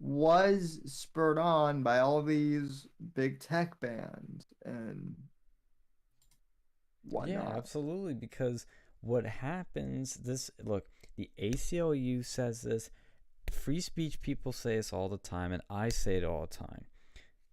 was spurred on by all these big tech bands and Yeah, whatnot. absolutely. Because what happens, look, the ACLU says this, free speech people say this all the time, and I say it all the time.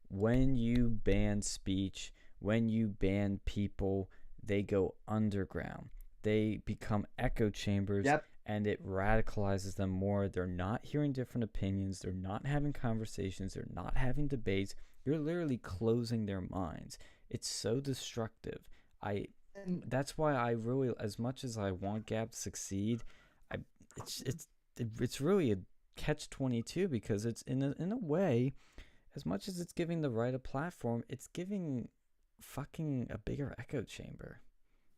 When you ban speech, when you ban people, they go underground. They become echo chambers, Yep. and it radicalizes them more. They're not hearing different opinions. They're not having conversations. They're not having debates. You're literally closing their minds. It's so destructive. And That's why I really, as much as I want Gab to succeed, I it's really a catch-22, because it's in a way, as much as it's giving the right a platform, it's giving fucking a bigger echo chamber.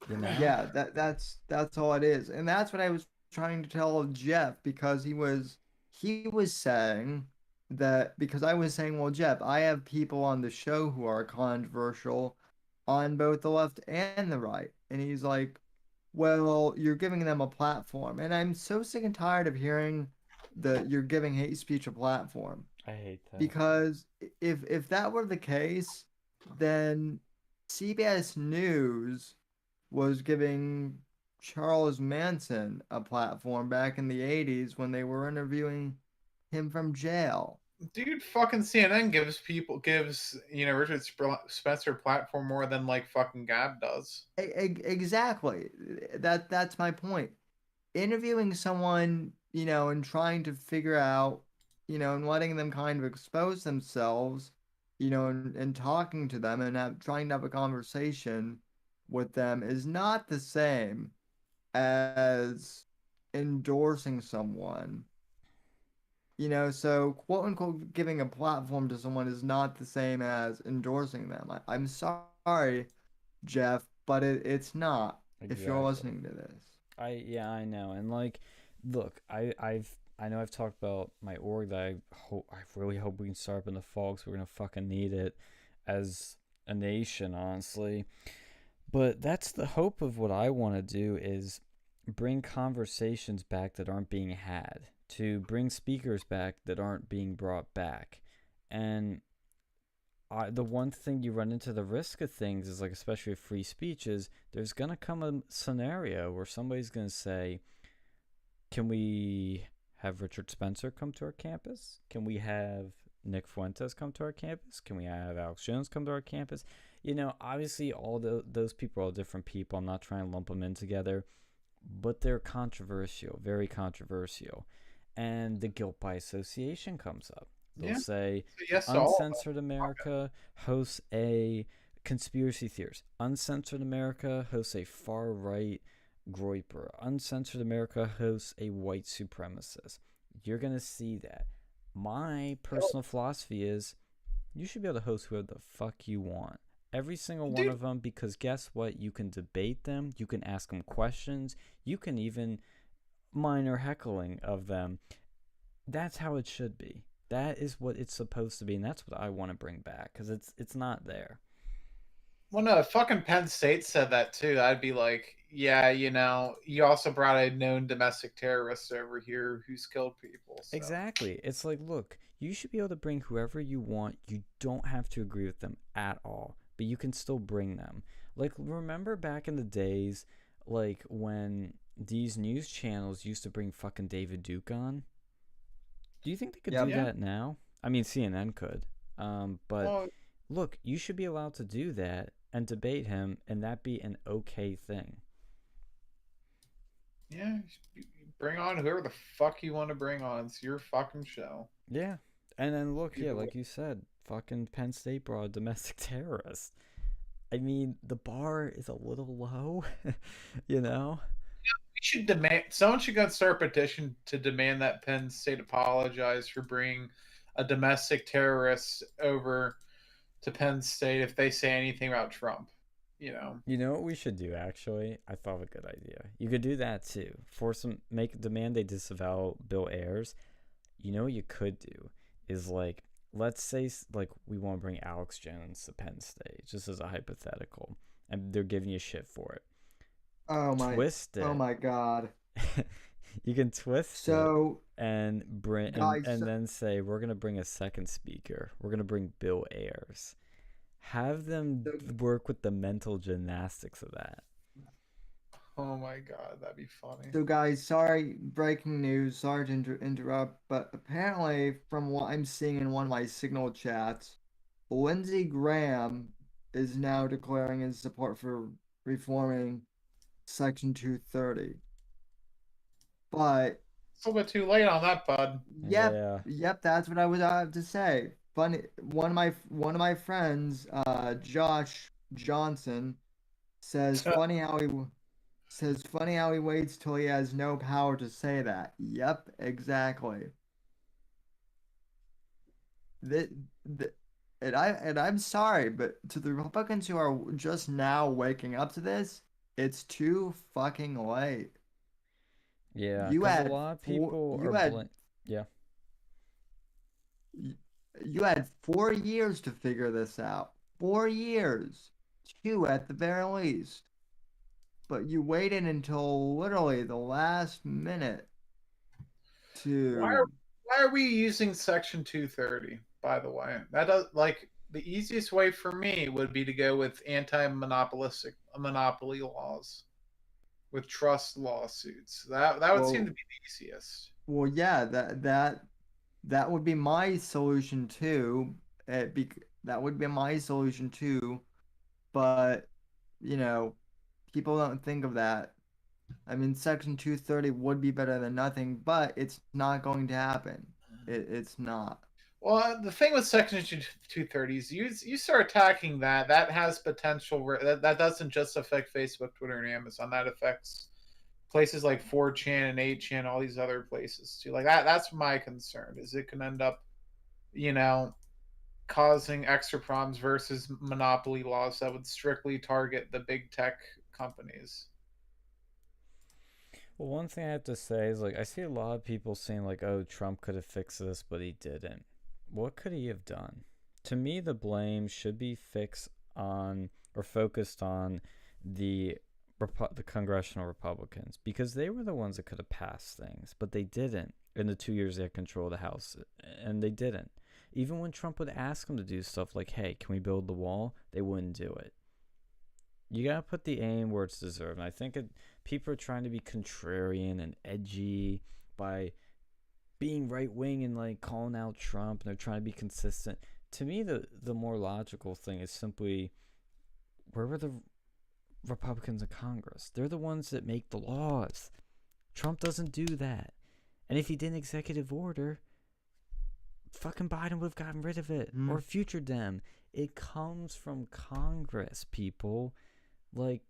You know? yeah, that's all it is. And that's what I was trying to tell Jeff, because he was saying that, because I was saying, well, Jeff, I have people on the show who are controversial on both the left and the right. And he's like, well, you're giving them a platform. And I'm so sick and tired of hearing that you're giving hate speech a platform. I hate that. Because if that were the case, then CBS News was giving Charles Manson a platform back in the 80s when they were interviewing him from jail. Dude, fucking CNN gives Richard Spencer a platform more than like fucking Gab does. Exactly. That's my point. Interviewing someone, and trying to figure out, and letting them kind of expose themselves, and talking to them and trying to have a conversation with them is not the same as endorsing someone. So quote unquote giving a platform to someone is not the same as endorsing them. I'm sorry, Jeff, but it's not, if you're Exactly. listening to this. I know. And like, look, I know I've talked about my org that I really hope we can start up in the fall, because we're gonna fucking need it as a nation, honestly. But that's the hope of what I want to do, is bring conversations back that aren't being had, to bring speakers back that aren't being brought back. And the one thing you run into the risk of things is, like, especially with free speech, is there's going to come a scenario where somebody's going to say, can we have Richard Spencer come to our campus? Can we have Nick Fuentes come to our campus? Can we have Alex Jones come to our campus? Obviously all those people are all different people. I'm not trying to lump them in together, but they're controversial, very controversial. And the guilt by association comes up. They'll say, yes, Uncensored America hosts a conspiracy theorist. Uncensored America hosts a far-right groiper. Uncensored America hosts a white supremacist. You're going to see that. My personal philosophy is, you should be able to host whoever the fuck you want. Every single one of them, because guess what? You can debate them. You can ask them questions. You can even minor heckling of them. That's how it should be. That is what it's supposed to be, and that's what I want to bring back, because it's not there. Well, no, if fucking Penn State said that too, I'd be like, yeah, you also brought a known domestic terrorist over here who's killed people. So. Exactly. It's like, look, you should be able to bring whoever you want. You don't have to agree with them at all, but you can still bring them. Like, remember back in the days, like, when these news channels used to bring fucking David Duke on? Do you think they could do that now? I mean, CNN could. But look, you should be allowed to do that and debate him, and that be an okay thing. Yeah, bring on whoever the fuck you want to bring on. It's your fucking show. Yeah. And then look, like you said, fucking Penn State brought a domestic terrorist. I mean, the bar is a little low, We should demand, someone should go start a petition to demand that Penn State apologize for bringing a domestic terrorist over to Penn State if they say anything about Trump. You know what we should do, actually? I thought of a good idea. You could do that too. Demand they disavow Bill Ayers. You know what you could do is, like, let's say, like, we want to bring Alex Jones to Penn State, just as a hypothetical, and they're giving you shit for it. Oh my! Twist it. Oh my God! You can twist it So, and bring guys, and then say we're gonna bring a second speaker. We're gonna bring Bill Ayers. Have them work with the mental gymnastics of that. Oh my god, that'd be funny. so guys, sorry, breaking news. Sorry to interrupt, but apparently, from what I'm seeing in one of my Signal chats, Lindsey Graham is now declaring his support for reforming Section 230. But It's a little bit too late on that, bud. Yeah. yep, that's what I was about to say. Funny, one of my friends, Josh Johnson, says funny how he waits till he has no power to say that. Yep, exactly. That, and I'm sorry, but to the Republicans who are just now waking up to this, it's too fucking late. Yeah, You because a had lot of four, people you are had yeah. you had 4 years to figure this out. 4 years, two at the very least. But you waited until literally the last minute Why are to. why are we using Section 230? By the way, that does like the easiest way for me would be to go with anti-monopolistic monopoly laws with trust lawsuits. That would seem to Well, be the easiest. well, yeah, that would be my solution too. That would be my solution too. But you know, people don't think of that. I mean, Section 230 would be better than nothing, but it's not going to happen. It's not. Well, the thing with Section 230 is you start attacking that, that has potential. That doesn't just affect Facebook, Twitter, and Amazon. That affects places like 4chan and 8chan, all these other places too. Like that's my concern. Is it can end up, you know, causing extra problems versus monopoly laws that would strictly target the big tech companies. Well, one thing I have to say is like I see a lot of people saying like, "Oh, Trump could have fixed this, but he didn't." What could he have done? To me, the blame should be fixed on or focused on the the congressional Republicans because they were the ones that could have passed things, but they didn't in the 2 years they had control of the House, and they didn't. Even when Trump would ask them to do stuff like, "Hey, can we build the wall?" they wouldn't do it. You gotta put the aim where it's deserved. And I think people are trying to be contrarian and edgy by being right wing and like calling out Trump, and they're trying to be consistent. To me, the more logical thing is simply where were the Republicans in Congress? They're the ones that make the laws. Trump doesn't do that. And if he did an executive order, fucking Biden would have gotten rid of it. Or future Dem. It comes from Congress, people. Like,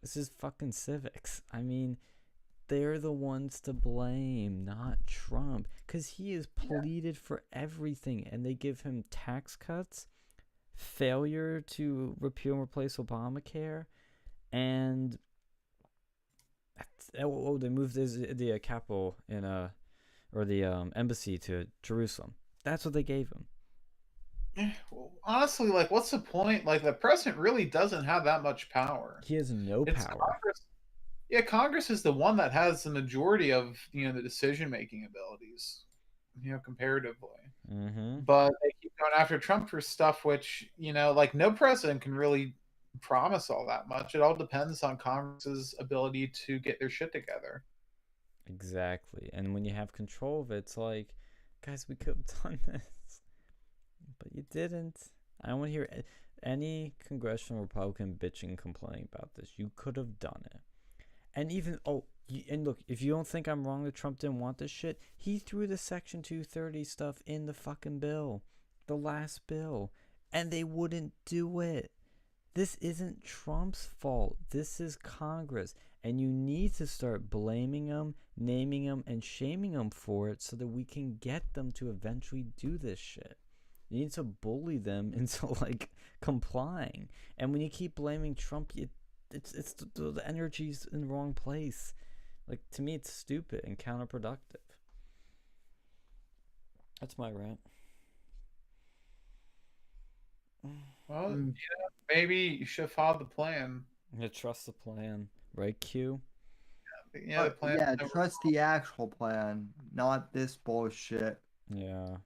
this is fucking civics. I mean, they're the ones to blame, not Trump. Because he is pleaded for everything. And they give him tax cuts, failure to repeal and replace Obamacare, and they moved the capital in or the embassy to Jerusalem. That's what they gave him. Well, honestly, like, what's the point? Like, the president really doesn't have that much power. He has no power. Congress. Yeah, Congress is the one that has the majority of the decision-making abilities, comparatively. Mm-hmm. But they keep going after Trump for stuff which like no president can really promise all that much. It all depends on Congress's ability to get their shit together. Exactly. And when you have control of it, it's like, guys, we could have done this, but you didn't. I don't want to hear any congressional Republican bitching, complaining about this. You could have done it. And even, and look, if you don't think I'm wrong that Trump didn't want this shit, he threw the Section 230 stuff in the fucking bill, the last bill, and they wouldn't do it. This isn't Trump's fault. This is Congress. And you need to start blaming them, naming them, and shaming them for it so that we can get them to eventually do this shit. You need to bully them into, like, complying. And when you keep blaming Trump, it's the energy's in the wrong place. Like, to me, it's stupid and counterproductive. That's my rant. Well, maybe you should follow the plan. I'm gonna trust the plan, right, Q? The plan. Yeah, trust the actual plan, not this bullshit. Yeah.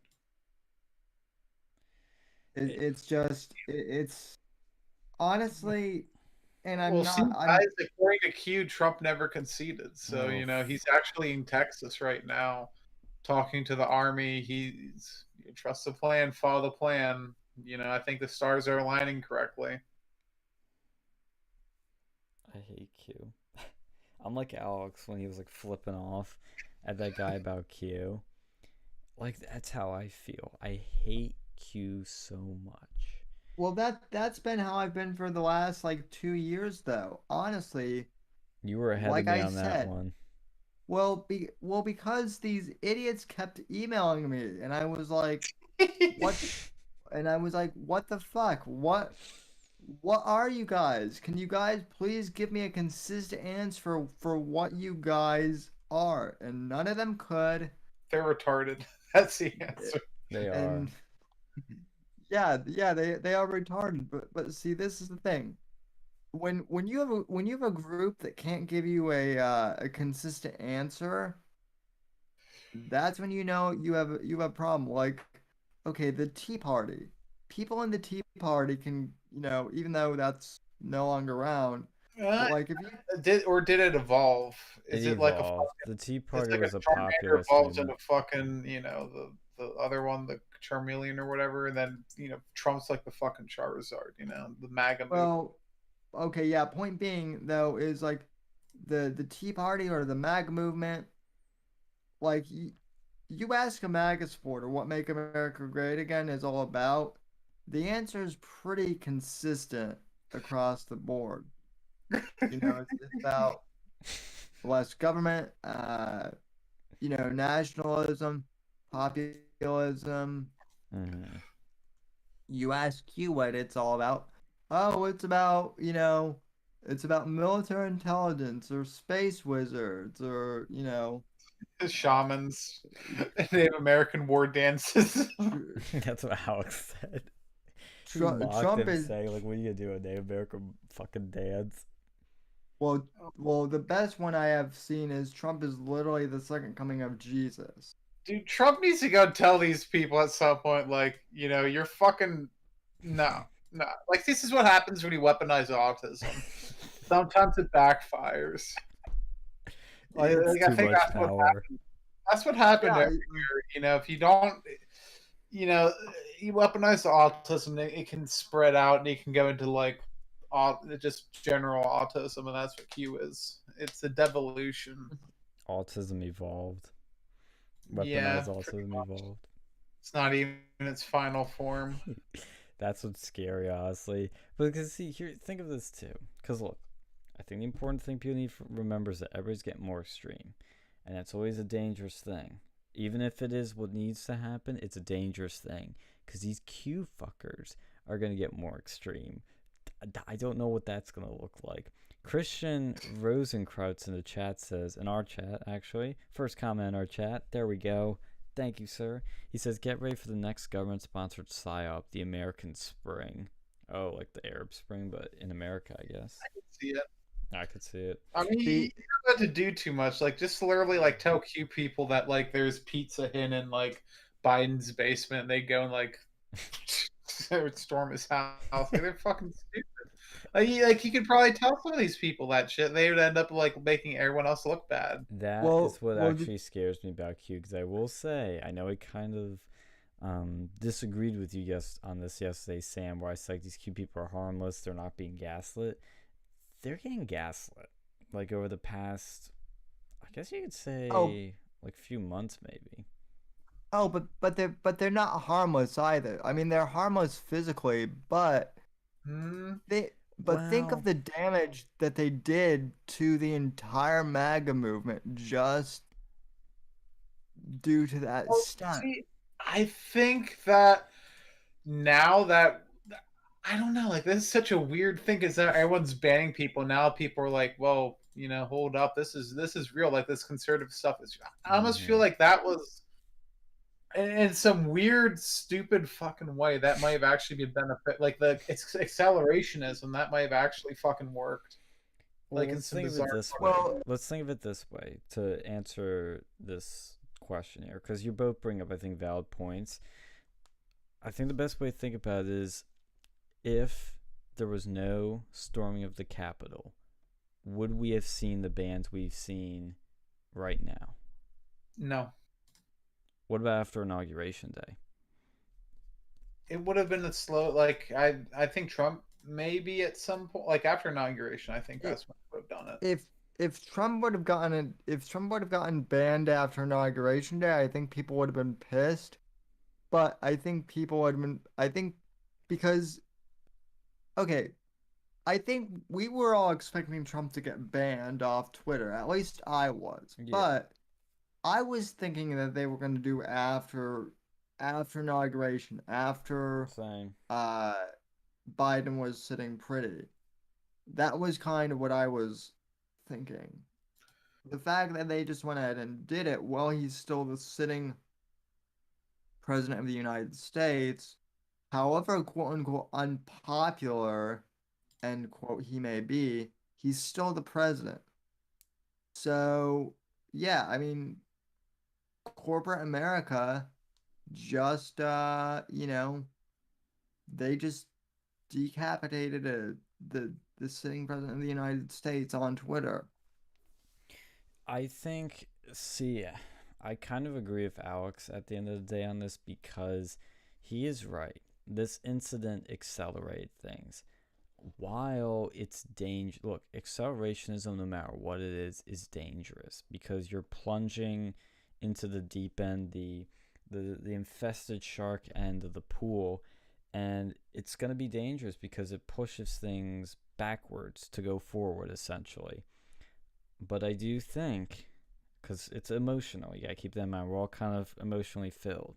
It's honestly, and I'm Well, not, see, I'm, guys, according to Q, Trump never conceded. So, Oh, he's actually in Texas right now talking to the army. He's trust the plan, follow the plan. I think the stars are aligning correctly. I hate Q. I'm like Alex when he was like flipping off at that guy about Q. Like that's how I feel. I hate Q so much. well, that's been how I've been for the last like 2 years, though. Honestly, You were ahead of like me I on that said, one. because these idiots kept emailing me, and I was like, what? And I was like, what the fuck? What are you guys? Can you guys please give me a consistent answer for what you guys are? And none of them could. They're retarded. That's the answer. They are. And yeah, they are retarded. But see, this is the thing. When you have a group that can't give you a consistent answer, that's when you know you have a problem. Like, okay, the Tea Party. People in the Tea Party can, even though that's no longer around, Uh, but like if you did it evolve? It Is it like a evolved. The Tea it's Party like a was a Charmander populist evolves into movement. fucking, the other one, the Charmeleon or whatever, and then, Trump's like the fucking Charizard, the MAGA move. well, okay, yeah, point being though is like the Tea Party or the MAGA movement, like you ask a MAGA supporter what Make America Great Again is all about, the answer is pretty consistent across the board. It's about less government, nationalism, populism. Mhm. You ask Q what it's all about. Oh, it's about military intelligence or space wizards or, Shamans, Native American war dances. That's what Alex said. He mocked Trump him, is, saying, like, what are you gonna do, a Native American fucking dance? well, the best one I have seen is Trump is literally the second coming of Jesus. Dude, Trump needs to go tell these people at some point, like, you're fucking no, no. Like, this is what happens when you weaponize autism. Sometimes it backfires. It's I too think much that's what power. happened. That's what happened Yeah, every year. If you don't, you weaponize the autism, it can spread out and it can go into like just general autism, and that's what Q is. It's a devolution. Autism evolved. Yeah, Weaponized autism evolved. it's not even its final form. That's what's scary, honestly. But because see, here, think of this too. Because look, I think the important thing people need to remember is that everybody's getting more extreme, and that's always a dangerous thing. Even if it is what needs to happen, it's a dangerous thing because these Q fuckers are gonna get more extreme. I don't know what that's gonna look like. Christian Rosenkrautz in the chat says, in our chat actually, first comment in our chat. There we go. Thank you, sir. He says, get ready for the next government-sponsored PSYOP, the American Spring. Oh, like the Arab Spring, but in America, I guess. I can see it. I could see it. I mean, you don't have to do too much. Like, just literally, like, tell Q people that, like, there's pizza hidden in, like, Biden's basement, and they go and, like, storm his house. Like, they're fucking stupid. Like, you could probably tell some of these people that shit. They would end up, like, making everyone else look bad. That well, is what well, actually scares me about Q, because I will say, I know I kind of disagreed with you on this yesterday, Sam, where I said like, these Q people are harmless, they're not being gaslit. They're getting gaslit, like over the past, I guess you could say, like few months maybe. Oh, but they're not harmless either. I mean, they're harmless physically, but think of the damage that they did to the entire MAGA movement just due to that stunt. See, I think that now that I don't know, like, this is such a weird thing, is that everyone's banning people now. People are like, well, hold up, this is real. Like, this conservative stuff is. I almost feel like that was, in some weird, stupid fucking way, that might have actually been benefit. Like the accelerationism, that might have actually fucking worked. Well, like in let's some think of it bizarre. this way. Well, Let's think of it this way to answer this question here, because you both bring up, I think, valid points. I think the best way to think about it is if there was no storming of the Capitol, would we have seen the bands we've seen right now? No, What about after Inauguration Day? it would have been a slow. Like I think Trump maybe at some point, like after inauguration, I think it, that's when he would have done it. if Trump would have gotten banned after Inauguration Day, I think people would have been pissed. But I think people would have been. I think because okay, I think we were all expecting Trump to get banned off Twitter. At least I was. Yeah. But I was thinking that they were going to do after inauguration, after Same. Biden was sitting pretty. That was kind of what I was thinking. The fact that they just went ahead and did it while he's still the sitting president of the United States, however quote unquote unpopular end quote he may be, he's still the president. So yeah, I mean, corporate America just they just decapitated the sitting president of the United States on Twitter. I think, see, I kind of agree with Alex at the end of the day on this because he is right. This incident accelerated things. While it's dangerous, look, accelerationism, no matter what it is dangerous because you're plunging into the deep end, the infested shark end of the pool, and it's going to be dangerous because it pushes things backwards to go forward, essentially. But I do think, because it's emotional, you gotta keep that in mind, we're all kind of emotionally filled.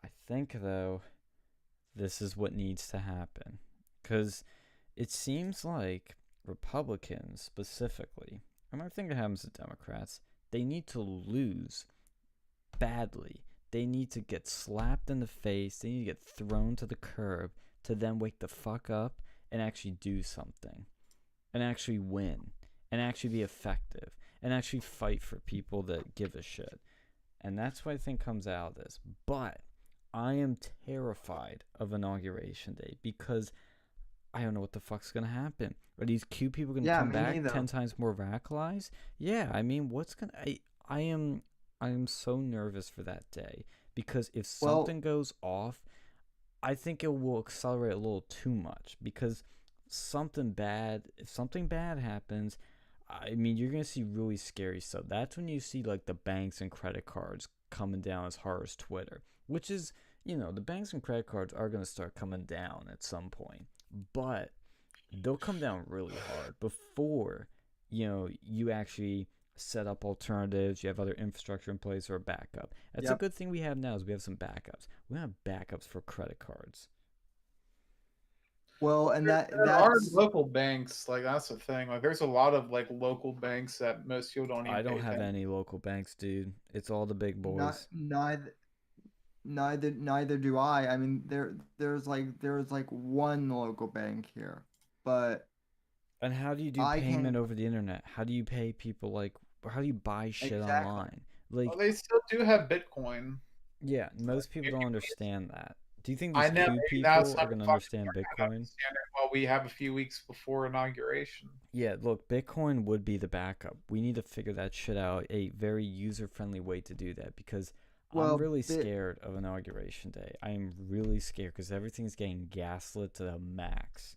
I think, though, this is what needs to happen. Because it seems like Republicans specifically, and I think it happens to Democrats, they need to lose badly. They need to get slapped in the face, they need to get thrown to the curb to then wake the fuck up and actually do something. And actually win. And actually be effective. And actually fight for people that give a shit. And that's what I think comes out of this. But I am terrified of Inauguration Day because I don't know what the fuck's gonna happen. Are these Q people gonna come Me back neither. 10 times more radicalized? Yeah, I mean, what's gonna? I am so nervous for that day because if Well, something goes off, I think it will accelerate a little too much because if something bad happens, I mean, you're gonna see really scary stuff. That's when you see like the banks and credit cards coming down as hard as Twitter, which is, the banks and credit cards are gonna start coming down at some point, but they'll come down really hard before, you actually set up alternatives. You have other infrastructure in place or a backup. That's a yep. good thing we have now is we have some backups. We have backups for credit cards. Well, and There are that's local banks, like that's the thing. Like there's a lot of like local banks that most people don't I even don't pay have attention. any local banks, dude. It's all the big not boys. neither do I. I mean, there's like one local bank here, but And how do you do I payment can over the internet? How do you pay people how do you buy shit exactly. online? Like, Well, they still do have Bitcoin. yeah, most people don't understand that. Do you think I these know Q maybe people that's are not going to fucking understand hard to Bitcoin? understand it while we have a few weeks before inauguration. Yeah, look, Bitcoin would be the backup. We need to figure that shit out, a very user-friendly way to do that because I'm Well, really bit scared of Inauguration Day. I am really scared because everything's getting gaslit to the max.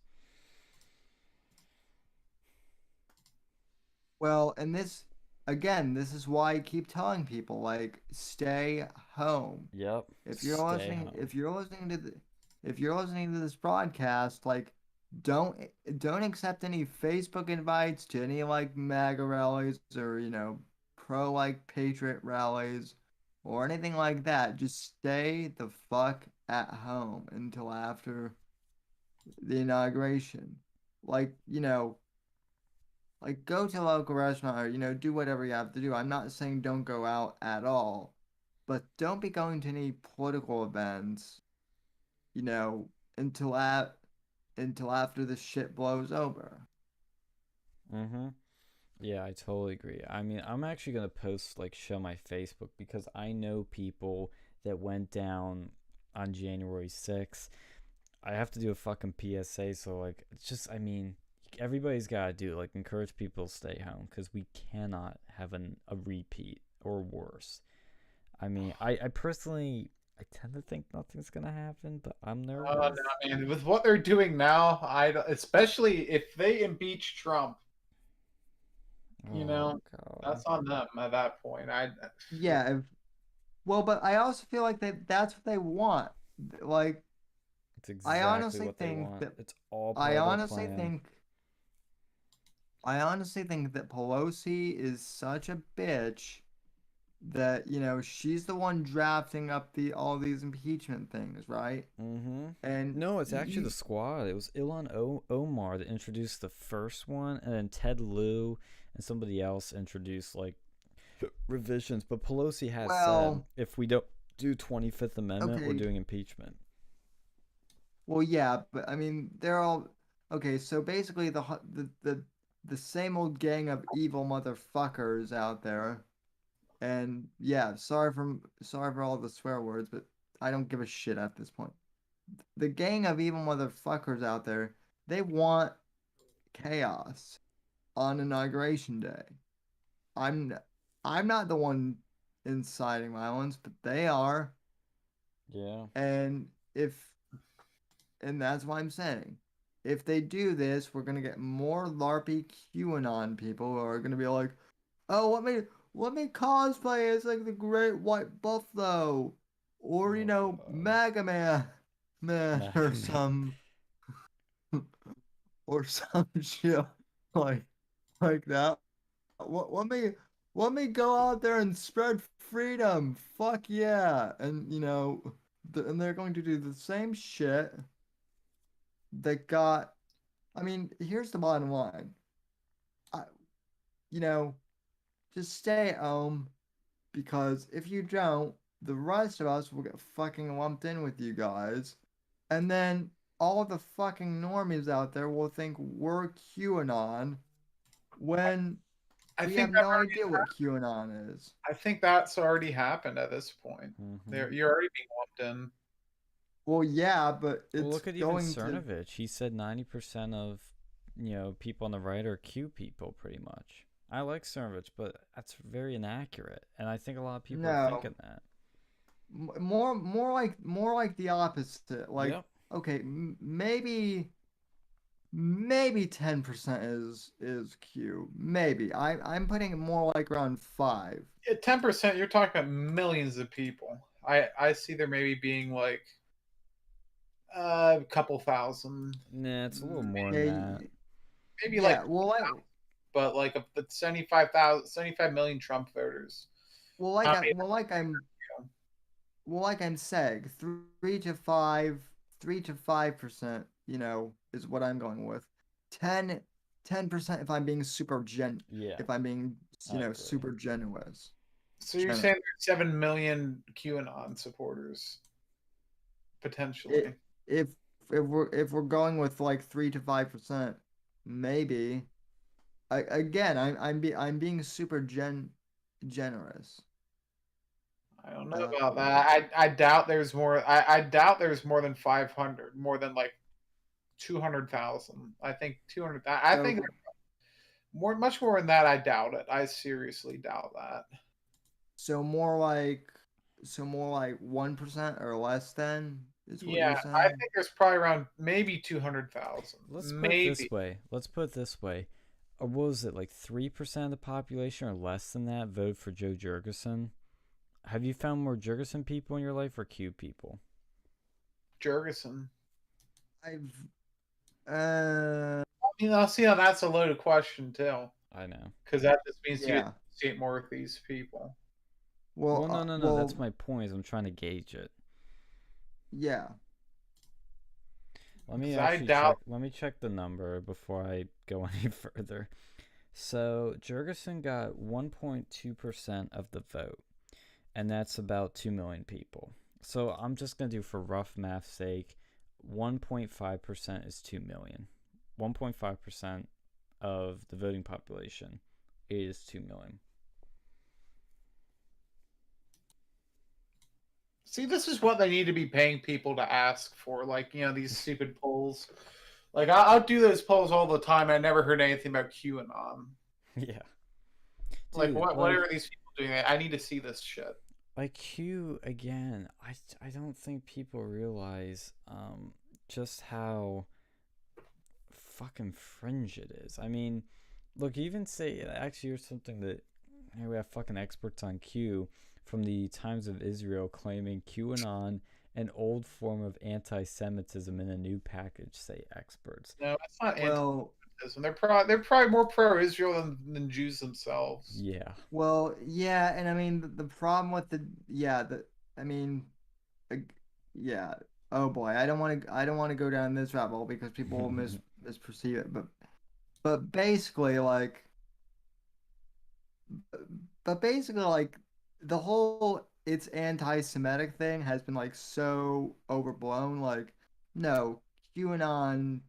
well, and this again, this is why I keep telling people like stay home. Yep, If you're stay listening, home. if you're listening to this broadcast, like don't accept any Facebook invites to any like MAGA rallies or pro like patriot rallies or anything like that. Just stay the fuck at home until after the inauguration. Like, like go to a local restaurant or do whatever you have to do. I'm not saying don't go out at all, but don't be going to any political events, you know, until at until after the shit blows over. Mm-hmm. Yeah, I totally agree. I mean, I'm actually gonna post like show my Facebook because I know people that went down on January 6th. I have to do a fucking PSA, so like it's just I mean, everybody's gotta do it. Like encourage people to stay home because we cannot have a repeat or worse. I mean, I personally I tend to think nothing's gonna happen, but I'm Oh nervous. no, man! With what they're doing now, especially if they impeach Trump, Oh God, that's on them at that point. Yeah, well, but I also feel like that's what they want. Like, it's I exactly honestly what they think want. that It's all I part of their honestly plan. think I honestly think that Pelosi is such a bitch that, she's the one drafting up all these impeachment things, right? Mm-hmm. And No, it's actually the you squad. It was Omar that introduced the first one, and then Ted Lieu and somebody else introduced like revisions. But Pelosi has said well, if we don't do 25th Amendment, we're okay. doing impeachment. Well, yeah, but I mean, they're all okay. So basically, the same old gang of evil motherfuckers out there. And yeah, sorry for all the swear words, but I don't give a shit at this point. The gang of evil motherfuckers out there, they want chaos on inauguration day. I'm I'm not the one inciting violence, but they are. Yeah. And if and that's why I'm saying, if they do this, we're gonna get more LARPy QAnon people who are gonna be like, oh, let me cosplay as like the Great White Buffalo, or Oh God. Mega Man, Nah, or man. some shit like like that. Let me go out there and spread freedom. Fuck yeah, and and they're going to do the same shit that got. I mean, here's the bottom line. I, you know, just stay at home because if you don't, the rest of us will get fucking lumped in with you guys. And then all the fucking normies out there will think we're QAnon when I we think have that no idea what QAnon is. I think that's already happened at this point. Mm-hmm. You're already being lumped in. Well, yeah, but Well, it's look at even going to. Cernovich. He said 90% of people on the right are Q people, pretty much. I like Cernovich, but that's very inaccurate, and I think a lot of people are No, thinking that. more like the opposite. Like, Yep. okay, maybe 10% is Q. Maybe. I'm putting it more like around 5. 10%. You're talking about millions of people. I see there maybe being like a couple thousand, Nah, it's a little more than Yeah, that. maybe like, yeah. Well, but like of the 75 million Trump voters. well, like How I, many? well, like I'm saying, 3 to 5%, is what I'm going with. 10, 10% if I'm being Yeah, if I'm being, I agree. super generous. So you're saying there's 7 million QAnon supporters potentially? It, if we're going with like 3 to 5%, maybe. Again, I'm being super generous. I don't know Uh, about that. I doubt there's more. I doubt there's more than 500, more than like 200,000. I think 200. I so think much more than that. I doubt it. I seriously doubt that. so more like 1% or less than is what Yeah, you're I saying. think there's probably around maybe 200,000. Let's put it this Maybe. way. Let's put it this way. Or what was it, like 3% of the population or less than that vote for Joe Jurgensen? Have you found more Jurgensen people in your life or Q people? Jurgensen. I've I'll see how that's a loaded question too, I know. because that just means you yeah. associate more with these people. Well, Well, no, no, no. That's well, my point. Is I'm trying to gauge it. yeah. Let me Because I actually check. doubt. Let me check the number before I go any further. So Jurgensen got 1.2% of the vote, and that's about 2 million people. So I'm just gonna do for rough math's sake, 1.5% is 2 million. 1.5% of the voting population is 2 million. See, this is what they need to be paying people to ask for, like, these stupid polls. Like, I'll do those polls all the time. I never heard anything about QAnon. Yeah. Like, Dude, what are these people doing? I need to see this shit. Like Q again, I don't think people realize just how fucking fringe it is. I mean, look, even say actually here's something that here we have fucking experts on Q from the Times of Israel claiming QAnon an old form of anti-Semitism in a new package, say experts. No, it's not Well, anti-Semitism. They're probably more pro-Israel than Jews themselves. Yeah. well, yeah, and I mean the problem with I mean, uh, yeah. Oh boy, I don't want to go down this rabbit hole because people will misperceive it, but basically like the whole it's anti-Semitic thing has been like so overblown. Like, no, QAnon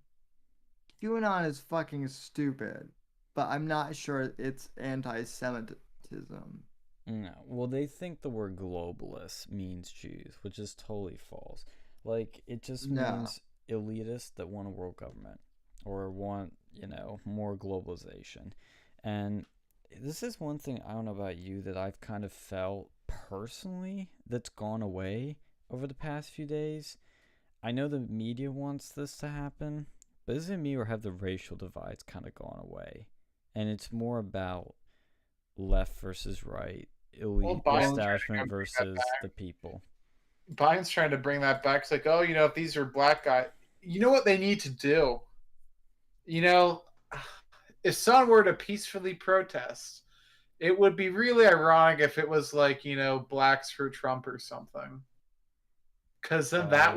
QAnon is fucking stupid, but I'm not sure it's anti-Semitism. No. Well, they think the word globalist means Jews, which is totally false. Like, it just No. means elitists that want a world government or want, more globalization. And this is one thing I don't know about you that I've kind of felt personally that's gone away over the past few days. I know the media wants this to happen, but is it me or have the racial divides kind of gone away? And it's more about left versus right, elite establishment versus the people. Biden's trying to bring that back. It's like, oh, if these are black guys, you know what they need to do? If someone were to peacefully protest, it would be really ironic if it was like, blacks for Trump or something. Because then that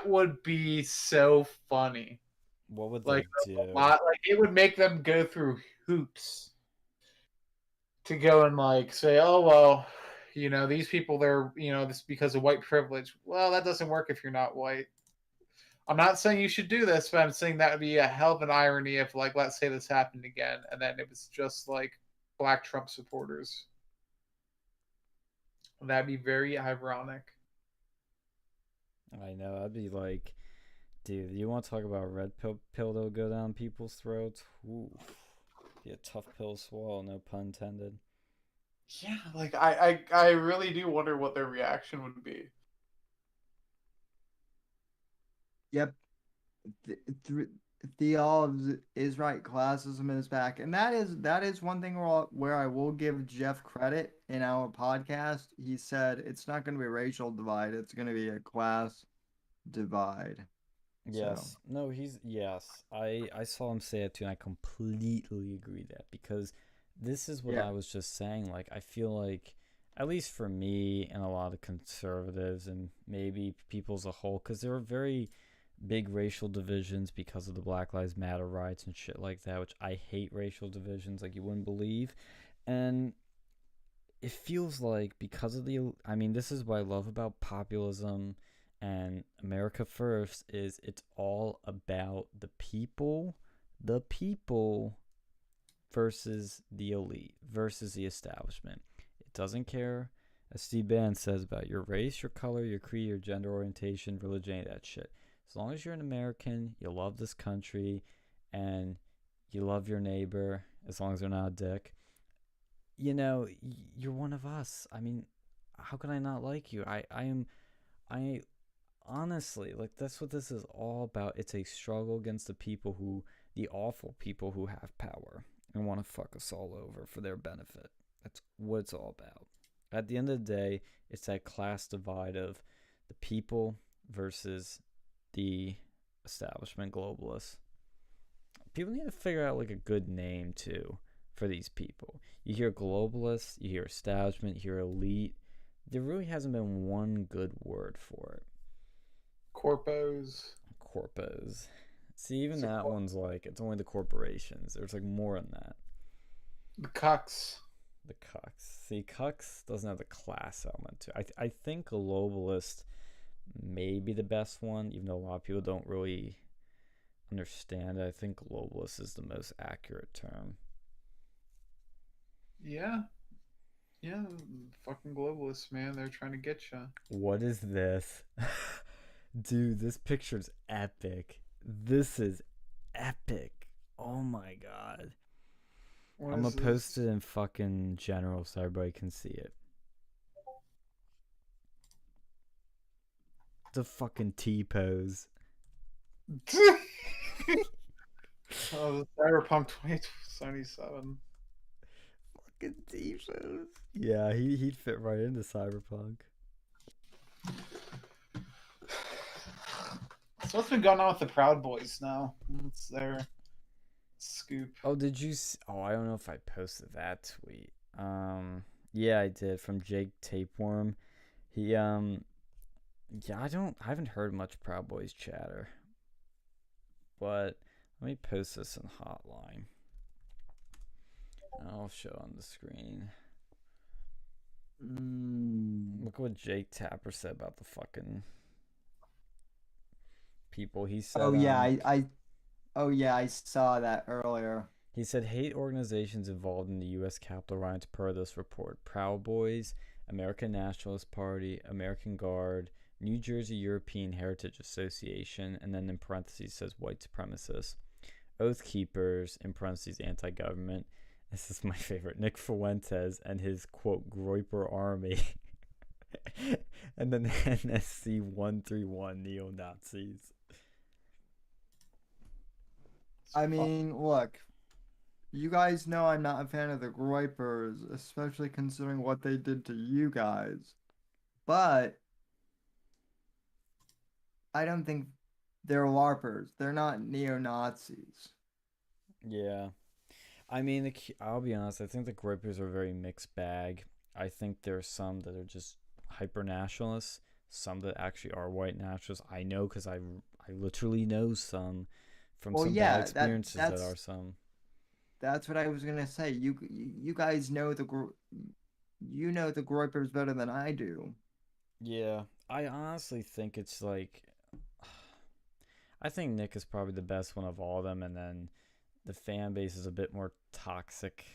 would be so funny. What would like they do? Like it would make them go through hoops to go and like say, oh well, these people they're this because of white privilege. Well, that doesn't work if you're not white. I'm not saying you should do this, but I'm saying that would be a hell of an irony if, like, let's say this happened again and then it was just like black Trump supporters. That'd be very ironic. I know. I'd be like, dude, you want to talk about a red pill that'll go down people's throats? Ooh, be a tough pill to swallow, no pun intended. Yeah, like I really do wonder what their reaction would be. Yep. Theology is right. Classism is back, and that is one thing where I will give Jeff credit in our podcast. He said it's not going to be a racial divide; it's going to be a class divide. Yes. So. No, yes. I saw him say it too, and I completely agree that because this is what I was just saying. Like, I feel like, at least for me and a lot of conservatives and maybe people as a whole, because there are very big racial divisions because of the Black Lives Matter riots and shit like that, which I hate racial divisions like you wouldn't believe. And it feels like because of this is what I love about populism and America First is it's all about the people versus the elite, versus the establishment. It doesn't care, as Steve Bannon says, about your race, your color, your creed, your gender orientation, religion, any of that shit. As long as you're an American, you love this country, and you love your neighbor, as long as they're not a dick, you're one of us. I mean, how can I not like you? I honestly, like, that's what this is all about. It's a struggle against the awful people who have power and want to fuck us all over for their benefit. That's what it's all about. At the end of the day, it's that class divide of the people versus the establishment globalists. People need to figure out like a good name too for these people. You hear globalists, you hear establishment, you hear elite. There really hasn't been one good word for it. Corpos. See, even that one's like, it's only the corporations. There's like more than that. The cucks. See, cucks doesn't have the class element to it. I think globalist may be the best one, even though a lot of people don't really understand it. I think globalist is the most accurate term. Yeah. Yeah, fucking globalists, man. They're trying to get you. What is this? Dude, this picture's epic. This is epic. Oh my god. I'm gonna post it in fucking general so everybody can see it. The fucking T-pose. Oh, the Cyberpunk 2077. Fucking T-pose. Yeah, he'd fit right into Cyberpunk. So what's been going on with the Proud Boys now? What's their scoop? Oh, did you? Oh, I don't know if I posted that tweet. Yeah, I did, from Jake Tapeworm. He yeah, I haven't heard much Proud Boys chatter. But let me post this in Hotline. I'll show on the screen. Look what Jake Tapper said about the fucking people. He said, Oh yeah, I saw that earlier. He said hate organizations involved in the U.S. Capitol riots per this report: Proud Boys, American Nationalist Party, American Guard, New Jersey European Heritage Association, and then in parentheses says white supremacists, Oath Keepers, in parentheses anti-government. This is my favorite, Nick Fuentes and his, quote, Groiper Army, and then NSC 131 neo-Nazis. I mean, look, you guys know I'm not a fan of the Groypers, especially considering what they did to you guys. But I don't think they're LARPers. They're not neo-Nazis. Yeah. I mean, I'll be honest, I think the Groypers are a very mixed bag. I think there are some that are just hyper-nationalists, some that actually are white nationalists. I know because I literally know some from some bad experiences that are some. That's what I was gonna say. You guys know the Groypers better than I do. Yeah, I honestly think it's like, I think Nick is probably the best one of all of them, and then the fan base is a bit more toxic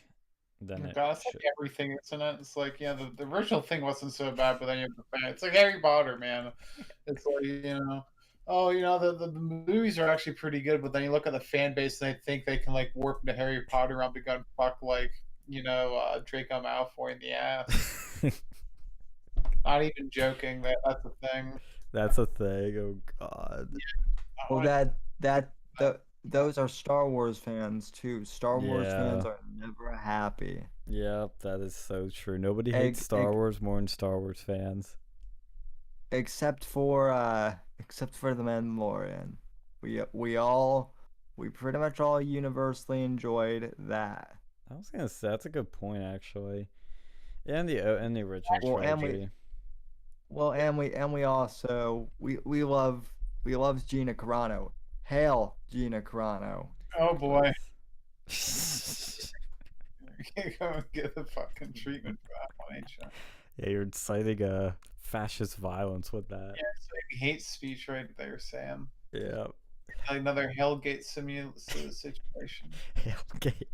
than it God, it's should. like everything, isn't it? It's like, yeah, the original thing wasn't so bad, but then you have the fan. It's like Harry Potter, man. It's like, the movies are actually pretty good, but then you look at the fan base and they think they can like warp into Harry Potter and become fuck like, Draco Malfoy in the ass. Not even joking. That's a thing. That's a thing. Oh God. Well, those are Star Wars fans too. Star Wars fans are never happy. Yep, that is so true. Nobody hates Star Wars more than Star Wars fans. Except for the Mandalorian. We pretty much all universally enjoyed that. I was gonna say that's a good point actually. And the original trilogy. And we also love Gina Carano. Hail Gina Carano. Oh boy. You're gonna get the fucking treatment for that one, ain't you? Yeah, you're inciting fascist violence with that. Yeah, it's like hate speech right there, Sam. Yeah. Another Hellgate situation. Hellgate.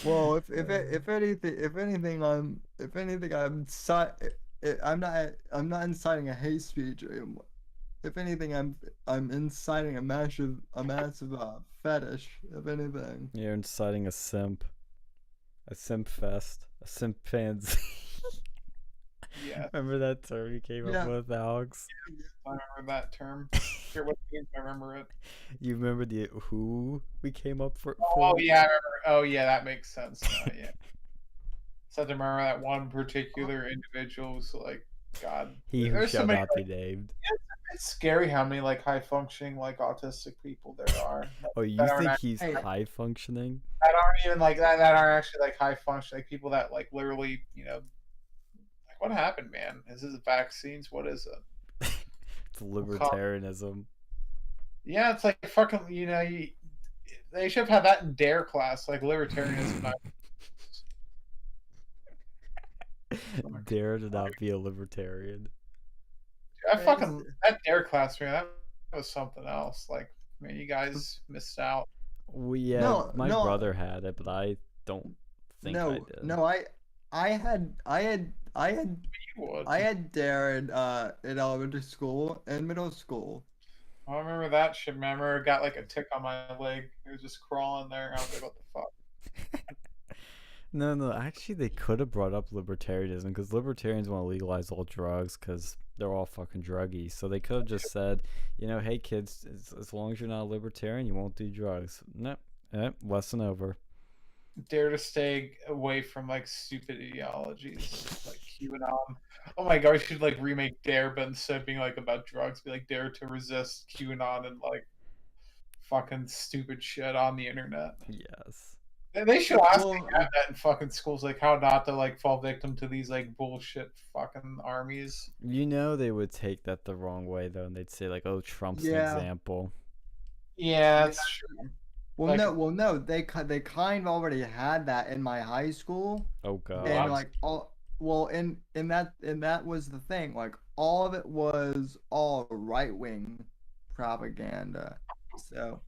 Well, if anything, I'm not inciting a hate speech. If anything, I'm inciting a massive fetish. If anything, you're inciting a simp fest, a simp fans. Yeah. Remember that term you came up with, Alex? Yeah, I remember that term. Sure, what means I remember it. You remember who we came up for? Oh yeah, I remember. Oh yeah, that makes sense. Yeah. So to remember that one particular individual was like, God. He who shall not be named. It's scary how many like high functioning like autistic people there are. Oh, you think he's high functioning? That aren't even like that aren't actually like high functioning, like people that like literally, like what happened, man? Is this vaccines? What is it? It's libertarianism. Yeah, it's like fucking, they should have had that in DARE class, like libertarianism. Dare to not be a libertarian. I fucking that DARE class, man. That was something else. Like, man, you guys missed out. No, My no, brother had it, but I don't think I no, did. no. You would. I had Darren in elementary school and middle school. I remember that shit. Man, I remember I got like a tick on my leg. It was just crawling there. And I was like, what the fuck? No. Actually, they could have brought up libertarianism because libertarians want to legalize all drugs because they're all fucking druggies. So they could have just said, hey, kids, as long as you're not a libertarian, you won't do drugs. Nope. Lesson over. Dare to stay away from like stupid ideologies like QAnon. Oh my god, we should like remake Dare, but instead of being like about drugs, be like Dare to resist QAnon and like fucking stupid shit on the internet. Yes. They should honestly Well, have that in fucking schools, like how not to like fall victim to these like bullshit fucking armies. They would take that the wrong way though, and they'd say like, "Oh, Trump's an yeah. Yeah, Yeah. that's true. Well, Like- no. They kind of already had that in my high school, Oh god." and like all. Well, and that was the thing. Like all of it was all right wing propaganda. So,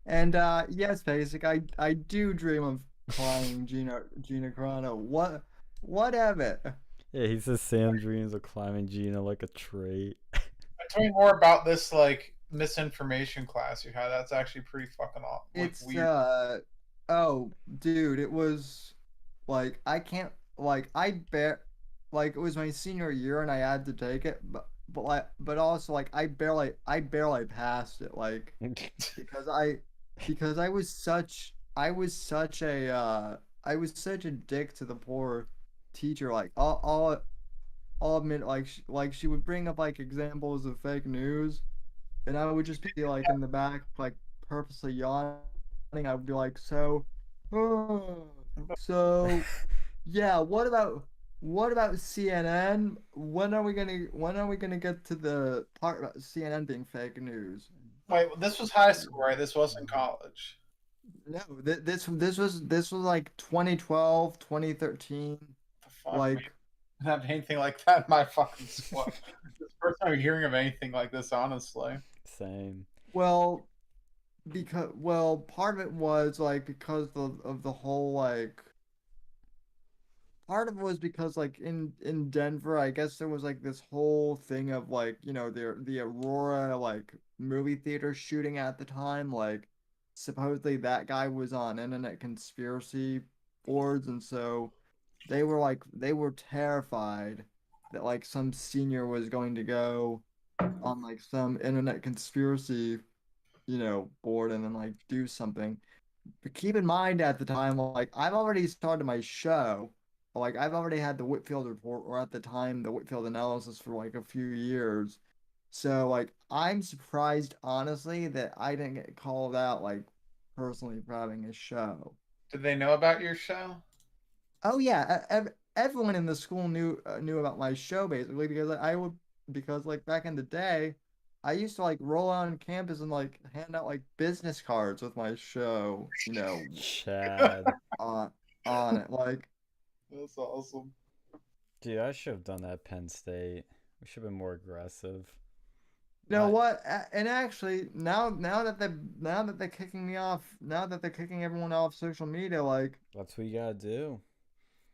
and yes, basic. I do dream of climbing Gina Carano. What of it? Yeah, he says Sam dreams of climbing Gina like a trait. Tell me more about this like misinformation class you had. That's actually pretty fucking like, It's weird. oh dude, it was like I can't like I bear like it was my senior year and I had to take it, but also like I barely passed it like because I was such a dick to the poor teacher. Like I'll admit like she would bring up like examples of fake news, and I would just be like in the back like purposely yawning. I would be like, so yeah, what about CNN? When are we gonna get to the part about CNN being fake news? Wait, this was high school, right? This wasn't college. No, this was like 2012, 2013. The fuck, Like man? I didn't have anything like that in my fucking school. It's the first time hearing of anything like this, honestly. Same. well part of it was like because of the whole like part of it was because like in Denver, I guess there was like this whole thing of like, the Aurora like movie theater shooting at the time. Like supposedly that guy was on internet conspiracy boards, and so they were terrified that like some senior was going to go on like some internet conspiracy, board and then like do something. But keep in mind at the time, like I've already started my show. Like I've already had the Whitfield report, or at the time the Whitfield analysis for like a few years. So like I'm surprised honestly that I didn't get called out like personally for having a show. Did they know about your show? Oh yeah, everyone in the school knew about my show basically because like back in the day, I used to like roll on campus and like hand out like business cards with my show, Chad. on it. Like That's awesome. Dude, I should have done that at Penn State. We should have been more aggressive. you know what? And actually, now that they're kicking me off, now that they're kicking everyone off social media, like That's what you gotta do.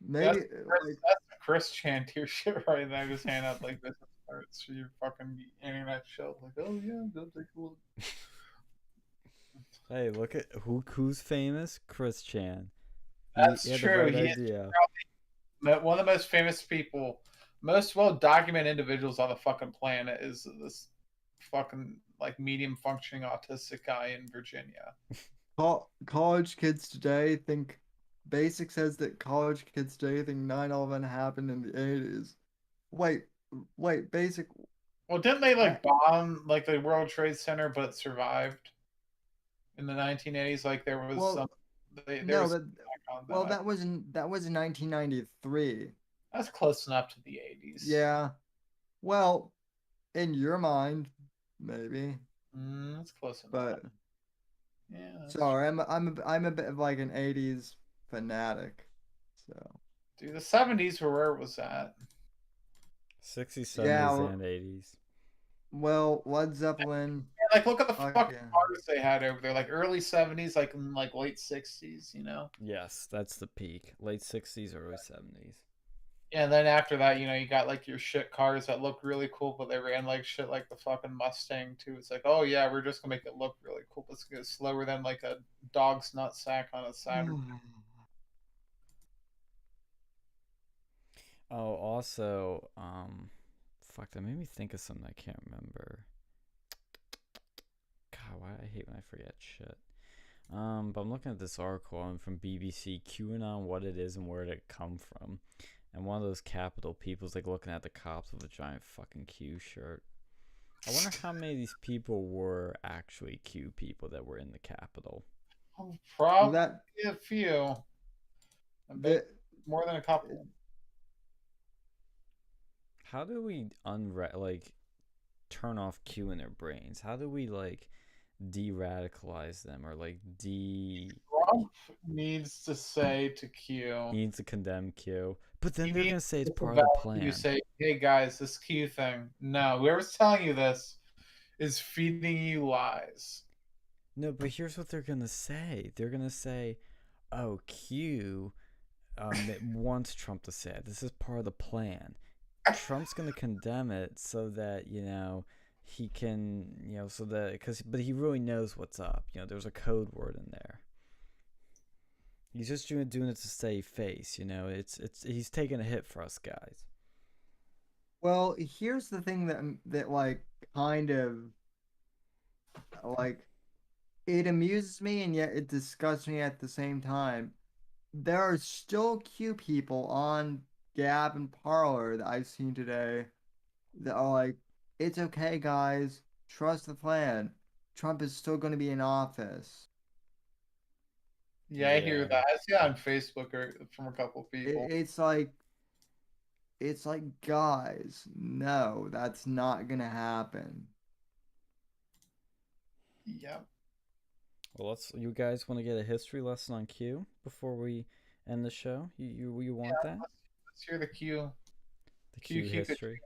maybe That's Chris Chantier shit right there. Just hand out like business cards for your fucking internet show. Like, oh yeah, go take a look. Hey, look at who's famous? Chris Chan. That's he had the true. right He is idea. probably one of the most famous people, most well documented individuals on the fucking planet is this fucking like medium functioning autistic guy in Virginia. college kids today think Basic says that college kids today think 9/11 happened in the 80s. Wait, Basic. Well, didn't they like bomb like the World Trade Center, but it survived in the 1980s? Like there was Well, some. There no, was that well that was in 1993. That's close enough to the 80s. Yeah. Well, in your mind, maybe. That's close enough. But yeah. sorry, I'm a bit of like an 80s fanatic. So. Dude, the 70s were where it was at. 60s, 70s, Yeah, and 80s. well, Led Zeppelin. Like, look at the Fuck fucking yeah. cars they had over there, like early 70s, like in like late 60s, you know? Yes, that's the peak. Late 60s, early 70s. Yeah, and then after that, you know, you got like your shit cars that look really cool, but they ran like shit, like the fucking Mustang too. It's like, oh yeah, we're just gonna make it look really cool, but it's gonna go slower than like a dog's nut sack on a Saturday. Oh, also, fuck, that made me think of something I can't remember. God, why I hate when I forget shit. But I'm looking at this article from BBC, QAnon, what it is and where did it come from. And one of those Capitol people's like looking at the cops with a giant fucking Q shirt. I wonder how many of these people were actually Q people that were in the Capitol. Oh, Well, probably that a few. A the bit more than a couple. How do we turn off Q in their brains? How do we like de-radicalize them or like Trump needs to say to Q. He needs to condemn Q, but then He they're gonna needs say it's to part of the value plan. say, hey guys, this Q thing. No, whoever's telling you this is feeding you lies. No, but here's what they're gonna say. They're gonna say, "Oh, Q wants Trump to say it. This is part of the plan." Trump's gonna condemn it so that he can so that but he really knows what's up. There's a code word in there. He's just doing it to save face. He's taking a hit for us guys. well, here's the thing that like kind of like it amuses me and yet it disgusts me at the same time. There are still Q people on Gab and Parlor that I've seen today that are like, it's okay, guys, trust the plan. Trump is still going to be in office. Yeah, I hear Yeah. that. I see that on Facebook or from a couple people. It's like, guys, no, that's not going to happen. Yeah. Well, you guys want to get a history lesson on Q before we end the show? You want that? Let's hear the Q. The Q Q history.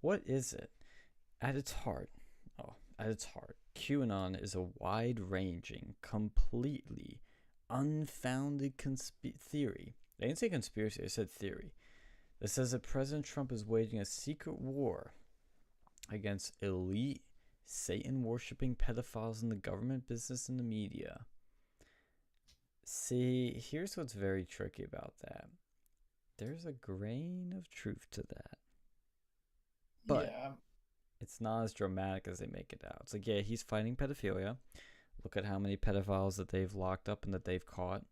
What is it? At its heart, QAnon is a wide-ranging, completely unfounded theory. They didn't say conspiracy, they said theory. That says that President Trump is waging a secret war against elite, Satan-worshipping pedophiles in the government, business, and the media. See, here's what's very tricky about that. There's a grain of truth to that. But yeah. It's not as dramatic as they make it out. It's like, yeah, he's fighting pedophilia. Look at how many pedophiles that they've locked up and that they've caught,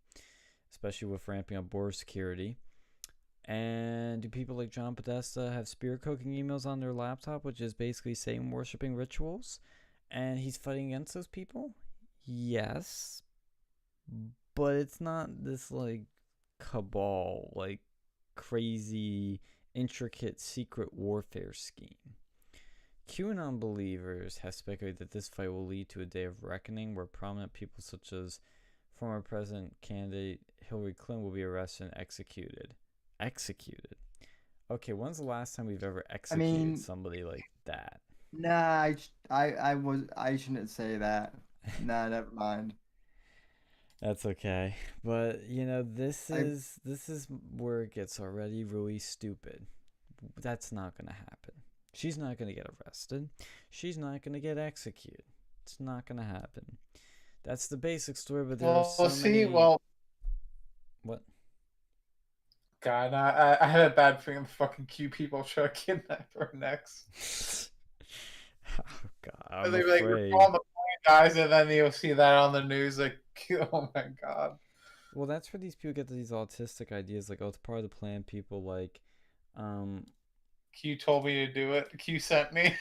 especially with ramping up border security. And do people like John Podesta have spirit coking emails on their laptop, which is basically Satan worshipping rituals? And he's fighting against those people? Yes. But it's not this like cabal, like crazy, intricate secret warfare scheme. QAnon believers have speculated that this fight will lead to a day of reckoning where prominent people such as former president candidate Hillary Clinton will be arrested and executed. Executed? Okay, when's the last time we've ever executed somebody like that? Nah, I shouldn't say that. Nah, never mind. That's okay. But, this is where it gets already really stupid. That's not going to happen. She's not going to get arrested. She's not going to get executed. It's not going to happen. That's the basic story, but there are so many... What? God, I had a bad feeling the fucking Q people try to kidnap her next. Oh, God, I'm They're afraid. like, we're on the plane, guys, and then you'll see that on the news, like, oh my God. Well, that's where these people get these autistic ideas, like, oh, it's part of the plan. People like, Q told me to do it. Q sent me.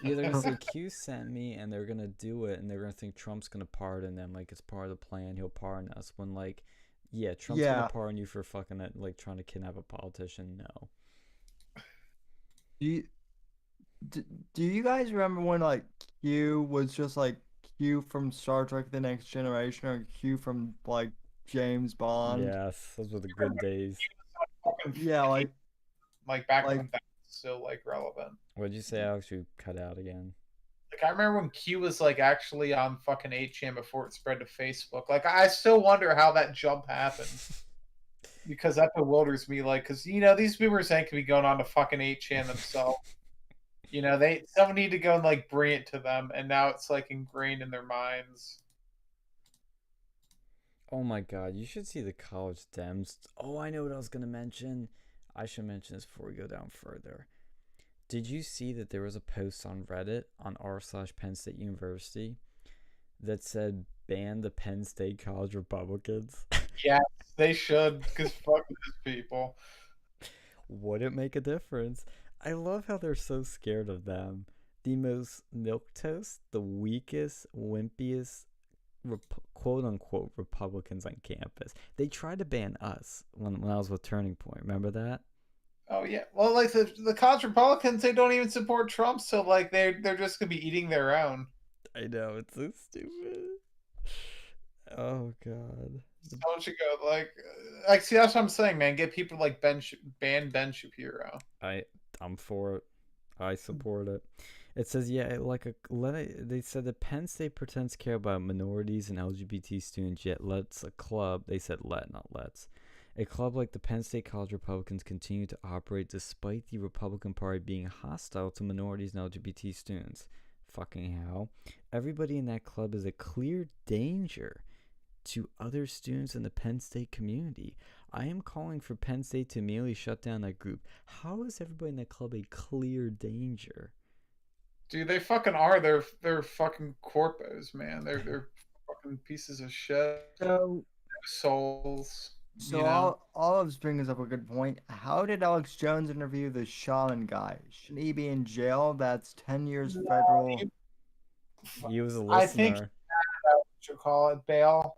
Yeah, they're gonna say Q sent me, and they're gonna do it, and they're gonna think Trump's gonna pardon them, like it's part of the plan. He'll pardon us. When Trump's gonna pardon you for fucking trying to kidnap a politician. No. Do you guys remember when like Q was just like Q from Star Trek: The Next Generation or Q from like James Bond? Yes, those were the good days. Yeah, like back when that was still like relevant. What'd you say, Alex? You cut out again. Like, I remember when Q was like actually on fucking 8chan before it spread to Facebook. Like, I still wonder how that jump happened. Because that bewilders me. Like, because, you know, these boomers ain't gonna be going on to fucking 8chan themselves. You know, someone need to go and like bring it to them, and now it's like ingrained in their minds. Oh my god, you should see the college Dems. Oh, I know what I was gonna mention. I should mention this before we go down further. Did you see that there was a post on Reddit on r/Penn State University that said ban the Penn State College Republicans? Yes, they should, because fuck these people. Would it make a difference? I love how they're so scared of them. The most milquetoast, the weakest, wimpiest, quote unquote Republicans on campus. They tried to ban us when I was with Turning Point. Remember that? Oh yeah, well, like the college Republicans, they don't even support Trump, so like they're just gonna be eating their own. I know, it's so stupid. Oh god. Don't you go like see, that's what I'm saying, man. Get people like ban Ben Shapiro. I'm for it. I support it. It says, yeah, they said that Penn State pretends to care about minorities and LGBT students, yet lets a club, they said let, not lets, a club like the Penn State College Republicans continue to operate despite the Republican Party being hostile to minorities and LGBT students. Fucking hell. Everybody in that club is a clear danger to other students in the Penn State community. I am calling for Penn State to immediately shut down that group. How is everybody in that club a clear danger? Dude, they fucking are. They're fucking corpos, man. They're fucking pieces of shit. So, Souls. so You know? Olives brings up a good point. How did Alex Jones interview the Shaman guy? Shouldn't he be in jail? That's 10 years federal. He was a listener. I think what you call it, bail.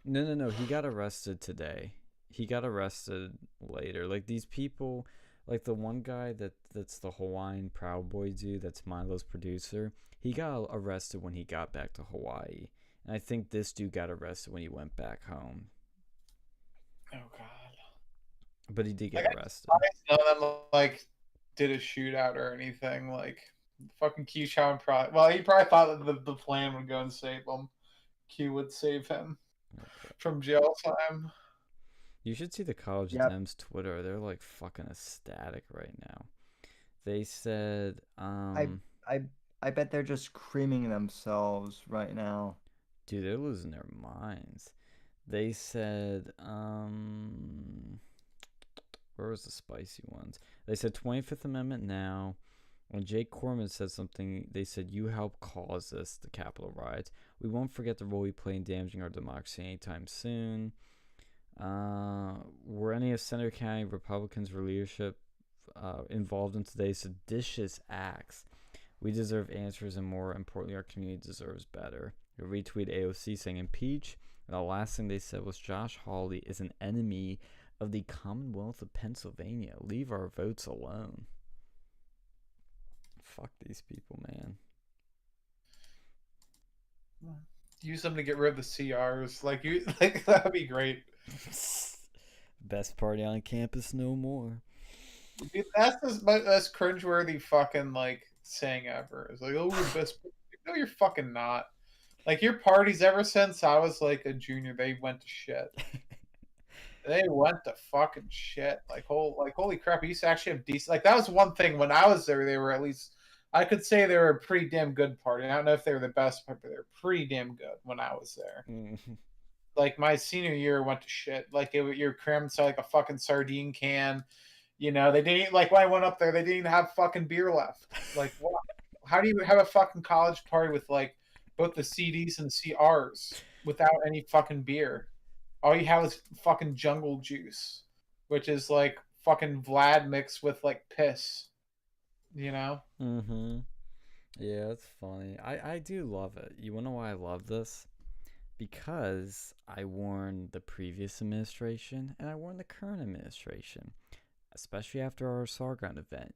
No. He got arrested today. He got arrested later. Like these people, like the one guy that's the Hawaiian Proud Boy dude, that's Milo's producer. He got arrested when he got back to Hawaii, and I think this dude got arrested when he went back home. Oh god. But he did get arrested. None of them like did a shootout or anything. Like fucking Q Chow probably. Well, he probably thought that the plan would go and save him. Q would save him from jail time. You should see the college Yep. Dems Twitter. They're like fucking ecstatic right now. They said, I bet they're just creaming themselves right now. dude, they're losing their minds. They said, where was the spicy ones? They said 25th Amendment now. When Jake Corman said something, they said, you helped cause this, the Capitol riots. We won't forget the role you play in damaging our democracy anytime soon. Were any of Senator County Republicans' leadership involved in today's seditious acts? We deserve answers, and more importantly, our community deserves better. They retweet AOC saying impeach. And the last thing they said was Josh Hawley is an enemy of the Commonwealth of Pennsylvania. Leave our votes alone. Fuck these people, man. Use them to get rid of the CRs. Like that'd be great. Best party on campus, no more. Dude, that's cringeworthy fucking like saying ever. It's like, oh, we're the best. No, you're fucking not. Like your parties ever since I was like a junior, they went to shit. They went to fucking shit. Like holy crap, we used to actually have decent. Like that was one thing when I was there. They were at least I could say they were a pretty damn good party. I don't know if they were the best, but they were pretty damn good when I was there. Like my senior year went to shit. Like you're crammed inside like a fucking sardine can. You know, they didn't like when I went up there, they didn't even have fucking beer left. Like what? How do you have a fucking college party with like both the CDs and CRs without any fucking beer? All you have is fucking jungle juice, which is like fucking Vlad mixed with like piss. You know? Mm-hmm. Yeah, it's funny. I do love it. You wanna know why I love this? Because I warned the previous administration and I warned the current administration, especially after our Sargon event.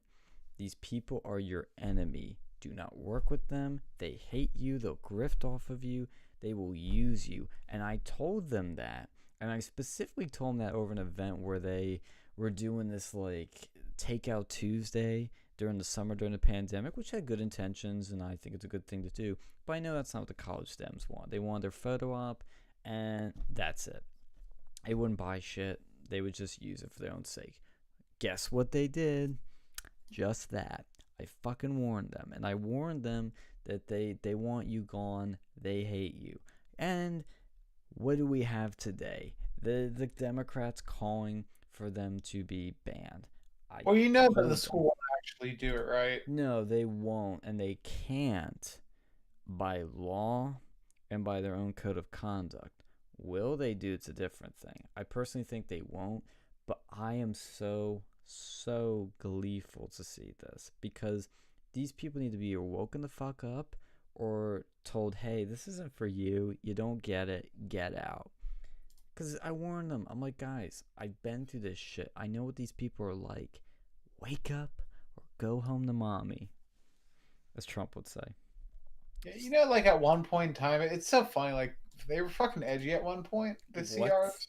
These people are your enemy. Do not work with them. They hate you. They'll grift off of you. They will use you. And I told them that. And I specifically told them that over an event where they were doing this like Takeout Tuesday. during the summer during the pandemic, which had good intentions, and I think it's a good thing to do. But I know that's not what the college Dems want. They want their photo op, and that's it. They wouldn't buy shit. They would just use it for their own sake. Guess what they did? Just that. I fucking warned them, and I warned them that they want you gone. They hate you. And what do we have today? The Democrats calling for them to be banned. Well, you know that the school won't actually do it, right? No, they won't, and they can't by law and by their own code of conduct. Will they do it's a different thing. I personally think they won't, but I am so gleeful to see this because these people need to be woken the fuck up or told, hey, this isn't for you. You don't get it. Get out. Because I warned them. I'm like, guys, I've been through this shit. I know what these people are like. Wake up or go home to mommy, as Trump would say. Yeah, you know, like at one point in time, it's so funny. Like they were fucking edgy at one point. The CRs,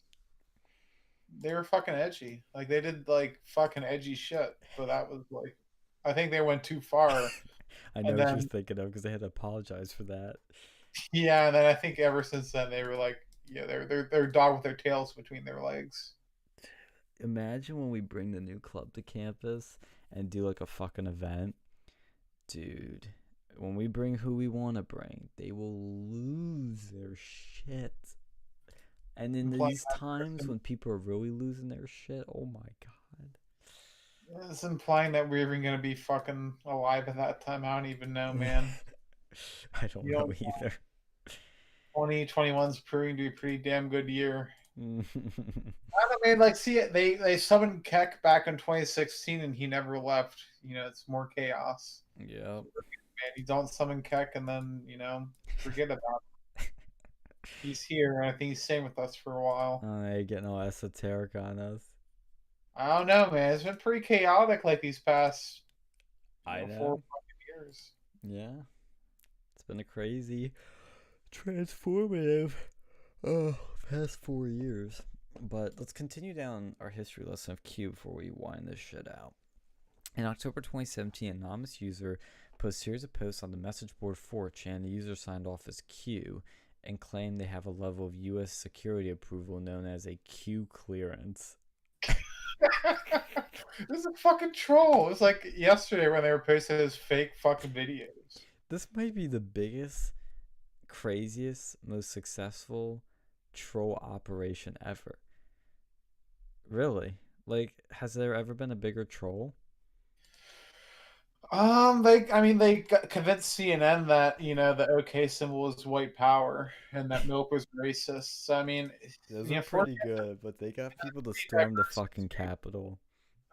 they were fucking edgy. Like they did like fucking edgy shit. But that was like, I think they went too far. I know what you're thinking of because they had to apologize for that. Yeah, and then I think ever since then they were like, yeah, they're dog with their tails between their legs. Imagine when we bring the new club to campus and do like a fucking event. Dude, when we bring who we want to bring, they will lose their shit. And in these times when people are really losing their shit, oh my god. It's implying that we're even going to be fucking alive at that time. I don't even know, man. I don't know either. 2021's proving to be a pretty damn good year. I mean, like, see it. They summoned Keck back in 2016, and he never left. You know, it's more chaos. Yeah. Man, you don't summon Keck, and then forget about it. He's here, and I think he's staying with us for a while. You're getting all esoteric on us. I don't know, man. It's been pretty chaotic, like these past 4 or 5 years. Yeah, it's been a crazy, transformative past 4 years. But let's continue down our history lesson of Q before we wind this shit out. In October 2017, an anonymous user posted a series of posts on the message board 4chan. The user signed off as Q and claimed they have a level of U.S. security approval known as a Q clearance. This is a fucking troll. It's like yesterday when they were posting those fake fucking videos. This might be the biggest, craziest, most successful troll operation ever. Really? Like, has there ever been a bigger troll? They convinced CNN that the OK symbol is white power and that milk was racist. So, I mean, those are pretty good, but they got people to storm the fucking Capitol.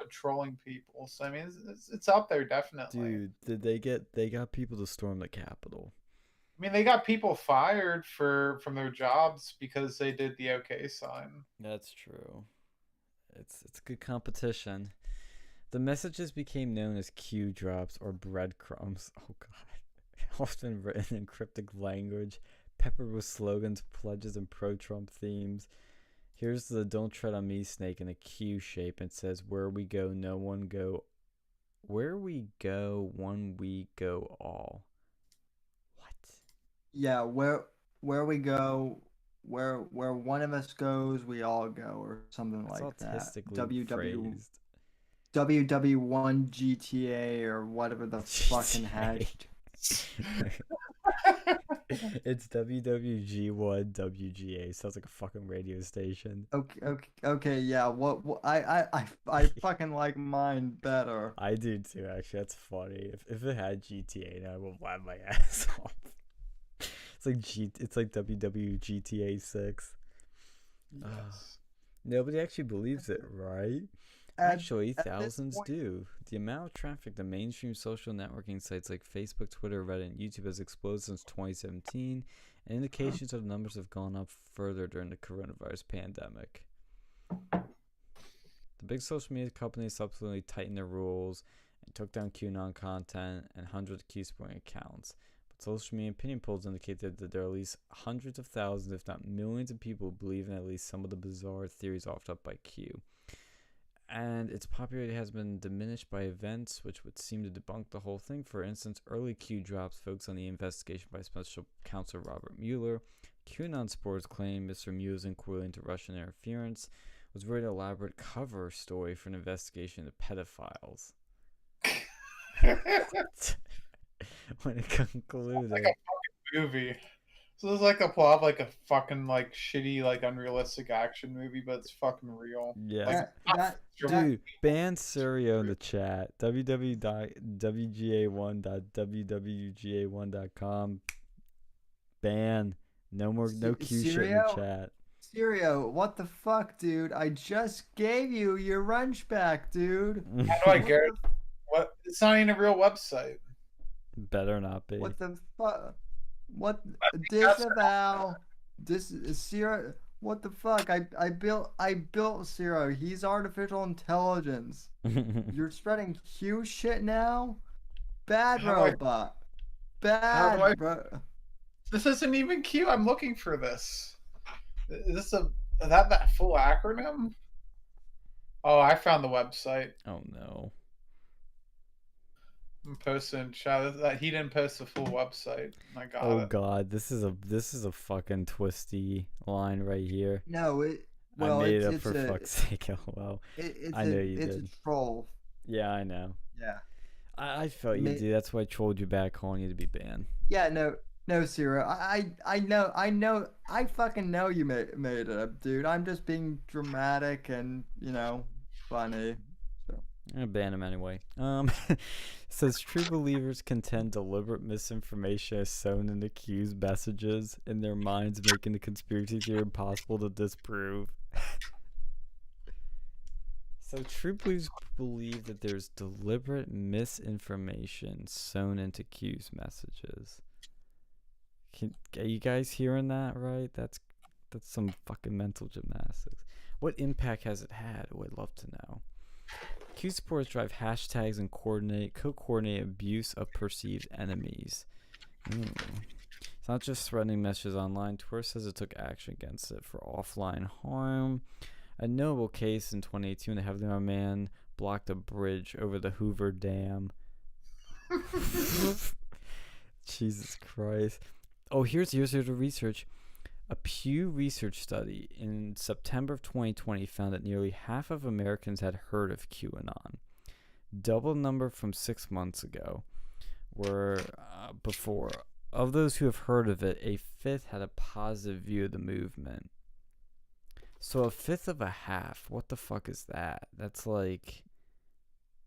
Trolling people. So I mean, it's out there definitely. Dude, they got people to storm the Capitol. I mean, they got people fired from their jobs because they did the OK sign. That's true. It's good competition. The messages became known as Q drops or breadcrumbs. Oh god. Often written in cryptic language, peppered with slogans, pledges, and pro-Trump themes. Here's the "Don't Tread on Me" snake in a Q shape and says, "Where we go, no one go. Where we go, one we go all." What? Yeah, where we go, where one of us goes, we all go, or something That's like that. Phrased. WW1 GTA or whatever the fucking hash. It's WWG1 WGA. Sounds like a fucking radio station. Okay, yeah. What I fucking like mine better. I do too, actually. That's funny. If it had GTA, now I will laugh my ass off. It's like WWGTA 6. Yes. Nobody actually believes it, right? Actually, thousands do. The amount of traffic to mainstream social networking sites like Facebook, Twitter, Reddit, and YouTube has exploded since 2017, and indications of the numbers have gone up further during the coronavirus pandemic. The big social media companies subsequently tightened their rules and took down QAnon content and hundreds of Q-sporting accounts. But social media opinion polls indicated that there are at least hundreds of thousands, if not millions, of people who believe in at least some of the bizarre theories offered up by Q. and its popularity has been diminished by events which would seem to debunk the whole thing. For instance, early Q drops focus on the investigation by Special Counsel Robert Mueller. QAnon supporters claim Mr. Mueller's inquiry into Russian interference was really an elaborate cover story for an investigation into pedophiles. When it concluded, like a fucking movie. So it's like a plot of like a fucking like shitty like unrealistic action movie, but it's fucking real. yes, dude, ban Curio in the chat. www.wga1.wwga1.com. Ban. No Q shit in the chat. Curio, what the fuck, dude? I just gave you your wrench back, dude. How do I get it? What? It's not even a real website. Better not be. What the fuck? What? Disavow. Curio. What the fuck? I built Curio. He's artificial intelligence. You're spreading Q shit now? Bad robot. Bad bro. This isn't even Q. I'm looking for this. Is this that full acronym? Oh, I found the website. Oh no. I'm posting chat that he didn't post the full website. I got it. Oh god, this is a fucking twisty line right here. No, I made it up for fuck's sake. LOL. I know you did. It's a troll. Yeah, I know. Yeah. I felt you did. That's why I trolled you back, calling you to be banned. Yeah, no, Ciro. I know. I fucking know you made it up, dude. I'm just being dramatic and funny. So. I'm gonna ban him anyway. Says true believers contend deliberate misinformation is sown in accused messages in their minds, making the conspiracy theory impossible to disprove. So true believers believe that there's deliberate misinformation sown into Q's messages. Are you guys hearing that right? That's some fucking mental gymnastics. What impact has it had? Oh, I'd love to know. Q supporters drive hashtags and co-coordinate abuse of perceived enemies. It's not just threatening messages online. Twitter says it took action against it for offline harm. A notable case in 2018 when the Heavenly Arm Man blocked a bridge over the Hoover Dam. Jesus Christ. Oh, here's the research. A Pew Research study in September of 2020 found that nearly half of Americans had heard of QAnon. Double number from 6 months ago. Before. Of those who have heard of it, a fifth had a positive view of the movement. So a fifth of a half. What the fuck is that? That's like...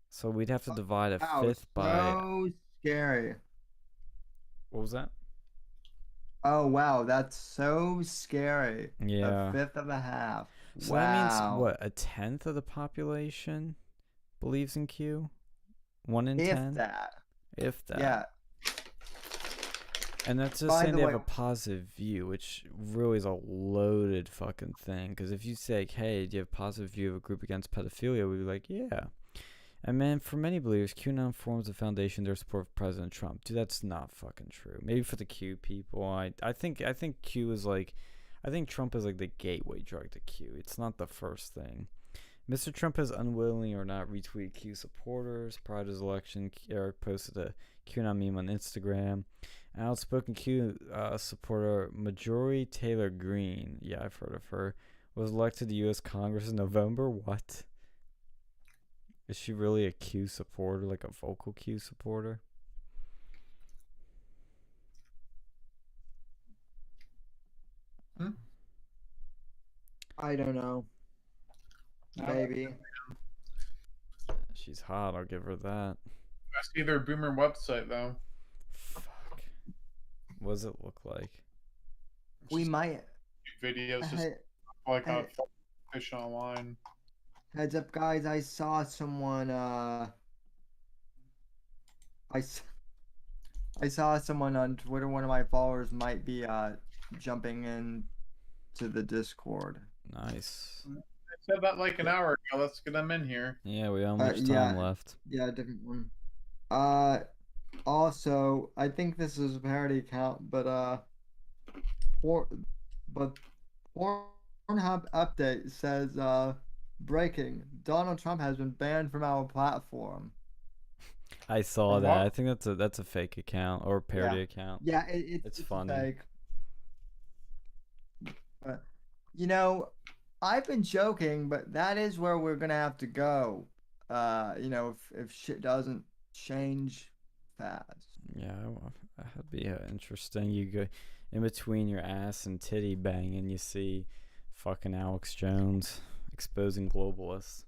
So we'd have to divide a fifth by... So scary. What was that? Oh, wow. That's so scary. Yeah. A fifth of a half. So wow. that means, what, a tenth of the population believes in Q? 1 in 10? If that. Yeah. And that's just saying they have a positive view, which really is a loaded fucking thing. Because if you say, hey, do you have a positive view of a group against pedophilia? We'd be like, yeah. And man, for many believers, QAnon forms the foundation of their support of President Trump. Dude, that's not fucking true. Maybe for the Q people. I think Q is like... I think Trump is like the gateway drug to Q. It's not the first thing. Mr. Trump has unwillingly or not retweeted Q supporters. Prior to his election, Eric posted a QAnon meme on Instagram. An outspoken Q supporter, Marjorie Taylor Greene, yeah, I've heard of her, was elected to U.S. Congress in November. What? Is she really a Q supporter, like a vocal Q supporter? I don't know. Maybe. She's hot, I'll give her that. I see their boomer website, though. Fuck. What does it look like? We might... Videos just like how it's fish online. Heads up, guys. I saw someone... I saw someone on Twitter, one of my followers might be jumping in to the Discord. Nice. I said that like an hour ago. Let's get them in here. Yeah, we have much time left. Yeah, different one. Also, I think this is a parody account, but Pornhub update says breaking. Donald Trump has been banned from our platform. I saw From that. what? I think that's a fake account or a parody account. Yeah, It's it's funny. fake. But you know, I've been joking, but that is where we're gonna have to go. If shit doesn't change fast. Yeah, that'd be interesting. You go in between your ass and titty banging, you see fucking Alex Jones exposing globalists.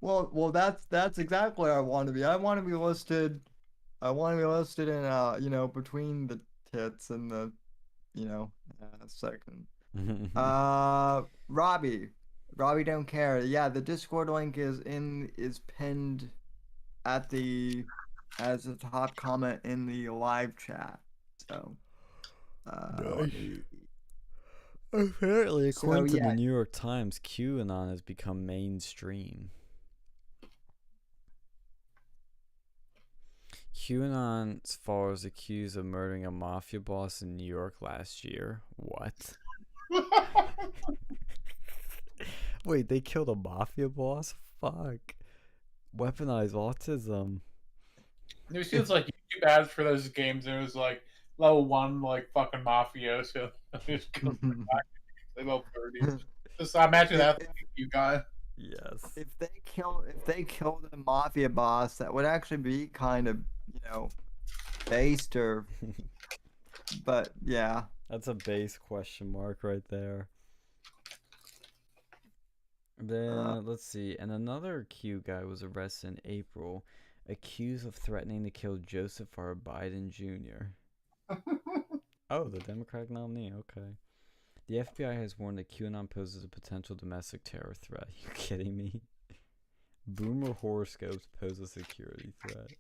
Well, that's exactly where I want to be. I want to be listed. I want to be listed in between the tits and the second. Robbie, Robbie don't care. Yeah, the Discord link is pinned at the as a top comment in the live chat. So, let Nice. me. Apparently, So according to the yeah, New York Times, QAnon has become mainstream. QAnon's followers accused of murdering a mafia boss in New York last year. What? Wait, they killed a mafia boss? Fuck. Weaponized autism. It feels like YouTube ads for those games, and it was like level 1, like fucking mafioso. Just goes back to level 30. Just imagine if, that if you guy. Yes. if they killed a mafia boss, that would actually be kind of based or but yeah. That's a base question mark right there. Then let's see, and another Q guy was arrested in April, accused of threatening to kill Joseph R. Biden Jr. Oh, the Democratic nominee. Okay. The FBI has warned that QAnon poses a potential domestic terror threat. You kidding me? Boomer horoscopes pose a security threat.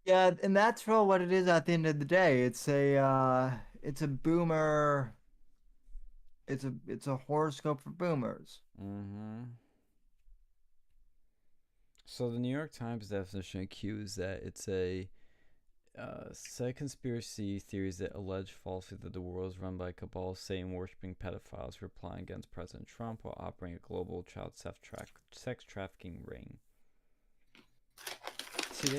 Yeah, and that's really what it is at the end of the day. It's a boomer. It's a horoscope for boomers. Mm-hmm. So the New York Times definition of Q is that it's a set of conspiracy theories that allege falsely that the world is run by a cabal of Satan-worshipping pedophiles who are plotting against President Trump while operating a global child sex trafficking ring. See, they